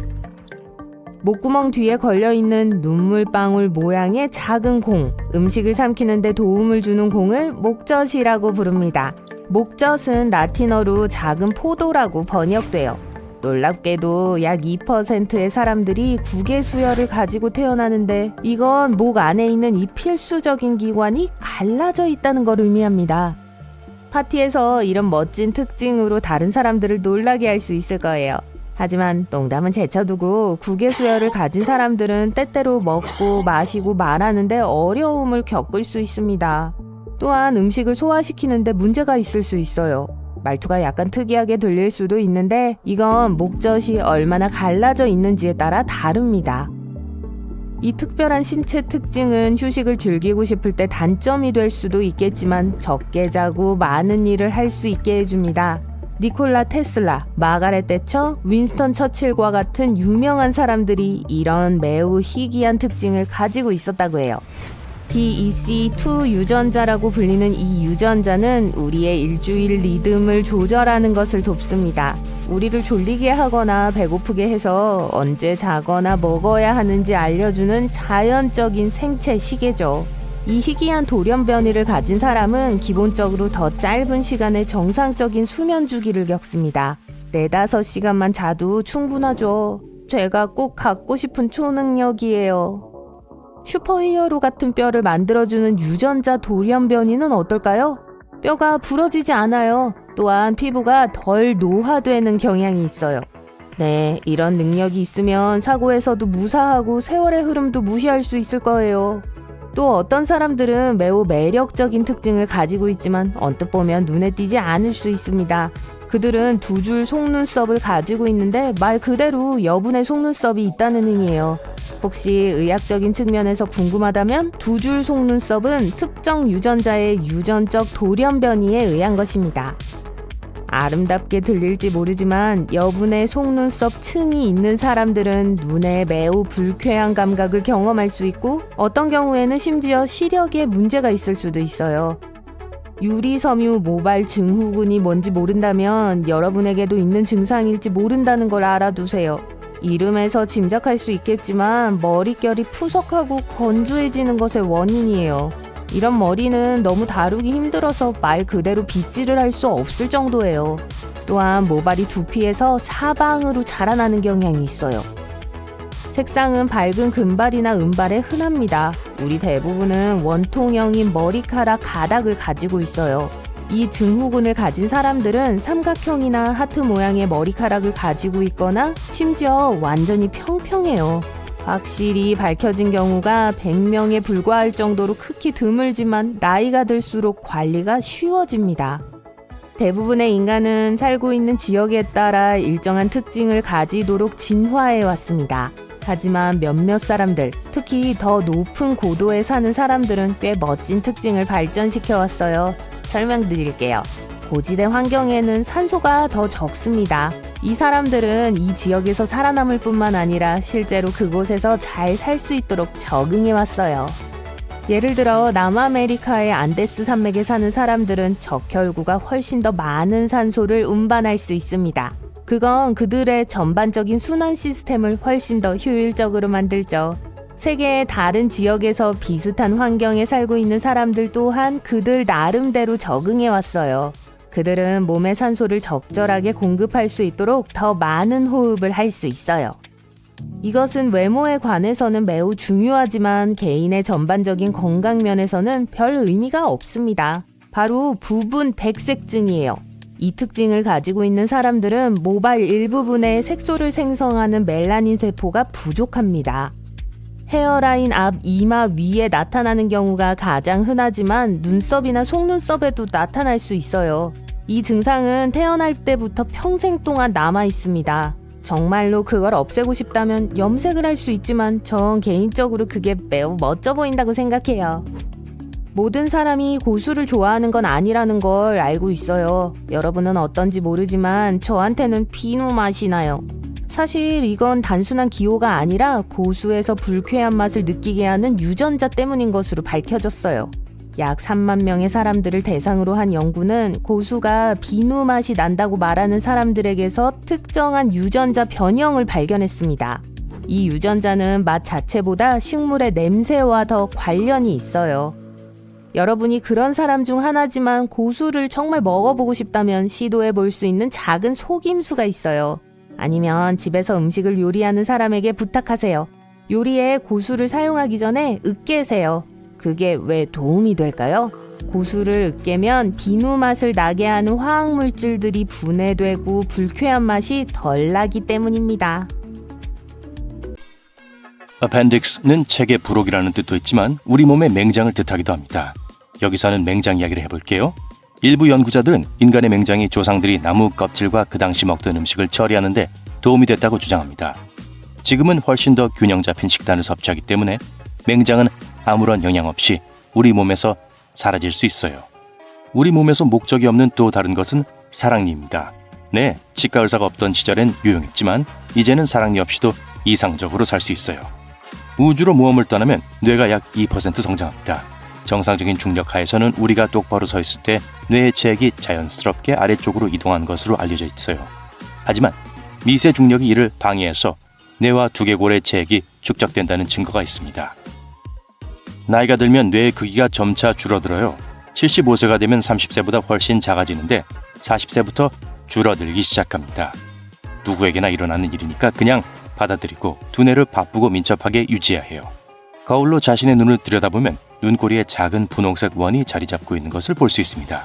목구멍 뒤에 걸려있는 눈물방울 모양의 작은 공, 음식을 삼키는 데 도움을 주는 공을 목젖이라고 부릅니다. 목젖은 라틴어로 작은 포도라고 번역돼요. 놀랍게도 약 2%의 사람들이 국외수혈을 가지고 태어나는데 이건 목 안에 있는 이 필수적인 기관이 갈라져 있다는 걸 의미합니다. 파티에서 이런 멋진 특징으로 다른 사람들을 놀라게 할 수 있을 거예요. 하지만 농담은 제쳐두고 국외수혈을 가진 사람들은 때때로 먹고 마시고 말하는데 어려움을 겪을 수 있습니다. 또한 음식을 소화시키는데 문제가 있을 수 있어요. 말투가 약간 특이하게 들릴 수도 있는데 이건 목젖이 얼마나 갈라져 있는지에 따라 다릅니다. 이 특별한 신체 특징은 휴식을 즐기고 싶을 때 단점이 될 수도 있겠지만 적게 자고 많은 일을 할 수 있게 해줍니다. 니콜라 테슬라, 마가렛 대처, 윈스턴 처칠과 같은 유명한 사람들이 이런 매우 희귀한 특징을 가지고 있었다고 해요. DEC2 유전자라고 불리는 이 유전자는 우리의 일주일 리듬을 조절하는 것을 돕습니다. 우리를 졸리게 하거나 배고프게 해서 언제 자거나 먹어야 하는지 알려주는 자연적인 생체 시계죠. 이 희귀한 돌연변이를 가진 사람은 기본적으로 더 짧은 시간에 정상적인 수면 주기를 겪습니다. 4-5시간만 자도 충분하죠. 제가 꼭 갖고 싶은 초능력이에요. 슈퍼히어로 같은 뼈를 만들어주는 유전자 돌연변이는 어떨까요? 뼈가 부러지지 않아요. 또한 피부가 덜 노화되는 경향이 있어요. 네, 이런 능력이 있으면 사고에서도 무사하고 세월의 흐름도 무시할 수 있을 거예요. 또 어떤 사람들은 매우 매력적인 특징을 가지고 있지만 언뜻 보면 눈에 띄지 않을 수 있습니다. 그들은 2줄 속눈썹을 가지고 있는데 말 그대로 여분의 속눈썹이 있다는 의미예요. 혹시 의학적인 측면에서 궁금하다면 두 줄 속눈썹은 특정 유전자의 유전적 돌연 변이에 의한 것입니다. 아름답게 들릴지 모르지만 여분의 속눈썹 층이 있는 사람들은 눈에 매우 불쾌한 감각을 경험할 수 있고 어떤 경우에는 심지어 시력에 문제가 있을 수도 있어요. 유리섬유 모발 증후군이 뭔지 모른다면 여러분에게도 있는 증상일지 모른다는 걸 알아두세요. 이름에서 짐작할 수 있겠지만 머릿결이 푸석하고 건조해지는 것의 원인이에요. 이런 머리는 너무 다루기 힘들어서 말 그대로 빗질을 할 수 없을 정도예요. 또한 모발이 두피에서 사방으로 자라나는 경향이 있어요. 색상은 밝은 금발이나 은발에 흔합니다. 우리 대부분은 원통형인 머리카락 가닥을 가지고 있어요. 이 증후군을 가진 사람들은 삼각형이나 하트 모양의 머리카락을 가지고 있거나 심지어 완전히 평평해요. 확실히 밝혀진 경우가 100명에 불과할 정도로 극히 드물지만 나이가 들수록 관리가 쉬워집니다. 대부분의 인간은 살고 있는 지역에 따라 일정한 특징을 가지도록 진화해 왔습니다. 하지만 몇몇 사람들, 특히 더 높은 고도에 사는 사람들은 꽤 멋진 특징을 발전시켜 왔어요. 설명드릴게요. 고지대 환경에는 산소가 더 적습니다. 이 사람들은 이 지역에서 살아남을 뿐만 아니라 실제로 그곳에서 잘 살 수 있도록 적응해 왔어요. 예를 들어 남아메리카의 안데스 산맥에 사는 사람들은 적혈구가 훨씬 더 많은 산소를 운반할 수 있습니다. 그건 그들의 전반적인 순환 시스템을 훨씬 더 효율적으로 만들죠. 세계의 다른 지역에서 비슷한 환경에 살고 있는 사람들 또한 그들 나름대로 적응해 왔어요. 그들은 몸에 산소를 적절하게 공급할 수 있도록 더 많은 호흡을 할 수 있어요. 이것은 외모에 관해서는 매우 중요하지만 개인의 전반적인 건강 면에서는 별 의미가 없습니다. 바로 부분 백색증이에요. 이 특징을 가지고 있는 사람들은 모발 일부분에 색소를 생성하는 멜라닌 세포가 부족합니다. 헤어라인 앞 이마 위에 나타나는 경우가 가장 흔하지만 눈썹이나 속눈썹에도 나타날 수 있어요. 이 증상은 태어날 때부터 평생 동안 남아 있습니다. 정말로 그걸 없애고 싶다면 염색을 할 수 있지만 전 개인적으로 그게 매우 멋져 보인다고 생각해요. 모든 사람이 고수를 좋아하는 건 아니라는 걸 알고 있어요. 여러분은 어떤지 모르지만 저한테는 비누 맛이 나요. 사실 이건 단순한 기호가 아니라 고수에서 불쾌한 맛을 느끼게 하는 유전자 때문인 것으로 밝혀졌어요. 약 3만 명의 사람들을 대상으로 한 연구는 고수가 비누 맛이 난다고 말하는 사람들에게서 특정한 유전자 변형을 발견했습니다. 이 유전자는 맛 자체보다 식물의 냄새와 더 관련이 있어요. 여러분이 그런 사람 중 하나지만 고수를 정말 먹어보고 싶다면 시도해 볼 수 있는 작은 속임수가 있어요. 아니면 집에서 음식을 요리하는 사람에게 부탁하세요. 요리에 고수를 사용하기 전에 으깨세요. 그게 왜 도움이 될까요? 고수를 으깨면 비누 맛을 나게 하는 화학물질들이 분해되고 불쾌한 맛이 덜 나기 때문입니다. appendix는 책의 부록이라는 뜻도 있지만 우리 몸의 맹장을 뜻하기도 합니다. 여기서는 맹장 이야기를 해볼게요. 일부 연구자들은 인간의 맹장이 조상들이 나무 껍질과 그 당시 먹던 음식을 처리하는 데 도움이 됐다고 주장합니다. 지금은 훨씬 더 균형 잡힌 식단을 섭취하기 때문에 맹장은 아무런 영향 없이 우리 몸에서 사라질 수 있어요. 우리 몸에서 목적이 없는 또 다른 것은 사랑니입니다. 네, 치과 의사가 없던 시절엔 유용했지만 이제는 사랑니 없이도 이상적으로 살 수 있어요. 우주로 모험을 떠나면 뇌가 약 2% 성장합니다. 정상적인 중력 하에서는 우리가 똑바로 서 있을 때 뇌의 체액이 자연스럽게 아래쪽으로 이동한 것으로 알려져 있어요. 하지만 미세 중력이 이를 방해해서 뇌와 두개골의 체액이 축적된다는 증거가 있습니다. 나이가 들면 뇌의 크기가 점차 줄어들어요. 75세가 되면 30세보다 훨씬 작아지는데 40세부터 줄어들기 시작합니다. 누구에게나 일어나는 일이니까 그냥 받아들이고 두뇌를 바쁘고 민첩하게 유지해야 해요. 거울로 자신의 눈을 들여다보면 눈꼬리에 작은 분홍색 원이 자리 잡고 있는 것을 볼 수 있습니다.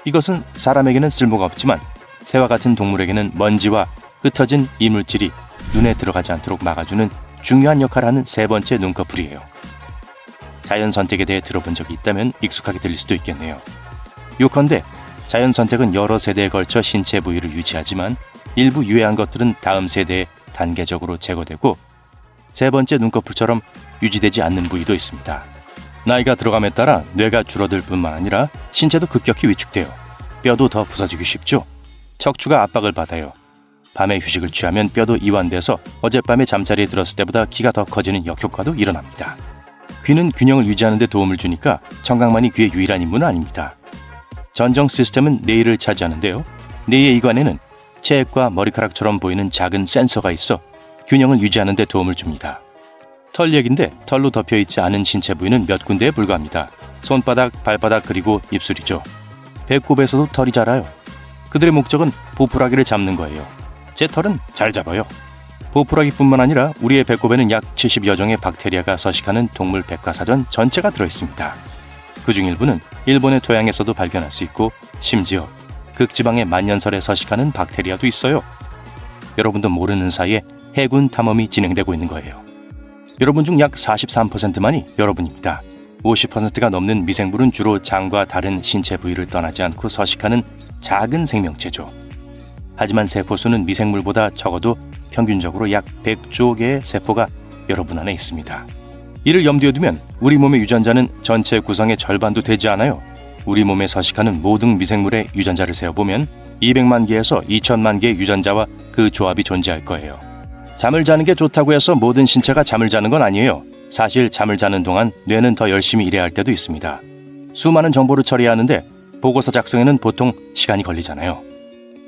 이것은 사람에게는 쓸모가 없지만 새와 같은 동물에게는 먼지와 흩어진 이물질이 눈에 들어가지 않도록 막아주는 중요한 역할을 하는 세 번째 눈꺼풀이에요. 자연 선택에 대해 들어본 적이 있다면 익숙하게 들릴 수도 있겠네요. 요컨대 자연 선택은 여러 세대에 걸쳐 신체 부위를 유지하지만 일부 유해한 것들은 다음 세대에 단계적으로 제거되고 세 번째 눈꺼풀처럼 유지되지 않는 부위도 있습니다. 나이가 들어감에 따라 뇌가 줄어들 뿐만 아니라 신체도 급격히 위축돼요. 뼈도 더 부서지기 쉽죠. 척추가 압박을 받아요. 밤에 휴식을 취하면 뼈도 이완돼서 어젯밤에 잠자리에 들었을 때보다 키가 더 커지는 역효과도 일어납니다. 귀는 균형을 유지하는 데 도움을 주니까 청각만이 귀의 유일한 임무는 아닙니다. 전정 시스템은 뇌를 차지하는데요. 뇌의 이관에는 체액과 머리카락처럼 보이는 작은 센서가 있어 균형을 유지하는 데 도움을 줍니다. 털 얘긴데 털로 덮여있지 않은 신체 부위는 몇 군데에 불과합니다. 손바닥, 발바닥 그리고 입술이죠. 배꼽에서도 털이 자라요. 그들의 목적은 보풀아기를 잡는 거예요. 제 털은 잘 잡아요. 보풀아기뿐만 아니라 우리의 배꼽에는 약 70여 종의 박테리아가 서식하는 동물 백과사전 전체가 들어있습니다. 그중 일부는 일본의 토양에서도 발견할 수 있고 심지어 극지방의 만년설에 서식하는 박테리아도 있어요. 여러분도 모르는 사이에 해군 탐험이 진행되고 있는 거예요. 여러분 중 약 43%만이 여러분입니다. 50%가 넘는 미생물은 주로 장과 다른 신체 부위를 떠나지 않고 서식하는 작은 생명체죠. 하지만 세포수는 미생물보다 적어도 평균적으로 약 100조 개의 세포가 여러분 안에 있습니다. 이를 염두에 두면 우리 몸의 유전자는 전체 구성의 절반도 되지 않아요. 우리 몸에 서식하는 모든 미생물의 유전자를 세어보면 200만 개에서 2000만 개의 유전자와 그 조합이 존재할 거예요. 잠을 자는 게 좋다고 해서 모든 신체가 잠을 자는 건 아니에요. 사실 잠을 자는 동안 뇌는 더 열심히 일해야 할 때도 있습니다. 수많은 정보를 처리해야 하는데 보고서 작성에는 보통 시간이 걸리잖아요.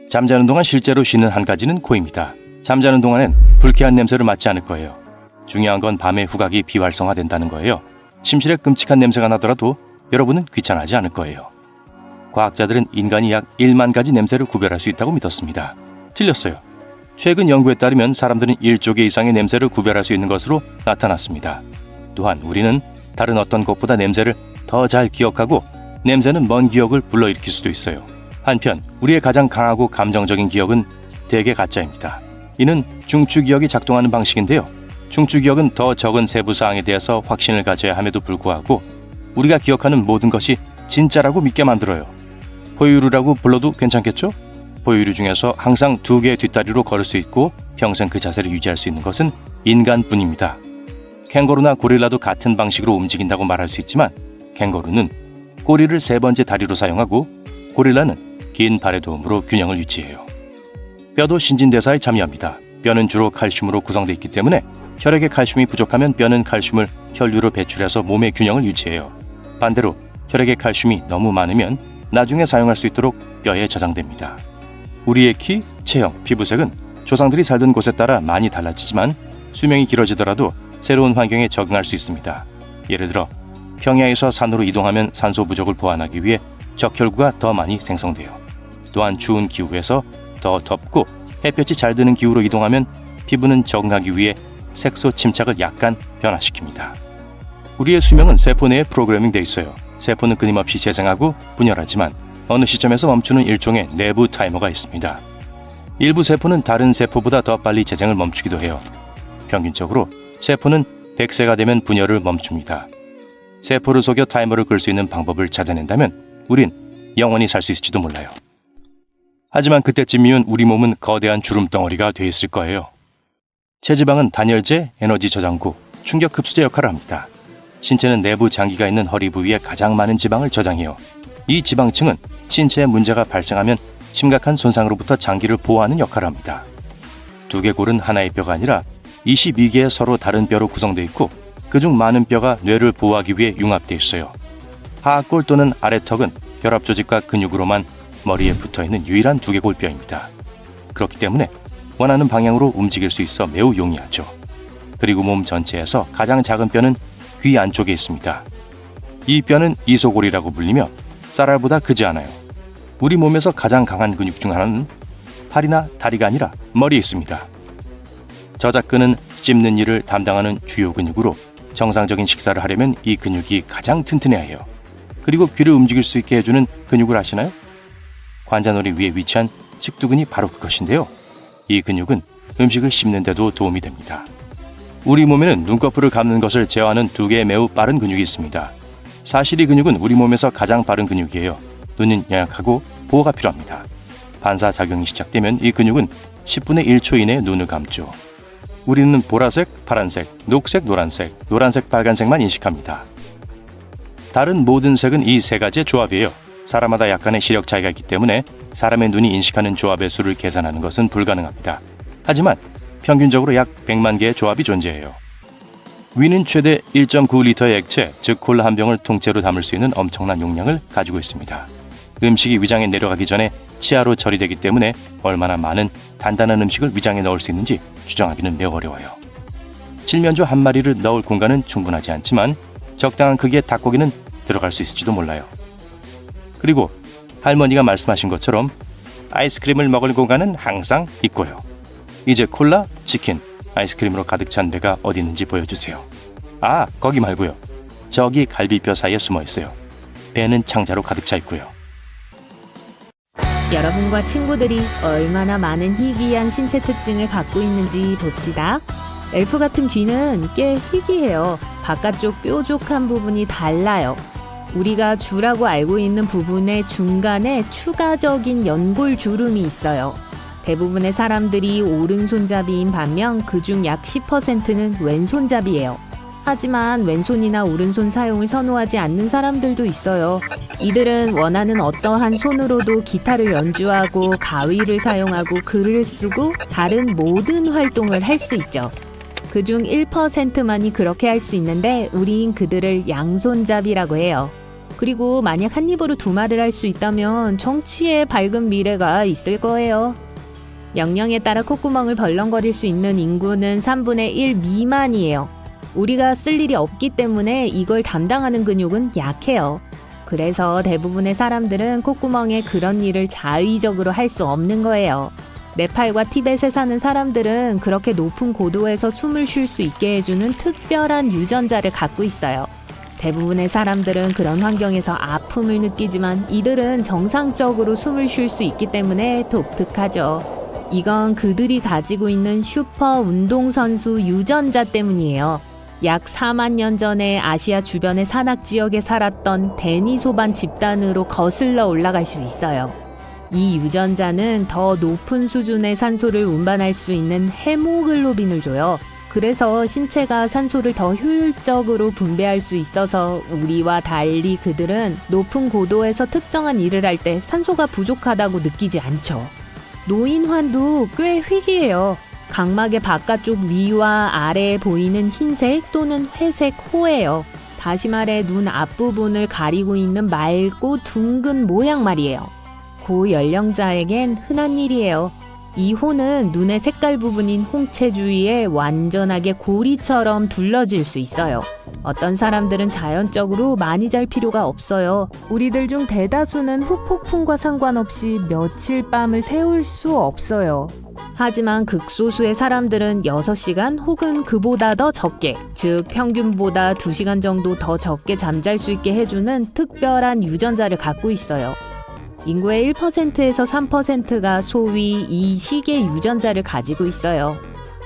잠자는 동안 실제로 쉬는 한 가지는 코입니다. 잠자는 동안엔 불쾌한 냄새를 맡지 않을 거예요. 중요한 건 밤에 후각이 비활성화된다는 거예요. 침실에 끔찍한 냄새가 나더라도 여러분은 귀찮아하지 않을 거예요. 과학자들은 인간이 약 1만 가지 냄새를 구별할 수 있다고 믿었습니다. 틀렸어요. 최근 연구에 따르면 사람들은 1조 개 이상의 냄새를 구별할 수 있는 것으로 나타났습니다. 또한 우리는 다른 어떤 것보다 냄새를 더 잘 기억하고 냄새는 먼 기억을 불러일으킬 수도 있어요. 한편 우리의 가장 강하고 감정적인 기억은 대개 가짜입니다. 이는 중추기억이 작동하는 방식인데요. 중추기억은 더 적은 세부 사항에 대해서 확신을 가져야 함에도 불구하고 우리가 기억하는 모든 것이 진짜라고 믿게 만들어요. 포유류라고 불러도 괜찮겠죠? 포유류 중에서 항상 2개의 뒷다리로 걸을 수 있고 평생 그 자세를 유지할 수 있는 것은 인간뿐입니다. 캥거루나 고릴라도 같은 방식으로 움직인다고 말할 수 있지만 캥거루는 꼬리를 3번째 다리로 사용하고 고릴라는 긴 발의 도움으로 균형을 유지해요. 뼈도 신진대사에 참여합니다. 뼈는 주로 칼슘으로 구성되어 있기 때문에 혈액에 칼슘이 부족하면 뼈는 칼슘을 혈류로 배출해서 몸의 균형을 유지해요. 반대로 혈액에 칼슘이 너무 많으면 나중에 사용할 수 있도록 뼈에 저장됩니다. 우리의 키, 체형, 피부색은 조상들이 살던 곳에 따라 많이 달라지지만 수명이 길어지더라도 새로운 환경에 적응할 수 있습니다. 예를 들어 평야에서 산으로 이동하면 산소 부족을 보완하기 위해 적혈구가 더 많이 생성돼요. 또한 추운 기후에서 더 덥고 햇볕이 잘 드는 기후로 이동하면 피부는 적응하기 위해 색소 침착을 약간 변화시킵니다. 우리의 수명은 세포 내에 프로그래밍 돼 있어요. 세포는 끊임없이 재생하고 분열하지만 어느 시점에서 멈추는 일종의 내부 타이머가 있습니다. 일부 세포는 다른 세포보다 더 빨리 재생을 멈추기도 해요. 평균적으로 세포는 100세가 되면 분열을 멈춥니다. 세포를 속여 타이머를 끌 수 있는 방법을 찾아낸다면 우린 영원히 살 수 있을지도 몰라요. 하지만 그때쯤이면 우리 몸은 거대한 주름덩어리가 돼 있을 거예요. 체지방은 단열재, 에너지 저장고, 충격 흡수제 역할을 합니다. 신체는 내부 장기가 있는 허리 부위에 가장 많은 지방을 저장해요. 이 지방층은 신체에 문제가 발생하면 심각한 손상으로부터 장기를 보호하는 역할을 합니다. 두개골은 하나의 뼈가 아니라 22개의 서로 다른 뼈로 구성되어 있고 그중 많은 뼈가 뇌를 보호하기 위해 융합되어 있어요. 하악골 또는 아래턱은 혈압 조직과 근육으로만 머리에 붙어있는 유일한 두개골뼈입니다. 그렇기 때문에 원하는 방향으로 움직일 수 있어 매우 용이하죠. 그리고 몸 전체에서 가장 작은 뼈는 귀 안쪽에 있습니다. 이 뼈는 이소골이라고 불리며 쌀알보다 크지 않아요. 우리 몸에서 가장 강한 근육 중 하나는 팔이나 다리가 아니라 머리에 있습니다. 저작근은 씹는 일을 담당하는 주요 근육으로 정상적인 식사를 하려면 이 근육이 가장 튼튼해야 해요. 그리고 귀를 움직일 수 있게 해주는 근육을 아시나요? 관자놀이 위에 위치한 측두근이 바로 그것인데요. 이 근육은 음식을 씹는 데도 도움이 됩니다. 우리 몸에는 눈꺼풀을 감는 것을 제어하는 2개의 매우 빠른 근육이 있습니다. 사실 이 근육은 우리 몸에서 가장 빠른 근육이에요. 눈은 연약하고 보호가 필요합니다. 반사작용이 시작되면 이 근육은 10분의 1초 이내에 눈을 감죠. 우리는 보라색, 파란색, 녹색, 노란색, 노란색, 빨간색만 인식합니다. 다른 모든 색은 이 세 가지의 조합이에요. 사람마다 약간의 시력 차이가 있기 때문에 사람의 눈이 인식하는 조합의 수를 계산하는 것은 불가능합니다. 하지만 평균적으로 약 100만 개의 조합이 존재해요. 위는 최대 1.9리터의 액체, 즉 콜라 한 병을 통째로 담을 수 있는 엄청난 용량을 가지고 있습니다. 음식이 위장에 내려가기 전에 치아로 처리되기 때문에 얼마나 많은 단단한 음식을 위장에 넣을 수 있는지 추정하기는 매우 어려워요. 칠면조 한 마리를 넣을 공간은 충분하지 않지만 적당한 크기의 닭고기는 들어갈 수 있을지도 몰라요. 그리고 할머니가 말씀하신 것처럼 아이스크림을 먹을 공간은 항상 있고요. 이제 콜라, 치킨, 아이스크림으로 가득 찬 배가 어디 있는지 보여주세요. 아, 거기 말고요. 저기 갈비뼈 사이에 숨어 있어요. 배는 창자로 가득 차 있고요. 여러분과 친구들이 얼마나 많은 희귀한 신체 특징을 갖고 있는지 봅시다. 엘프 같은 귀는 꽤 희귀해요. 바깥쪽 뾰족한 부분이 달라요. 우리가 주라고 알고 있는 부분의 중간에 추가적인 연골 주름이 있어요. 대부분의 사람들이 오른손잡이인 반면 그중 약 10%는 왼손잡이에요. 하지만 왼손이나 오른손 사용을 선호하지 않는 사람들도 있어요. 이들은 원하는 어떠한 손으로도 기타를 연주하고 가위를 사용하고 글을 쓰고 다른 모든 활동을 할 수 있죠. 그중 1%만이 그렇게 할 수 있는데 우린 그들을 양손잡이라고 해요. 그리고 만약 한 입으로 두 말을 할 수 있다면 정치에 밝은 미래가 있을 거예요. 명령에 따라 콧구멍을 벌렁거릴 수 있는 인구는 3분의 1 미만이에요. 우리가 쓸 일이 없기 때문에 이걸 담당하는 근육은 약해요. 그래서 대부분의 사람들은 콧구멍에 그런 일을 자의적으로 할 수 없는 거예요. 네팔과 티벳에 사는 사람들은 그렇게 높은 고도에서 숨을 쉴 수 있게 해주는 특별한 유전자를 갖고 있어요. 대부분의 사람들은 그런 환경에서 아픔을 느끼지만 이들은 정상적으로 숨을 쉴 수 있기 때문에 독특하죠. 이건 그들이 가지고 있는 슈퍼 운동선수 유전자 때문이에요. 약 4만 년 전에 아시아 주변의 산악 지역에 살았던 데니소반 집단으로 거슬러 올라갈 수 있어요. 이 유전자는 더 높은 수준의 산소를 운반할 수 있는 헤모글로빈을 줘요. 그래서 신체가 산소를 더 효율적으로 분배할 수 있어서 우리와 달리 그들은 높은 고도에서 특정한 일을 할 때 산소가 부족하다고 느끼지 않죠. 노인환도 꽤 희귀해요. 각막의 바깥쪽 위와 아래에 보이는 흰색 또는 회색 호예요. 다시 말해 눈 앞부분을 가리고 있는 맑고 둥근 모양 말이에요. 고연령자에겐 흔한 일이에요. 이 호는 눈의 색깔 부분인 홍채 주위에 완전하게 고리처럼 둘러질 수 있어요. 어떤 사람들은 자연적으로 많이 잘 필요가 없어요. 우리들 중 대다수는 후폭풍과 상관없이 며칠 밤을 새울 수 없어요. 하지만 극소수의 사람들은 6시간 혹은 그보다 더 적게, 즉 평균보다 2시간 정도 더 적게 잠잘 수 있게 해주는 특별한 유전자를 갖고 있어요. 인구의 1%에서 3%가 소위 이 시계 유전자를 가지고 있어요.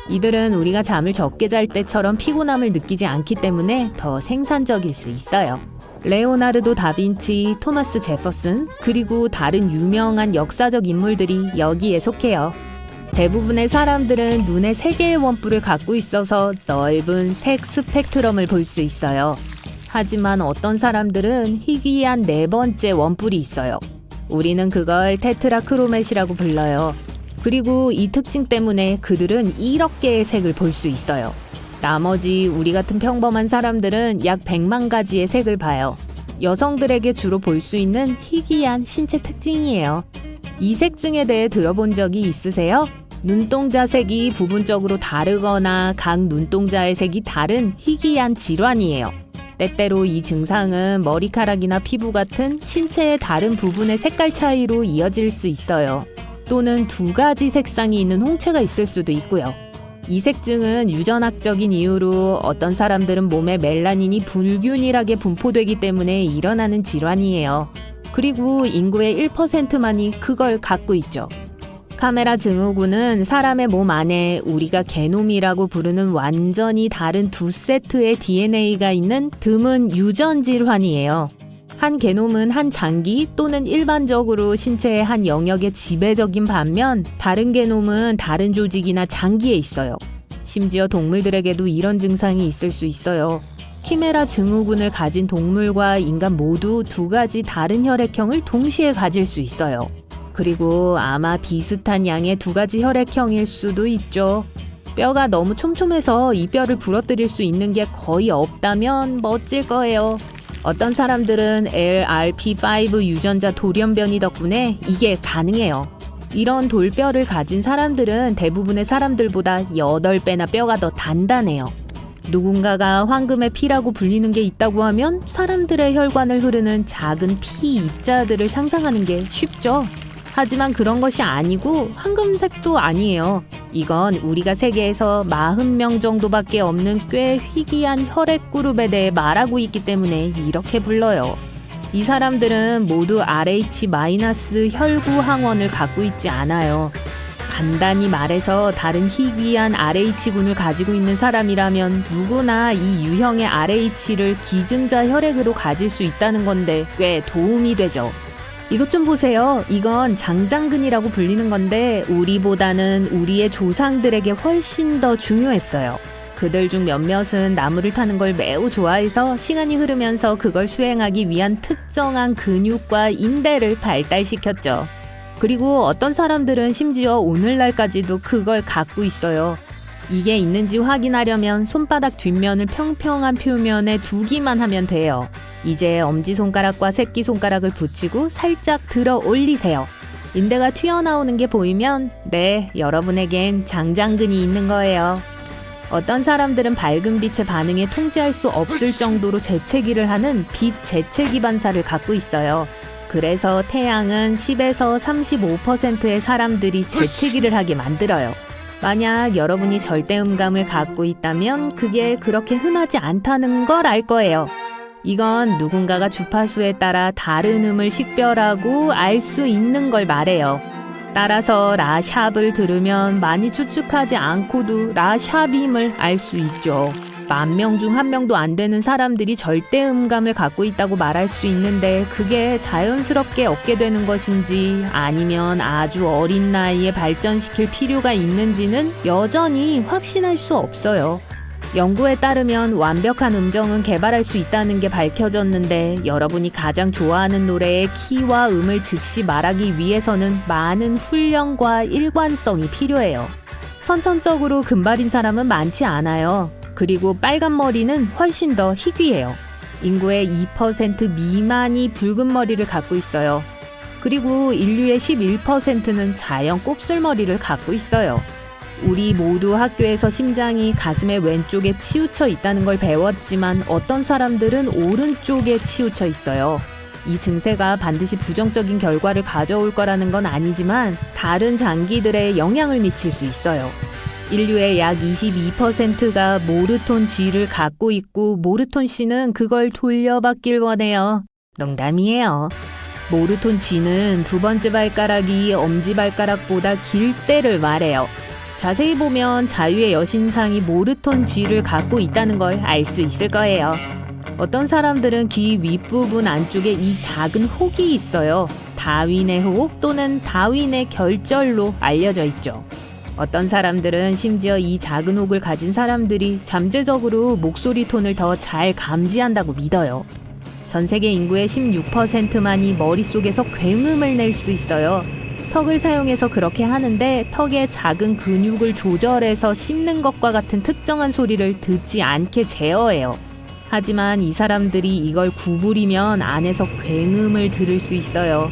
이들은 우리가 잠을 적게 잘 때처럼 피곤함을 느끼지 않기 때문에 더 생산적일 수 있어요. 레오나르도 다빈치, 토마스 제퍼슨, 그리고 다른 유명한 역사적 인물들이 여기에 속해요. 대부분의 사람들은 눈에 3개의 원뿔을 갖고 있어서 넓은 색 스펙트럼을 볼 수 있어요. 하지만 어떤 사람들은 희귀한 4번째 원뿔이 있어요. 우리는 그걸 테트라크로맷이라고 불러요. 그리고 이 특징 때문에 그들은 1억 개의 색을 볼 수 있어요. 나머지 우리 같은 평범한 사람들은 약 100만 가지의 색을 봐요. 여성들에게 주로 볼 수 있는 희귀한 신체 특징이에요. 이색증에 대해 들어본 적이 있으세요? 눈동자 색이 부분적으로 다르거나 각 눈동자의 색이 다른 희귀한 질환이에요. 때때로 이 증상은 머리카락이나 피부 같은 신체의 다른 부분의 색깔 차이로 이어질 수 있어요. 또는 2가지 색상이 있는 홍채가 있을 수도 있고요. 이색증은 유전학적인 이유로 어떤 사람들은 몸에 멜라닌이 불균일하게 분포되기 때문에 일어나는 질환이에요. 그리고 인구의 1%만이 그걸 갖고 있죠. 카메라 증후군은 사람의 몸 안에 우리가 게놈이라고 부르는 완전히 다른 2세트의 DNA가 있는 드문 유전 질환이에요. 한 게놈은 한 장기 또는 일반적으로 신체의 한 영역에 지배적인 반면 다른 게놈은 다른 조직이나 장기에 있어요. 심지어 동물들에게도 이런 증상이 있을 수 있어요. 키메라 증후군을 가진 동물과 인간 모두 두 가지 다른 혈액형을 동시에 가질 수 있어요. 그리고 아마 비슷한 양의 두 가지 혈액형일 수도 있죠. 뼈가 너무 촘촘해서 이 뼈를 부러뜨릴 수 있는 게 거의 없다면 멋질 거예요. 어떤 사람들은 LRP5 유전자 돌연변이 덕분에 이게 가능해요. 이런 돌뼈를 가진 사람들은 대부분의 사람들보다 8배나 뼈가 더 단단해요. 누군가가 황금의 피라고 불리는 게 있다고 하면 사람들의 혈관을 흐르는 작은 피 입자들을 상상하는 게 쉽죠. 하지만 그런 것이 아니고 황금색도 아니에요. 이건 우리가 세계에서 40명 정도밖에 없는 꽤 희귀한 혈액 그룹에 대해 말하고 있기 때문에 이렇게 불러요. 이 사람들은 모두 RH- 혈구 항원을 갖고 있지 않아요. 간단히 말해서 다른 희귀한 RH군을 가지고 있는 사람이라면 누구나 이 유형의 RH를 기증자 혈액으로 가질 수 있다는 건데 꽤 도움이 되죠. 이것 좀 보세요. 이건 장장근이라고 불리는 건데 우리보다는 우리의 조상들에게 훨씬 더 중요했어요. 그들 중 몇몇은 나무를 타는 걸 매우 좋아해서 시간이 흐르면서 그걸 수행하기 위한 특정한 근육과 인대를 발달시켰죠. 그리고 어떤 사람들은 심지어 오늘날까지도 그걸 갖고 있어요. 이게 있는지 확인하려면 손바닥 뒷면을 평평한 표면에 두기만 하면 돼요. 이제 엄지손가락과 새끼손가락을 붙이고 살짝 들어 올리세요. 인대가 튀어나오는 게 보이면 네, 여러분에겐 장장근이 있는 거예요. 어떤 사람들은 밝은 빛의 반응에 통제할 수 없을 정도로 재채기를 하는 빛 재채기 반사를 갖고 있어요. 그래서 태양은 10에서 35%의 사람들이 재채기를 하게 만들어요. 만약 여러분이 절대음감을 갖고 있다면 그게 그렇게 흔하지 않다는 걸 알 거예요. 이건 누군가가 주파수에 따라 다른 음을 식별하고 알 수 있는 걸 말해요. 따라서 라샵을 들으면 많이 추측하지 않고도 라샵임을 알 수 있죠. 10,000명 중 1명도 안 되는 사람들이 절대음감을 갖고 있다고 말할 수 있는데 그게 자연스럽게 얻게 되는 것인지 아니면 아주 어린 나이에 발전시킬 필요가 있는지는 여전히 확신할 수 없어요. 연구에 따르면 완벽한 음정은 개발할 수 있다는 게 밝혀졌는데 여러분이 가장 좋아하는 노래의 키와 음을 즉시 말하기 위해서는 많은 훈련과 일관성이 필요해요. 선천적으로 금발인 사람은 많지 않아요. 그리고 빨간 머리는 훨씬 더 희귀해요. 인구의 2% 미만이 붉은 머리를 갖고 있어요. 그리고 인류의 11%는 자연 곱슬머리를 갖고 있어요. 우리 모두 학교에서 심장이 가슴의 왼쪽에 치우쳐 있다는 걸 배웠지만 어떤 사람들은 오른쪽에 치우쳐 있어요. 이 증세가 반드시 부정적인 결과를 가져올 거라는 건 아니지만 다른 장기들에 영향을 미칠 수 있어요. 인류의 약 22%가 모르톤 G를 갖고 있고 모르톤 C는 그걸 돌려받길 원해요. 농담이에요. 모르톤 G는 두 번째 발가락이 엄지발가락보다 길 때를 말해요. 자세히 보면 자유의 여신상이 모르톤 G를 갖고 있다는 걸 알 수 있을 거예요. 어떤 사람들은 귀 윗부분 안쪽에 이 작은 혹이 있어요. 다윈의 혹 또는 다윈의 결절로 알려져 있죠. 어떤 사람들은 심지어 이 작은 혹을 가진 사람들이 잠재적으로 목소리 톤을 더 잘 감지한다고 믿어요. 전 세계 인구의 16%만이 머릿속에서 굉음을 낼 수 있어요. 턱을 사용해서 그렇게 하는데 턱의 작은 근육을 조절해서 씹는 것과 같은 특정한 소리를 듣지 않게 제어해요. 하지만 이 사람들이 이걸 구부리면 안에서 굉음을 들을 수 있어요.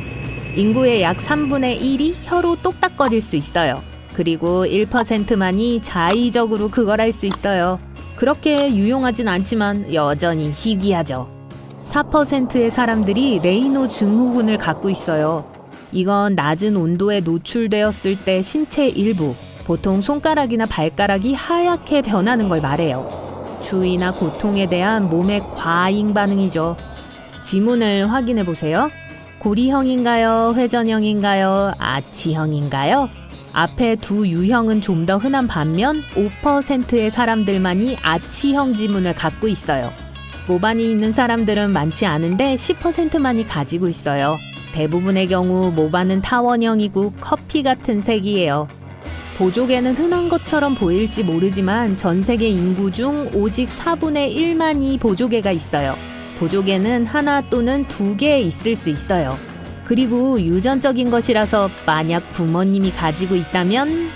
인구의 약 3분의 1이 혀로 똑딱거릴 수 있어요. 그리고 1%만이 자의적으로 그걸 할 수 있어요. 그렇게 유용하진 않지만 여전히 희귀하죠. 4%의 사람들이 레이노 증후군을 갖고 있어요. 이건 낮은 온도에 노출되었을 때 신체 일부, 보통 손가락이나 발가락이 하얗게 변하는 걸 말해요. 추위나 고통에 대한 몸의 과잉 반응이죠. 지문을 확인해 보세요. 고리형인가요? 회전형인가요? 아치형인가요? 앞에 두 유형은 좀 더 흔한 반면 5%의 사람들만이 아치형 지문을 갖고 있어요. 모반이 있는 사람들은 많지 않은데 10%만이 가지고 있어요. 대부분의 경우 모반은 타원형이고 커피 같은 색이에요. 보조개는 흔한 것처럼 보일지 모르지만 전 세계 인구 중 오직 4분의 1만이 보조개가 있어요. 보조개는 하나 또는 2개 있을 수 있어요. 그리고 유전적인 것이라서 만약 부모님이 가지고 있다면